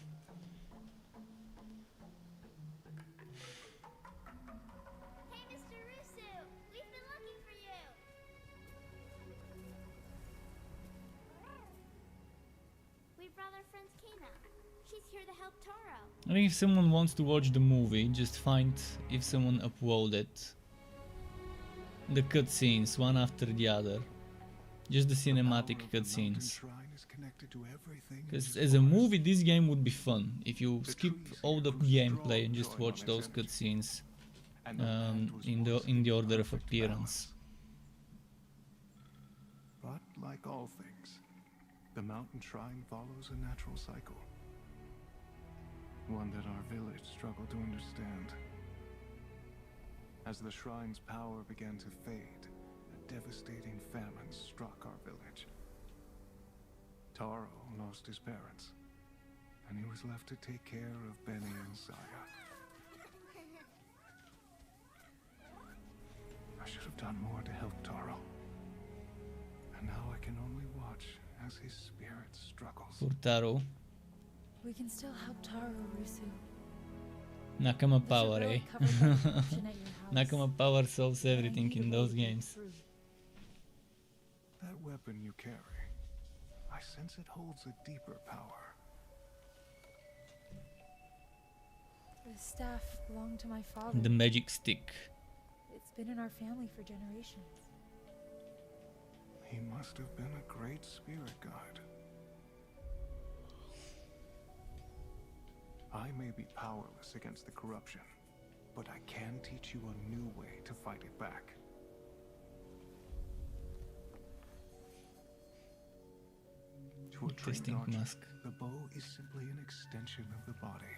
Hey, Mr. Russo! We've been looking for you! We brought our friend Kena. She's here to help Taro. I think if someone wants to watch the movie, just find if someone uploaded the cutscenes one after the other. Just the cinematic cutscenes. Because as a movie, this game would be fun if you skip all the gameplay and just watch those cutscenes in the order of appearance. But like all things, the mountain shrine follows a natural cycle. One that our village struggled to understand. As the shrine's power began to fade, a devastating famine struck our village. Taro lost his parents, and he was left to take care of Benny and Saya. I should have done more to help Taro. And now I can only watch as his spirit struggles. For Taro. We can still help Taro, Rusu. Nakama There's a power, eh? relic covered by the ocean at your house. Nakama power solves I everything need in a those way to get games. through. That weapon you carry, I sense it holds a deeper power. The staff belonged to my father. The magic stick. It's been in our family for generations. He must have been a great spirit guide. I may be powerless against the corruption, but I can teach you a new way to fight it back. To a trained Interesting archer, mask. the bow is simply an extension of the body.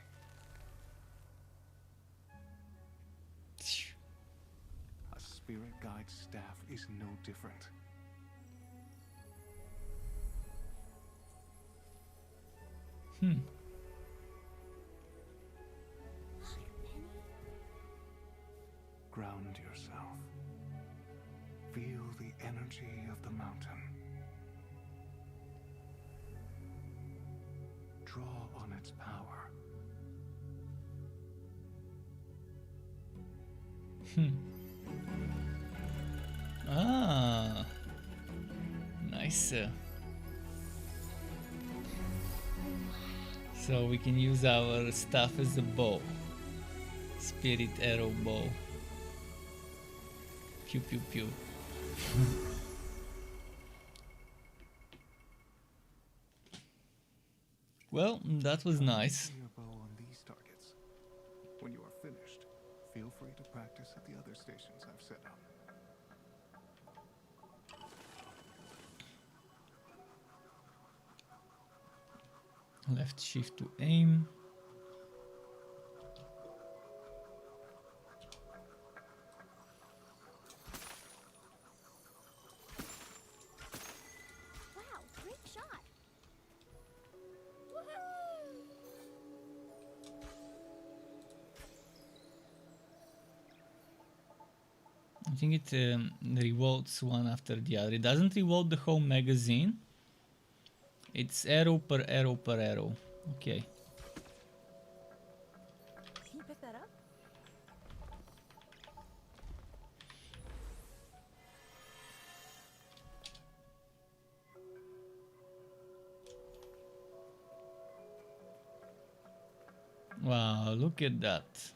A spirit guide's staff is no different. Ground yourself. Feel the energy of the mountain. Draw on its power. Ah, nice. So we can use our stuff as a bow. Spirit arrow bow. Pew pew pew. Well, that was nice. Your bow on these targets. When you are finished, feel free to practice at the other stations I've set up. Left shift to aim. Wow, great shot. I think it revolts one after the other. It doesn't revolt the whole magazine. It's arrow per arrow per arrow. Okay. Can you pick that up? Wow, look at that.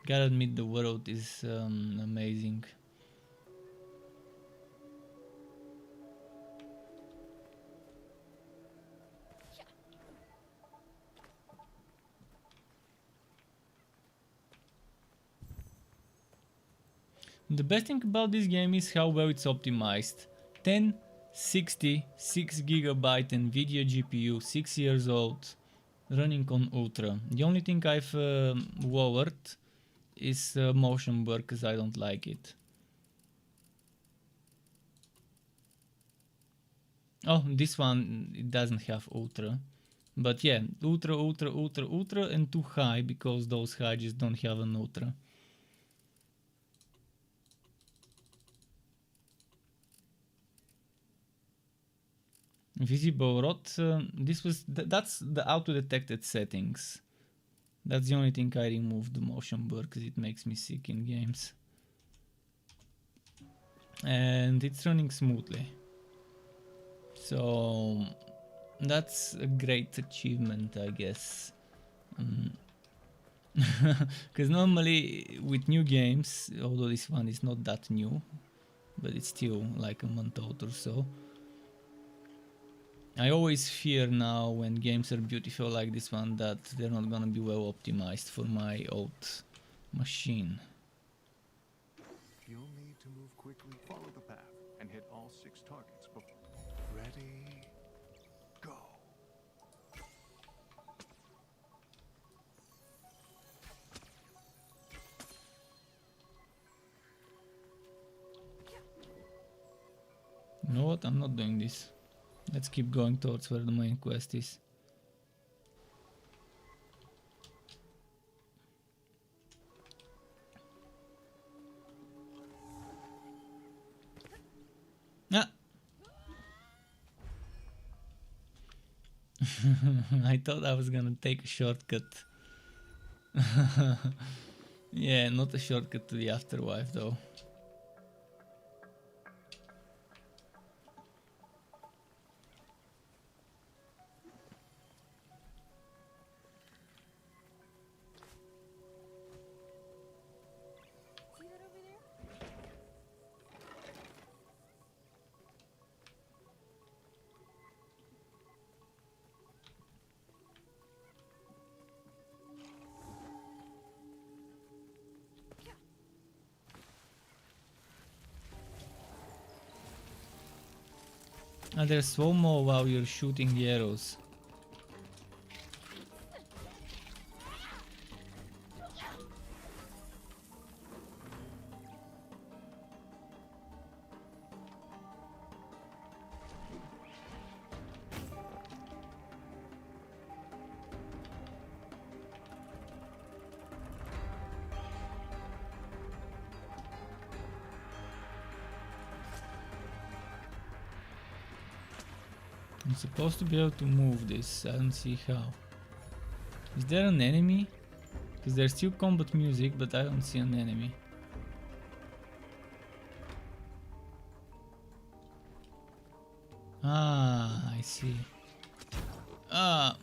Gotta admit, the world is amazing. The best thing about this game is how well it's optimized. 1060 6GB Nvidia GPU, 6 years old, running on Ultra. The only thing I've lowered is motion blur because I don't like it. Oh, this one, it doesn't have Ultra. But yeah, Ultra, Ultra, Ultra, Ultra, and too high because those high just don't have an Ultra. Visible rot, that's the auto detected settings. That's the only thing I removed, the motion blur, because it makes me sick in games. And it's running smoothly. So that's a great achievement, I guess. Because normally with new games, although this one is not that new, but it's still like a month old or so, I always fear now when games are beautiful like this one that they're not gonna be well optimized for my old machine. You'll need to move quickly, follow the path, and hit all 6 targets before. Ready, go. You know what? I'm not doing this. Let's keep going towards where the main quest is. Ah! I thought I was gonna take a shortcut. Yeah, not a shortcut to the afterlife though. See that over there? Ah, there's slow-mo while you're shooting the arrows. I'm supposed to be able to move this, I don't see how. Is there an enemy? Because there's still combat music, but I don't see an enemy. Ah, I see. Ah!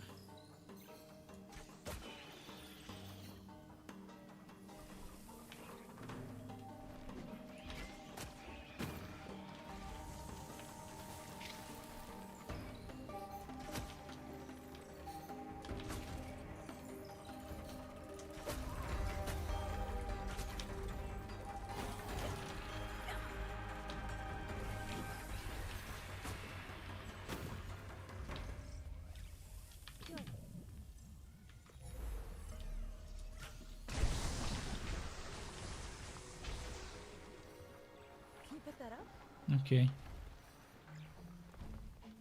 Can you pick that up? Okay.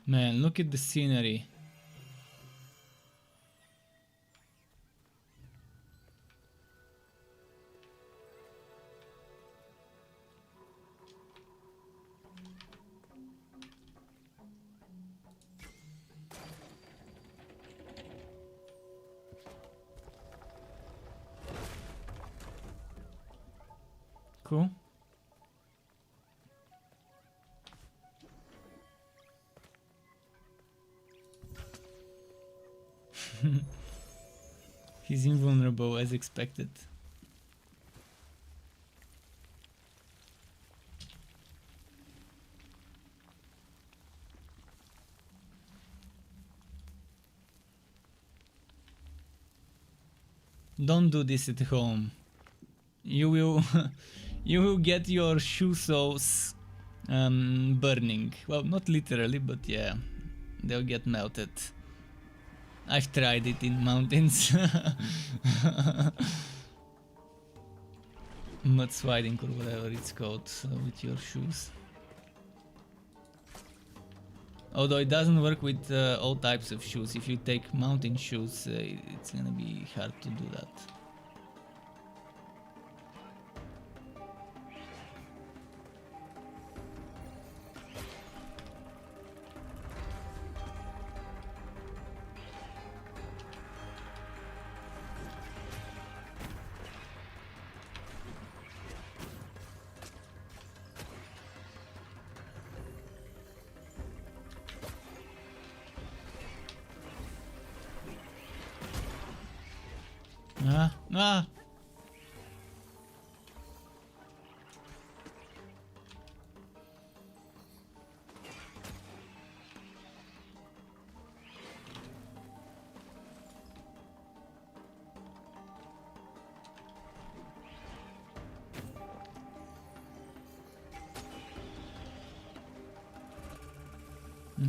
Man, look at the scenery. Cool. He's invulnerable as expected. Don't do this at home. You will you will get your shoe soles burning. Well, not literally, but yeah, they'll get melted. I've tried it in mountains. Mudsliding or whatever it's called with your shoes. Although it doesn't work with all types of shoes. If you take mountain shoes, it's gonna be hard to do that. Ah!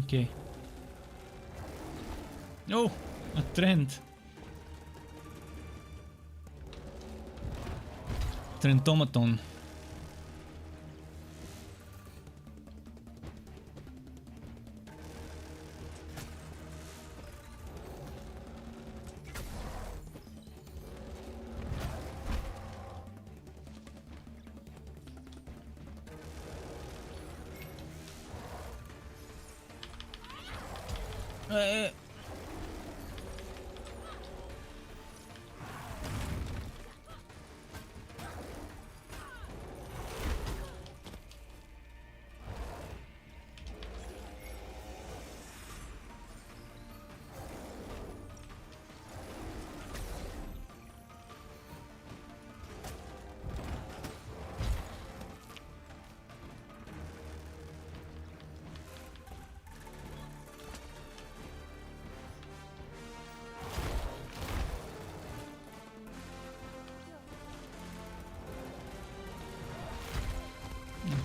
Okay. Oh, a trend. Trentomaton.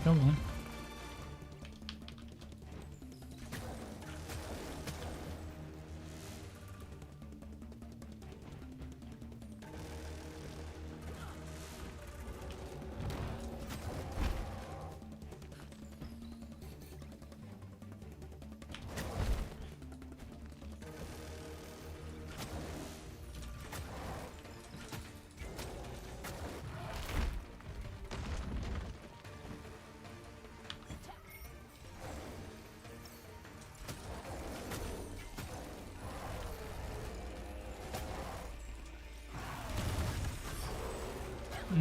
Come on.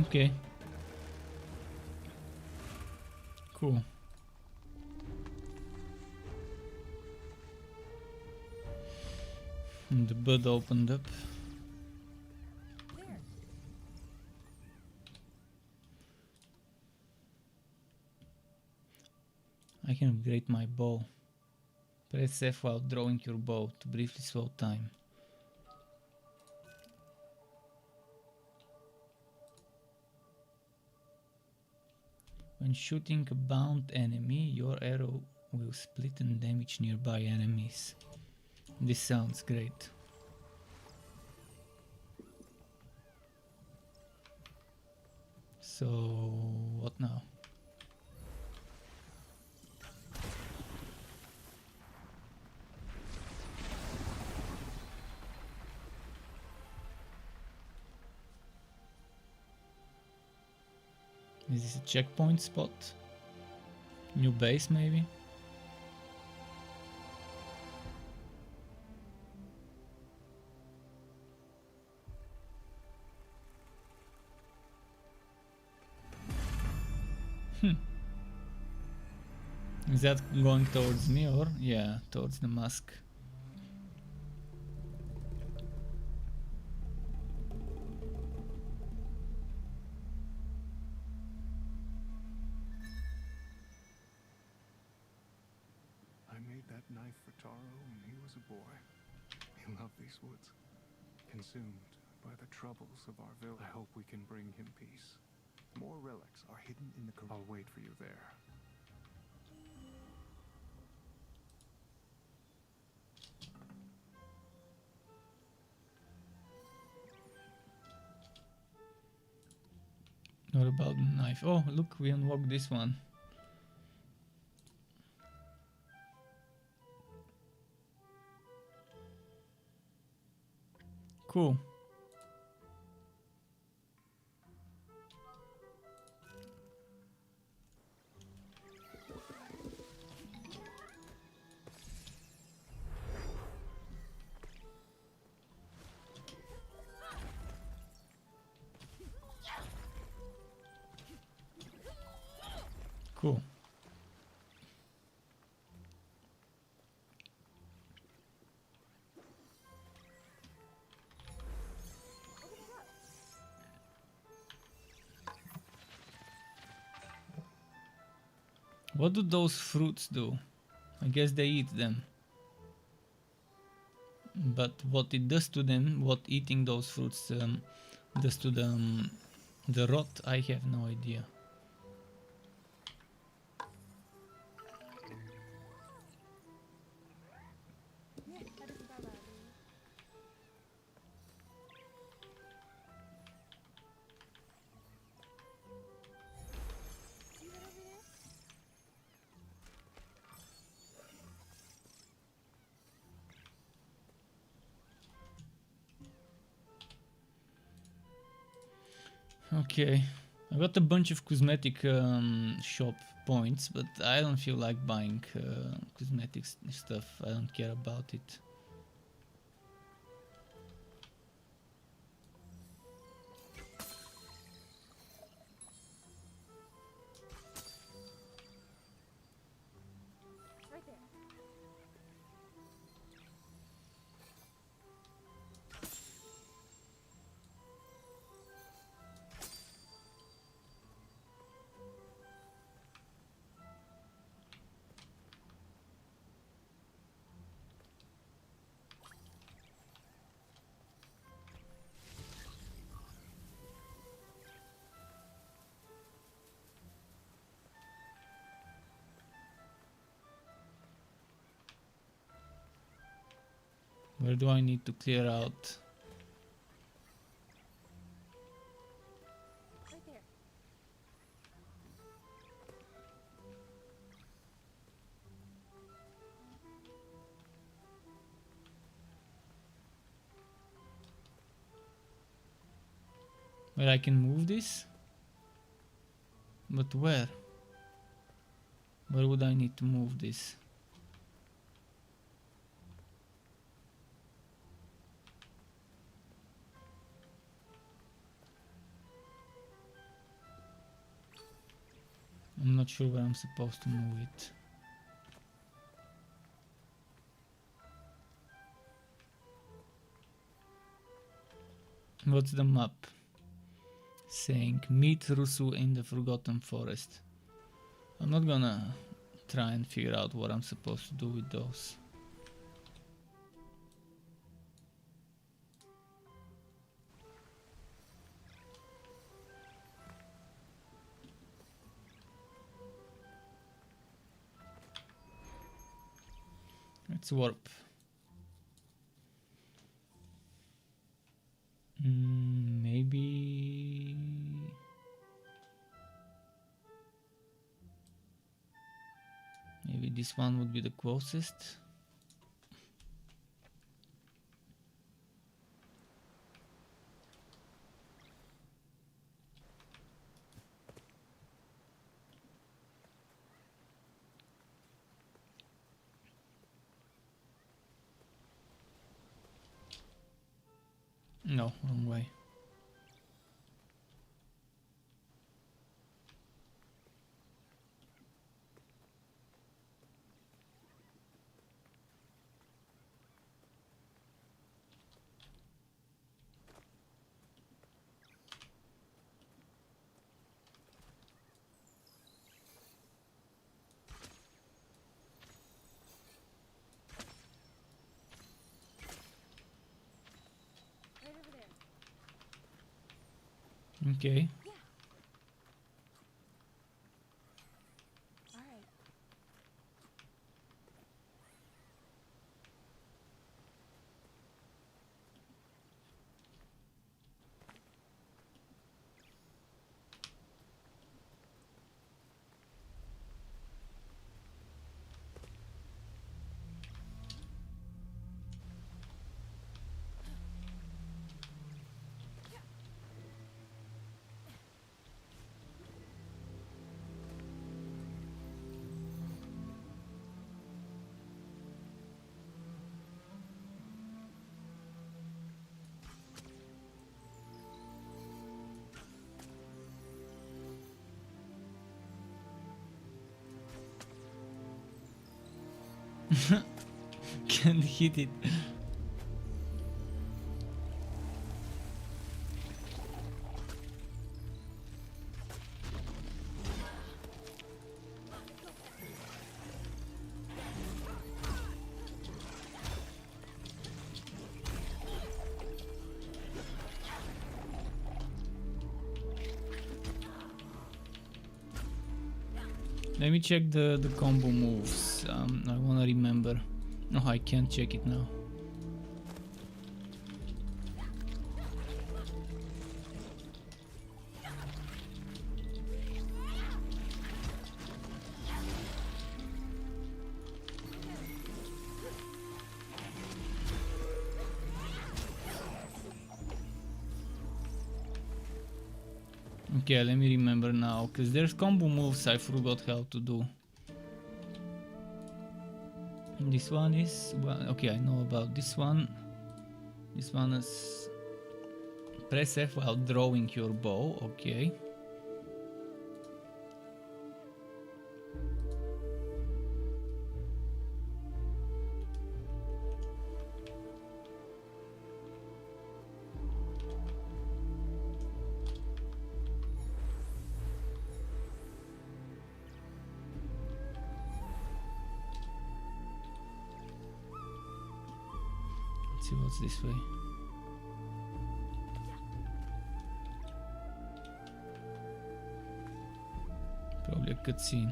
Okay. Cool. And the bud opened up. I can upgrade my bow. Press F while drawing your bow to briefly slow time. When shooting a bound enemy, your arrow will split and damage nearby enemies. This sounds great. So, what now? Is this a checkpoint spot? New base maybe? Is that going towards me or? Yeah, towards the mask. I made that knife for Taro when he was a boy. He loved these woods, consumed by the troubles of our village. I hope we can bring him peace. More relics are hidden in the I'll wait for you there. What about the knife? Oh, look, we unlocked this one. Cool. Cool. What do those fruits do? I guess they eat them. But what it does to them, what eating those fruits does to the rot, I have no idea. Okay, I got a bunch of cosmetic shop points, but I don't feel like buying cosmetic stuff. I don't care about it. Right there. Where do I need to clear out? Right there. Where I can move this? But where? Where would I need to move this? I'm not sure where I'm supposed to move it. What's the map? Saying meet Rusu in the Forgotten Forest. I'm not gonna try and figure out what I'm supposed to do with those. Let's warp. Maybe... Maybe this one would be the closest. No, wrong way. Okay. All right. Can't hit it. Let me check the combo moves. I wanna remember. No, I can't check it now. Okay, let me remember now, because there's combo moves I forgot how to do. This one is, well, okay, I know about this one. This one is press F while drawing your bow, okay. Let's see what's this way. Probably a cutscene.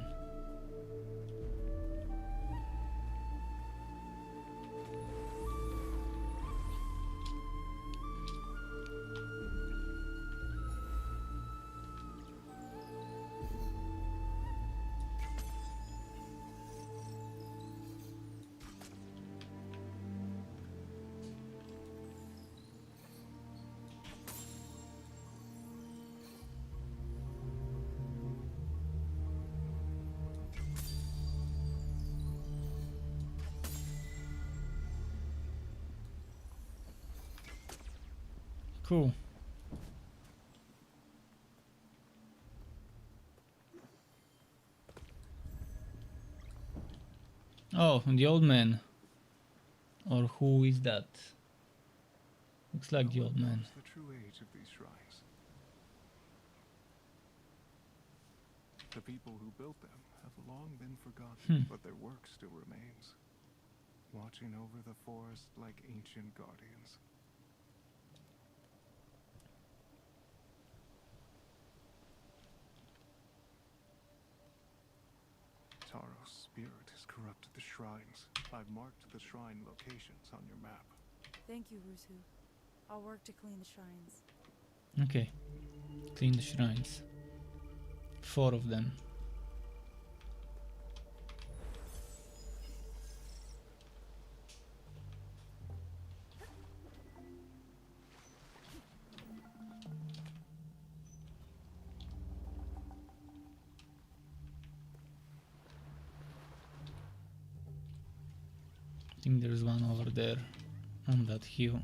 Cool. Oh, the old man. Or who is that? Looks like the old man. The true age of these shrines. The people who built them have long been forgotten, but their work still remains, watching over the forest like ancient guardians. Taro's spirit has corrupted the shrines. I've marked the shrine locations on your map. Thank you, Rusu. I'll work to clean the shrines. Okay. Clean the shrines. 4 of them. I think there's one over there on that hill.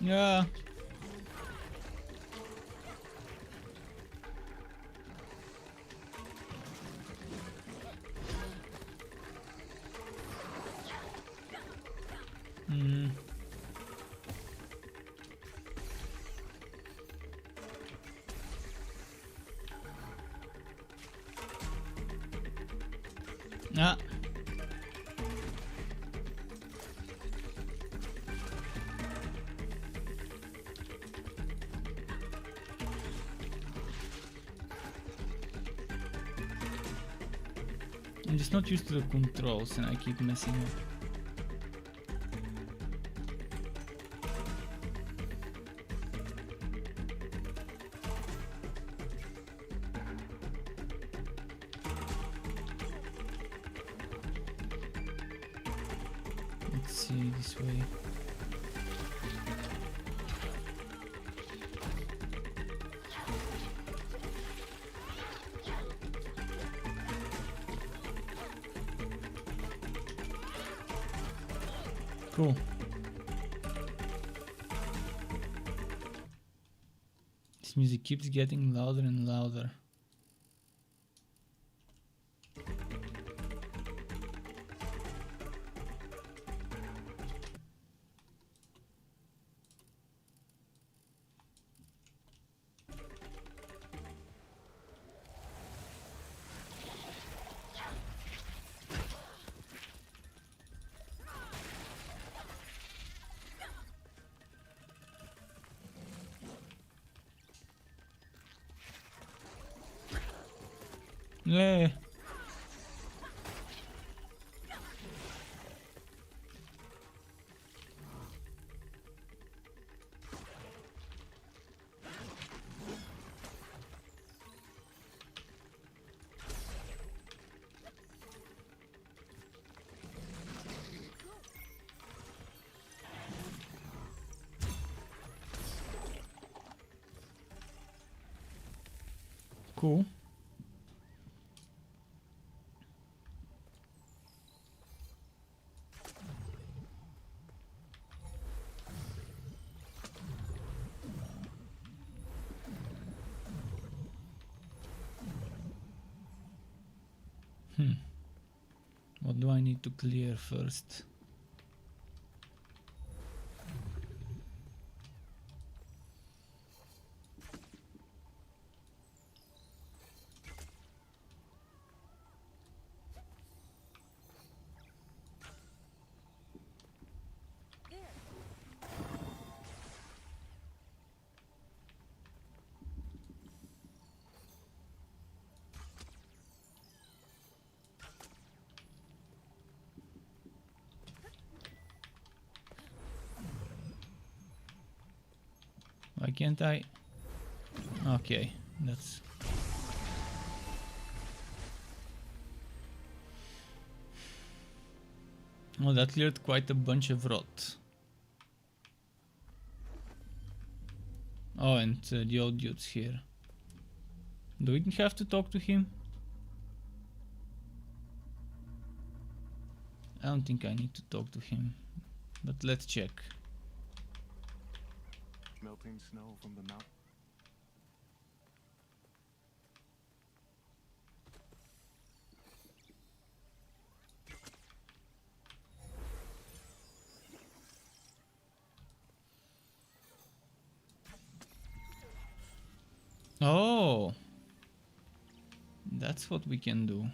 Yeah. Hmm. Ah. I'm just not used to the controls and I keep messing up. Let's see this way. Cool. This music keeps getting louder and louder. Yeah. Cool. What do I need to clear first? Why can't I? Okay, that's... Oh, that cleared quite a bunch of rot. Oh, and the old dude's here. Do we have to talk to him? I don't think I need to talk to him, but let's check. Melting snow from the mountain. Oh, that's what we can do.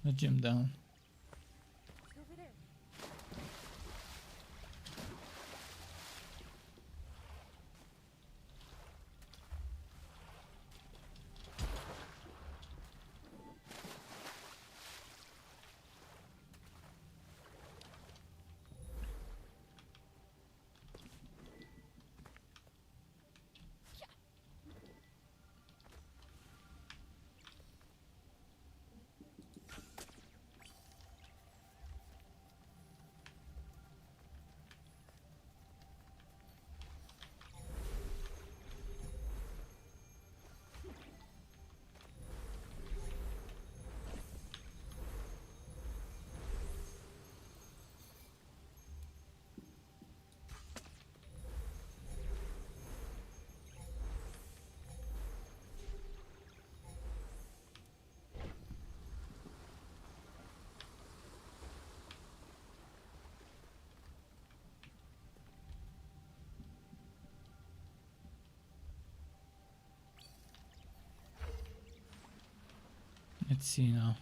Let's jump down. Over there. Let's see now.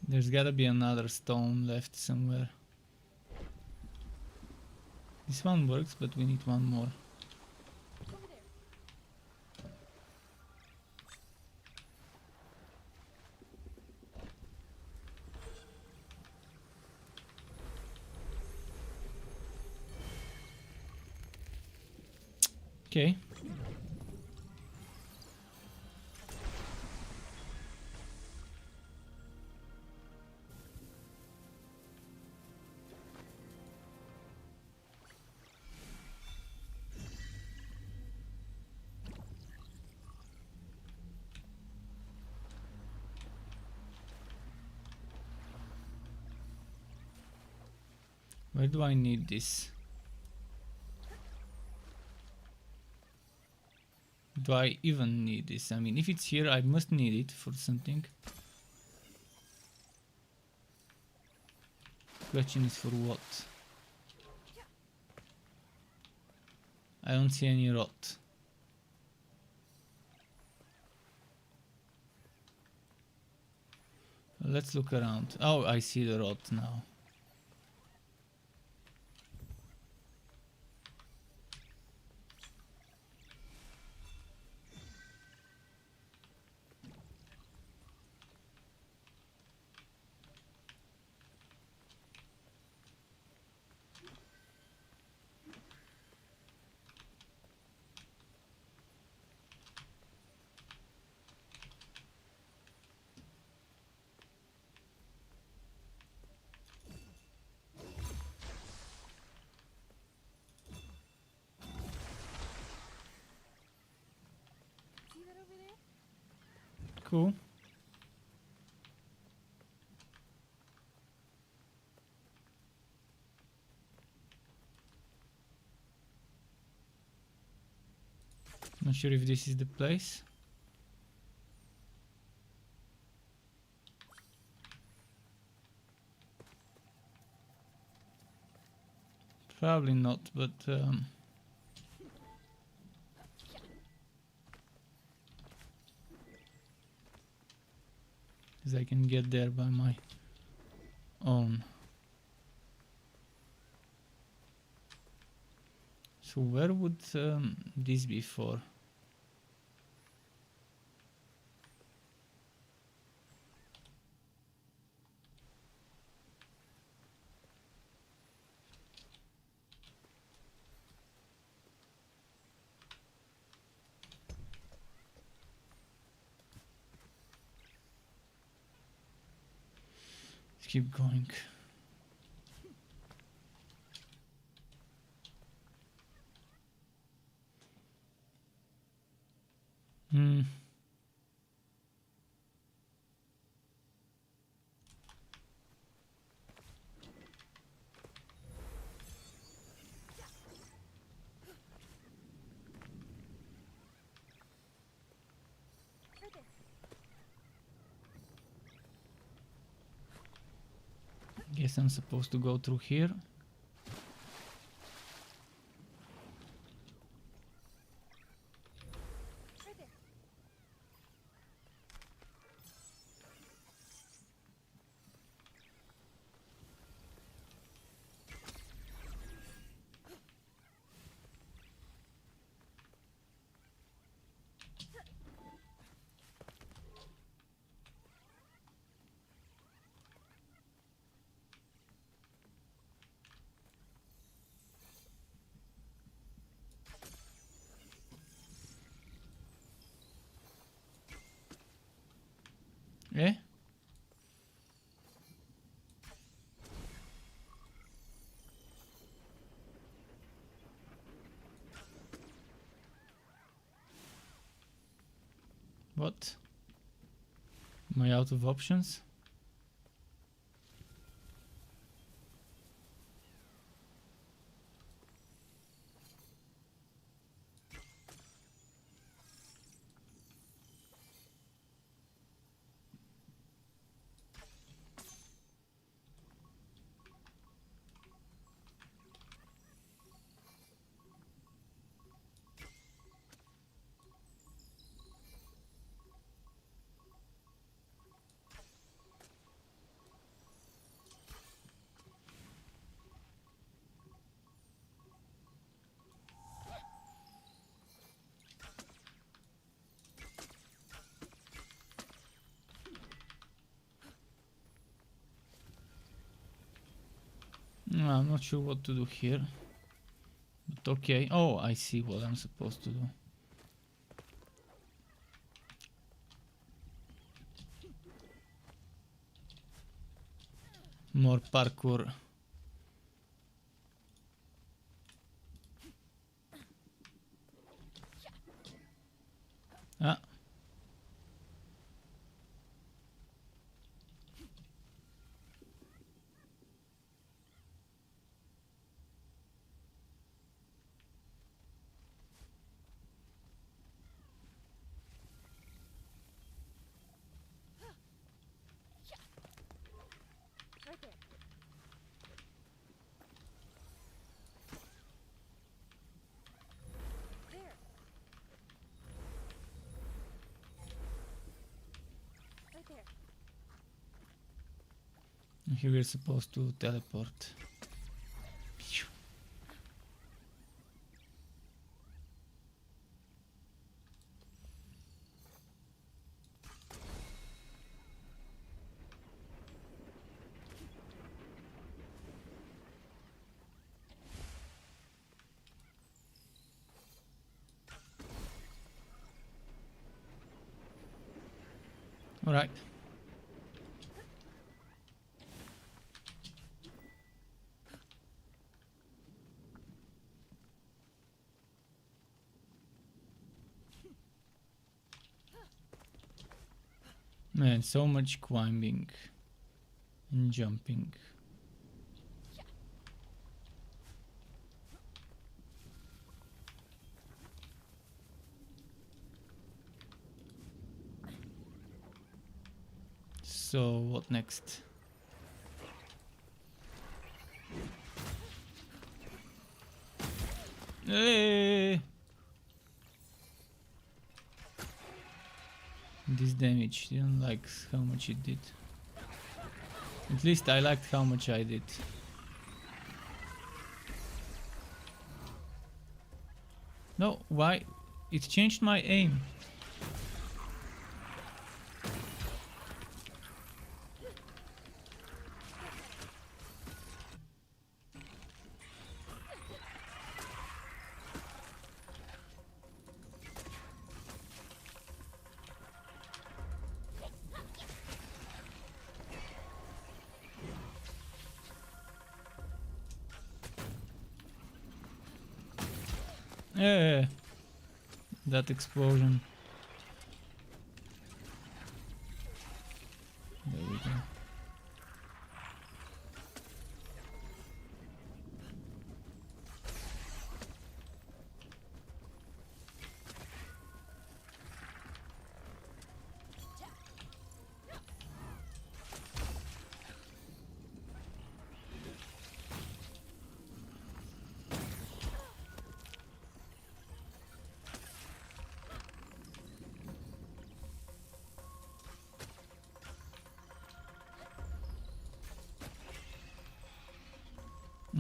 There's gotta be another stone left somewhere. This one works, but we need one more. Okay. Where do I need this? Do I even need this? I mean, if it's here, I must need it for something. Question is for what? I don't see any rot. Let's look around. Oh, I see the rot now. Cool. Not sure if this is the place. Probably not, but because I can get there by my own. So where would this be for? Let's keep going. Guess I'm supposed to go through here. Eh? What? Am I out of options? I'm not sure what to do here. But okay. Oh, I see what I'm supposed to do. More parkour. Ah. Right there. There. Right there. Here we're supposed to teleport. All right. Man, so much climbing and jumping. So what next? Hey! This damage, didn't like how much it did. At least I liked how much I did. No, why? It changed my aim. Yeah, that explosion. There we go.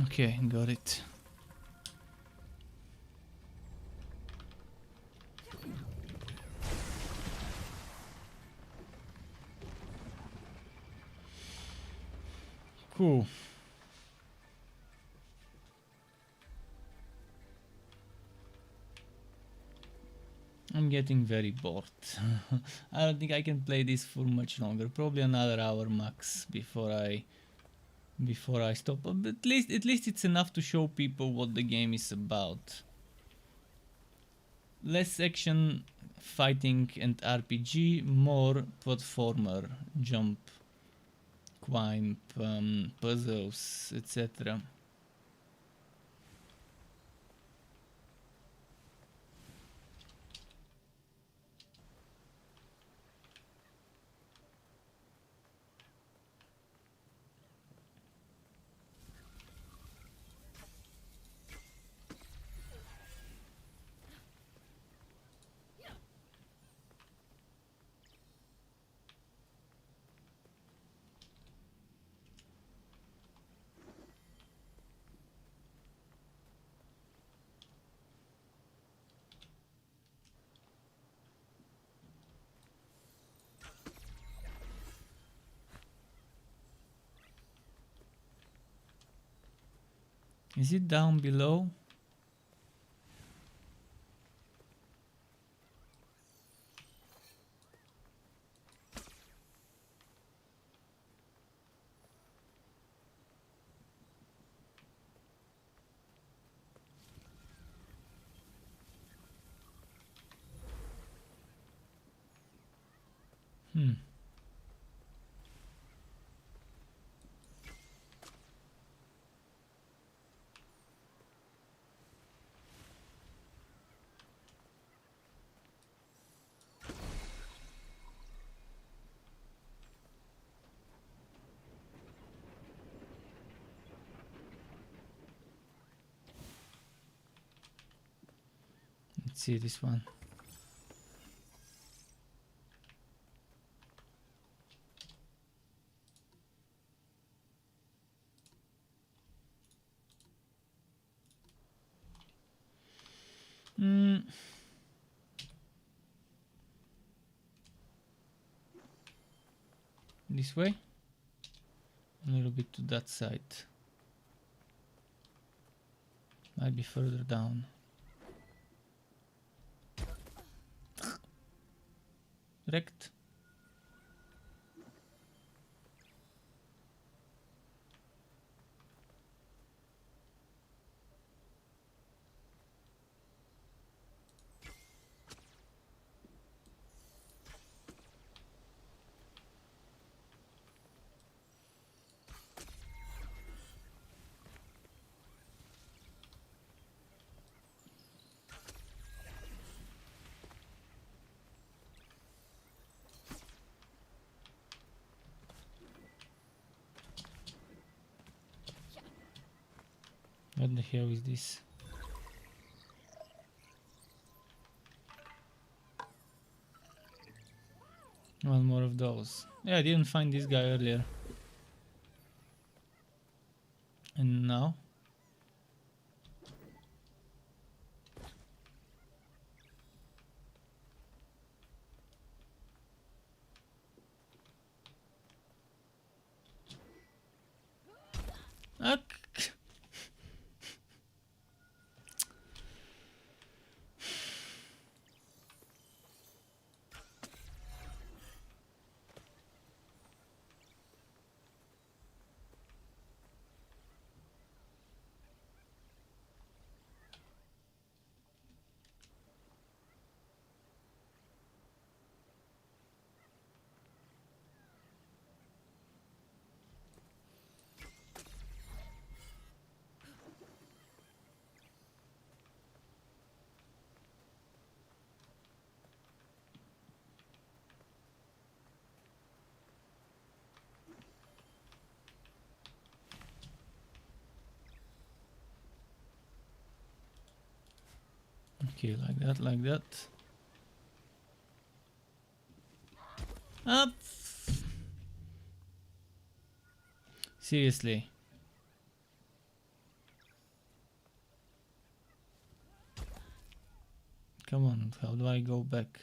Okay, got it. Cool. I'm getting very bored. I don't think I can play this for much longer. Probably another hour max before I stop. But at least it's enough to show people what the game is about. Less action, fighting and RPG, more platformer, jump, climb, puzzles, etc. Is it down below? Hmm. Let's see this one. Hmm. This way? A little bit to that side. Might be further down. Wrecked. What the hell is this? One more of those. Yeah, I didn't find this guy earlier. And now? Okay, like that, like that. Up. Seriously. Come on, how do I go back?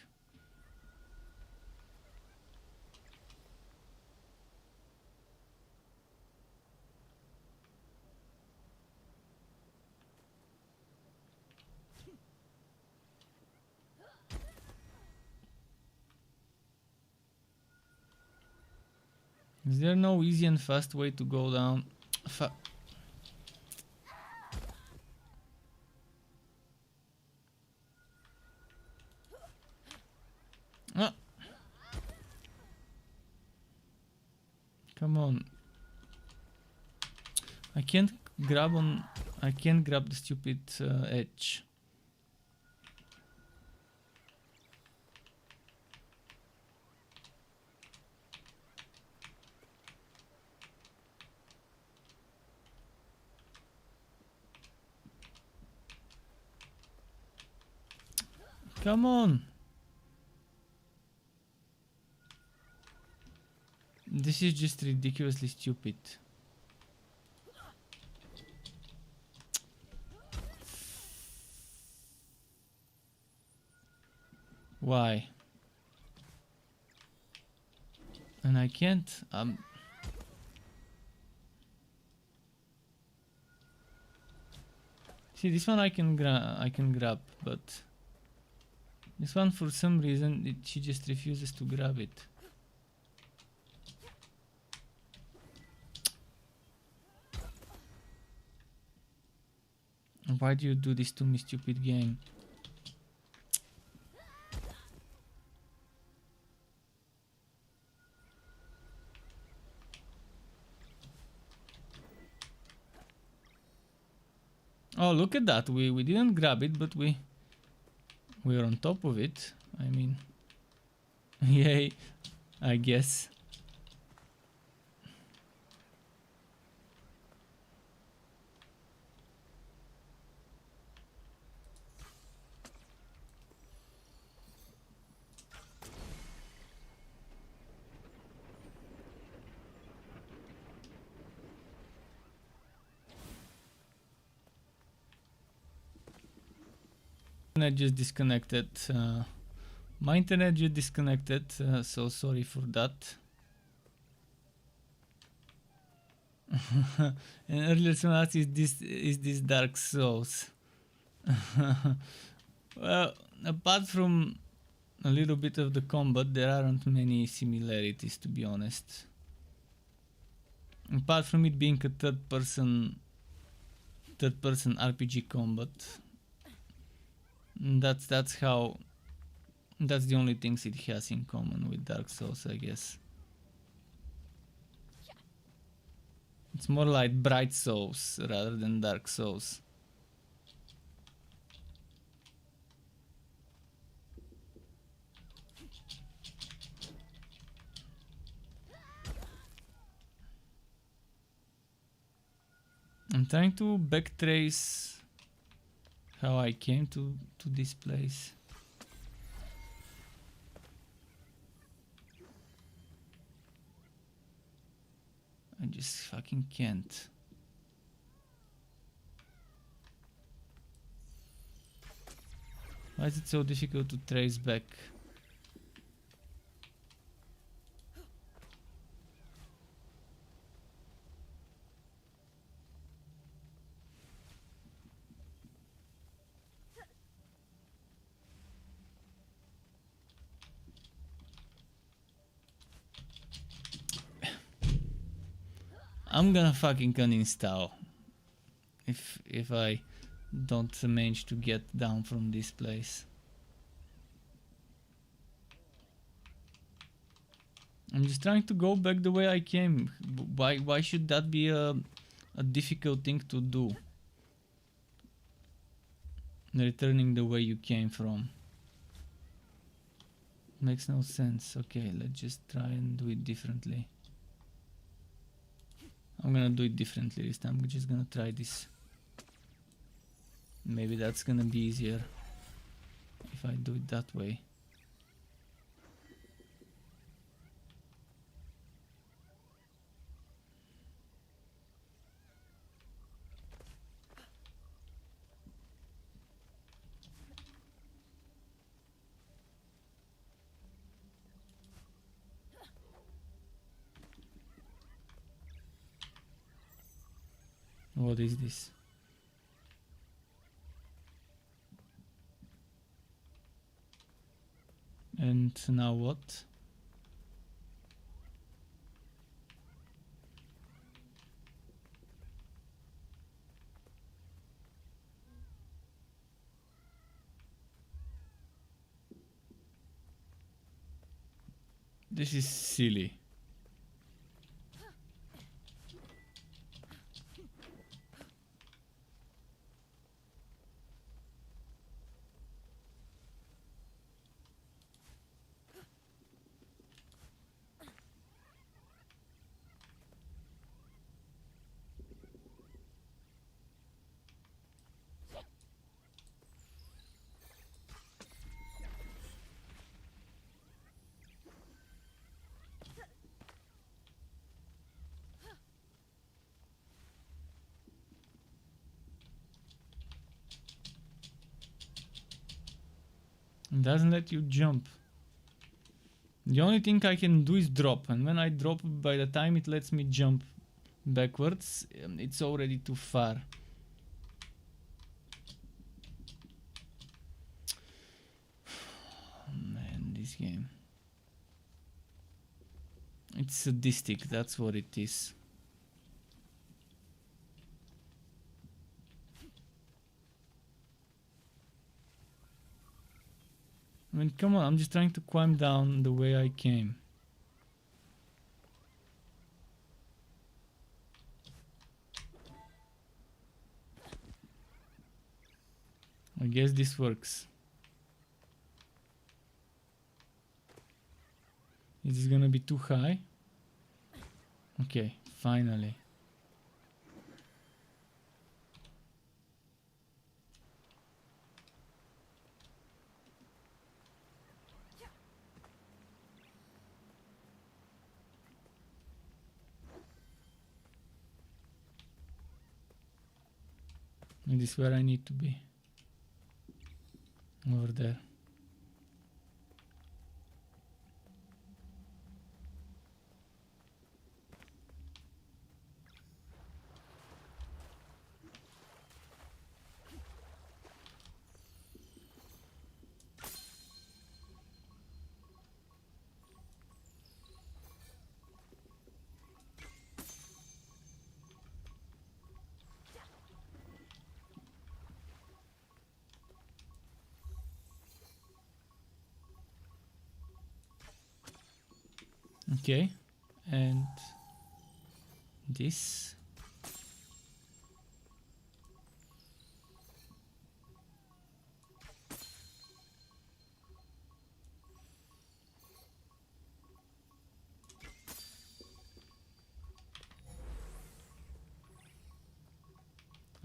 Is there no easy and fast way to go down? Ah. Come on. I can't grab the stupid edge. Come on. This is just ridiculously stupid. Why? And I can't See, this one I can grab, but this one for some reason she just refuses to grab it. Why do you do this to me, stupid game? Oh, look at that. We didn't grab it, but we were on top of it. I mean, yay, I guess. Internet just disconnected. My internet just disconnected, so sorry for that. And earlier someone asked, is this Dark Souls? Well, apart from a little bit of the combat, there aren't many similarities, to be honest. Apart from it being a third person RPG combat. That's the only things it has in common with Dark Souls, I guess. It's more like Bright Souls rather than Dark Souls. I'm trying to backtrace how I came to this place. I just fucking can't. Why is it so difficult to trace back? I'm gonna fucking uninstall if I don't manage to get down from this place. I'm just trying to go back the way I came. Why should that be a difficult thing to do? Returning the way you came from. Makes no sense. Okay, let's just try and do it differently. I'm gonna do it differently this time. I'm just gonna try this. Maybe that's gonna be easier if I do it that way. What is this? And now what? This is silly. It doesn't let you jump. The only thing I can do is drop, and when I drop, by the time it lets me jump backwards, it's already too far. this game. It's sadistic, that's what it is. I mean, come on, I'm just trying to climb down the way I came. I guess this works. Is this gonna be too high? Okay, finally. And this is where I need to be. Over there. Okay, and this.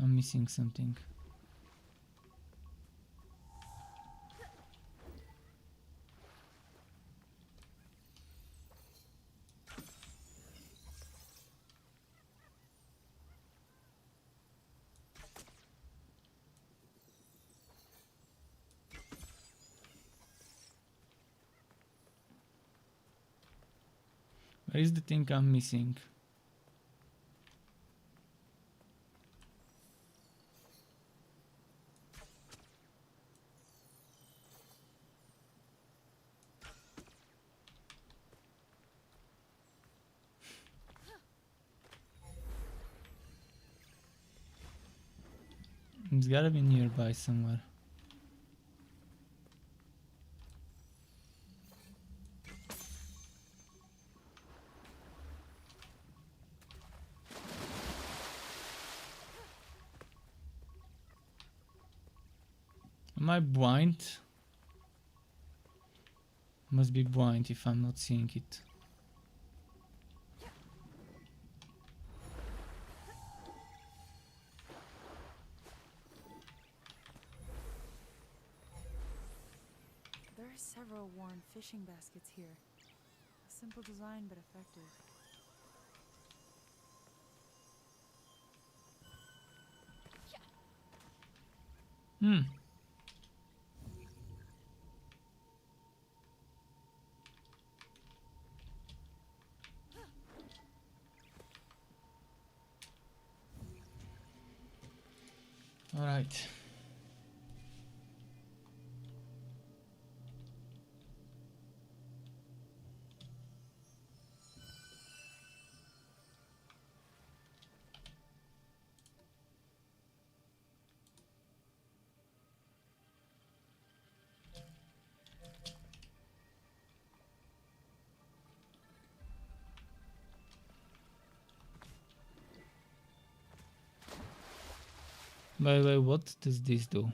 I'm missing something. Where is the thing I'm missing? It's gotta be nearby somewhere. Am I blind? Must be blind if I'm not seeing it. There are several worn fishing baskets here. A simple design, but effective. All right. By the way, what does this do?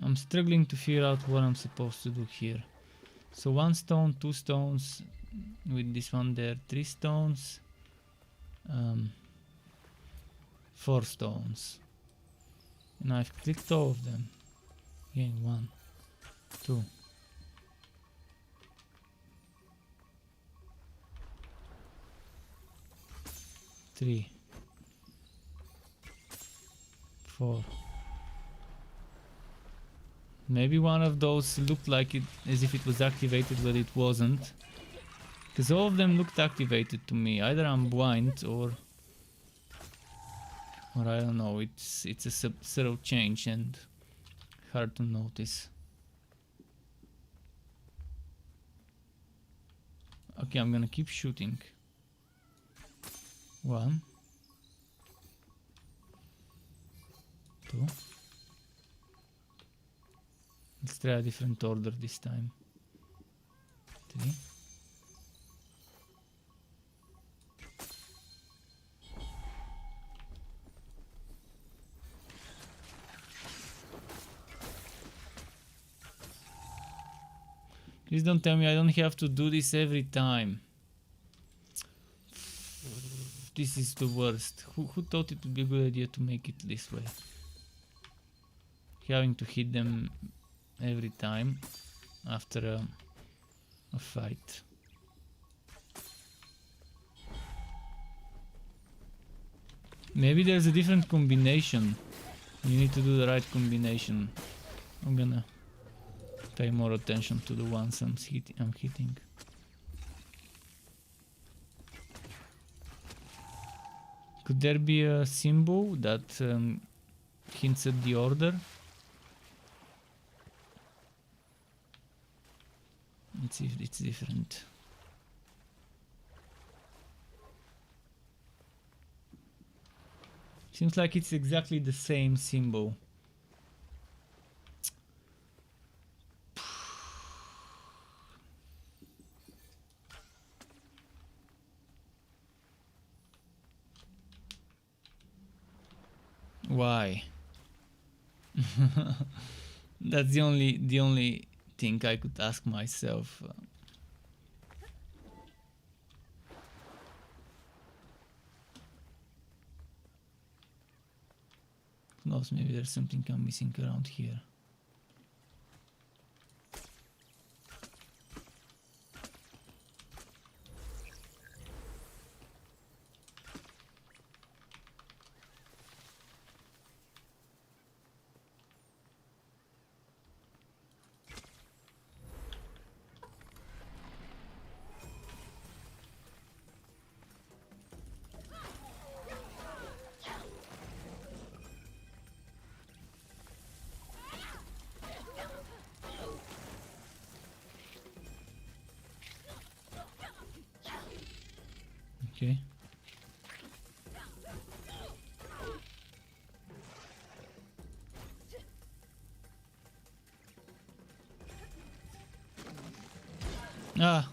I'm struggling to figure out what I'm supposed to do here. So 1 stone, 2 stones, with this one there, 3 stones, 4 stones. And I've clicked all of them. Again, 1, 2. Three, 4, Maybe one of those looked like it as if it was activated, but it wasn't. Because all of them looked activated to me. Either I'm blind or I don't know. It's a subtle change and hard to notice. Okay, I'm gonna keep shooting. 1, 2. Let's try a different order this time. 3. Please don't tell me I don't have to do this every time. This is the worst. Who thought it would be a good idea to make it this way? Having to hit them every time after a fight. Maybe there's a different combination. You need to do the right combination. I'm gonna pay more attention to the ones I'm hitting. Could there be a symbol that hints at the order? Let's see if it's different. Seems like it's exactly the same symbol. Why? That's the only thing I could ask myself. Who knows, maybe there's something I'm missing around here. Okay. Ah.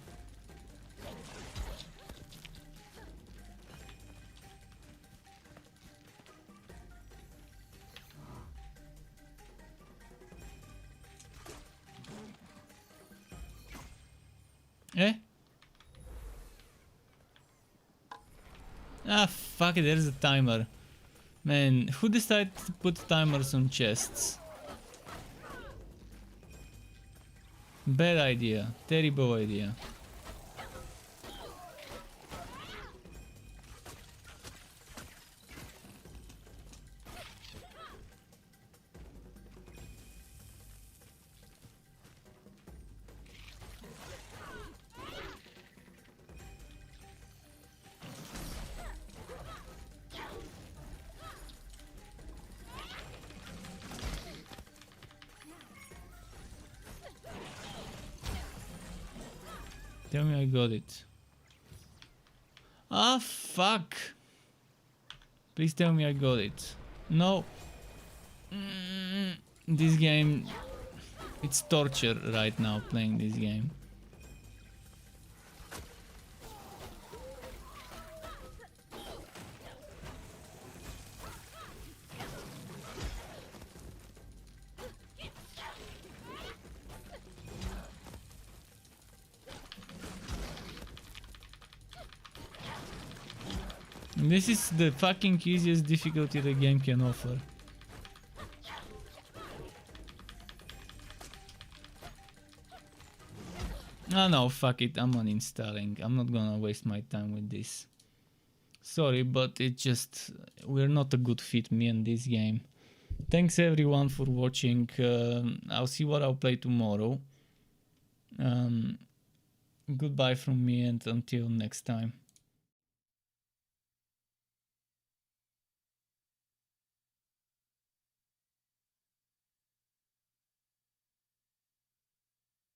Eh? Ah, fuck it, there's a timer. Man, who decided to put timers on chests? Bad idea. Terrible idea. Tell me I got it. Ah, fuck. Please tell me I got it. No. This game... It's torture right now playing this game. This is the fucking easiest difficulty the game can offer. Ah no, fuck it, I'm uninstalling. I'm not gonna waste my time with this. Sorry, but it just... We're not a good fit, me and this game. thanks everyone for watching. I'll see what I'll play tomorrow. Goodbye from me and until next time.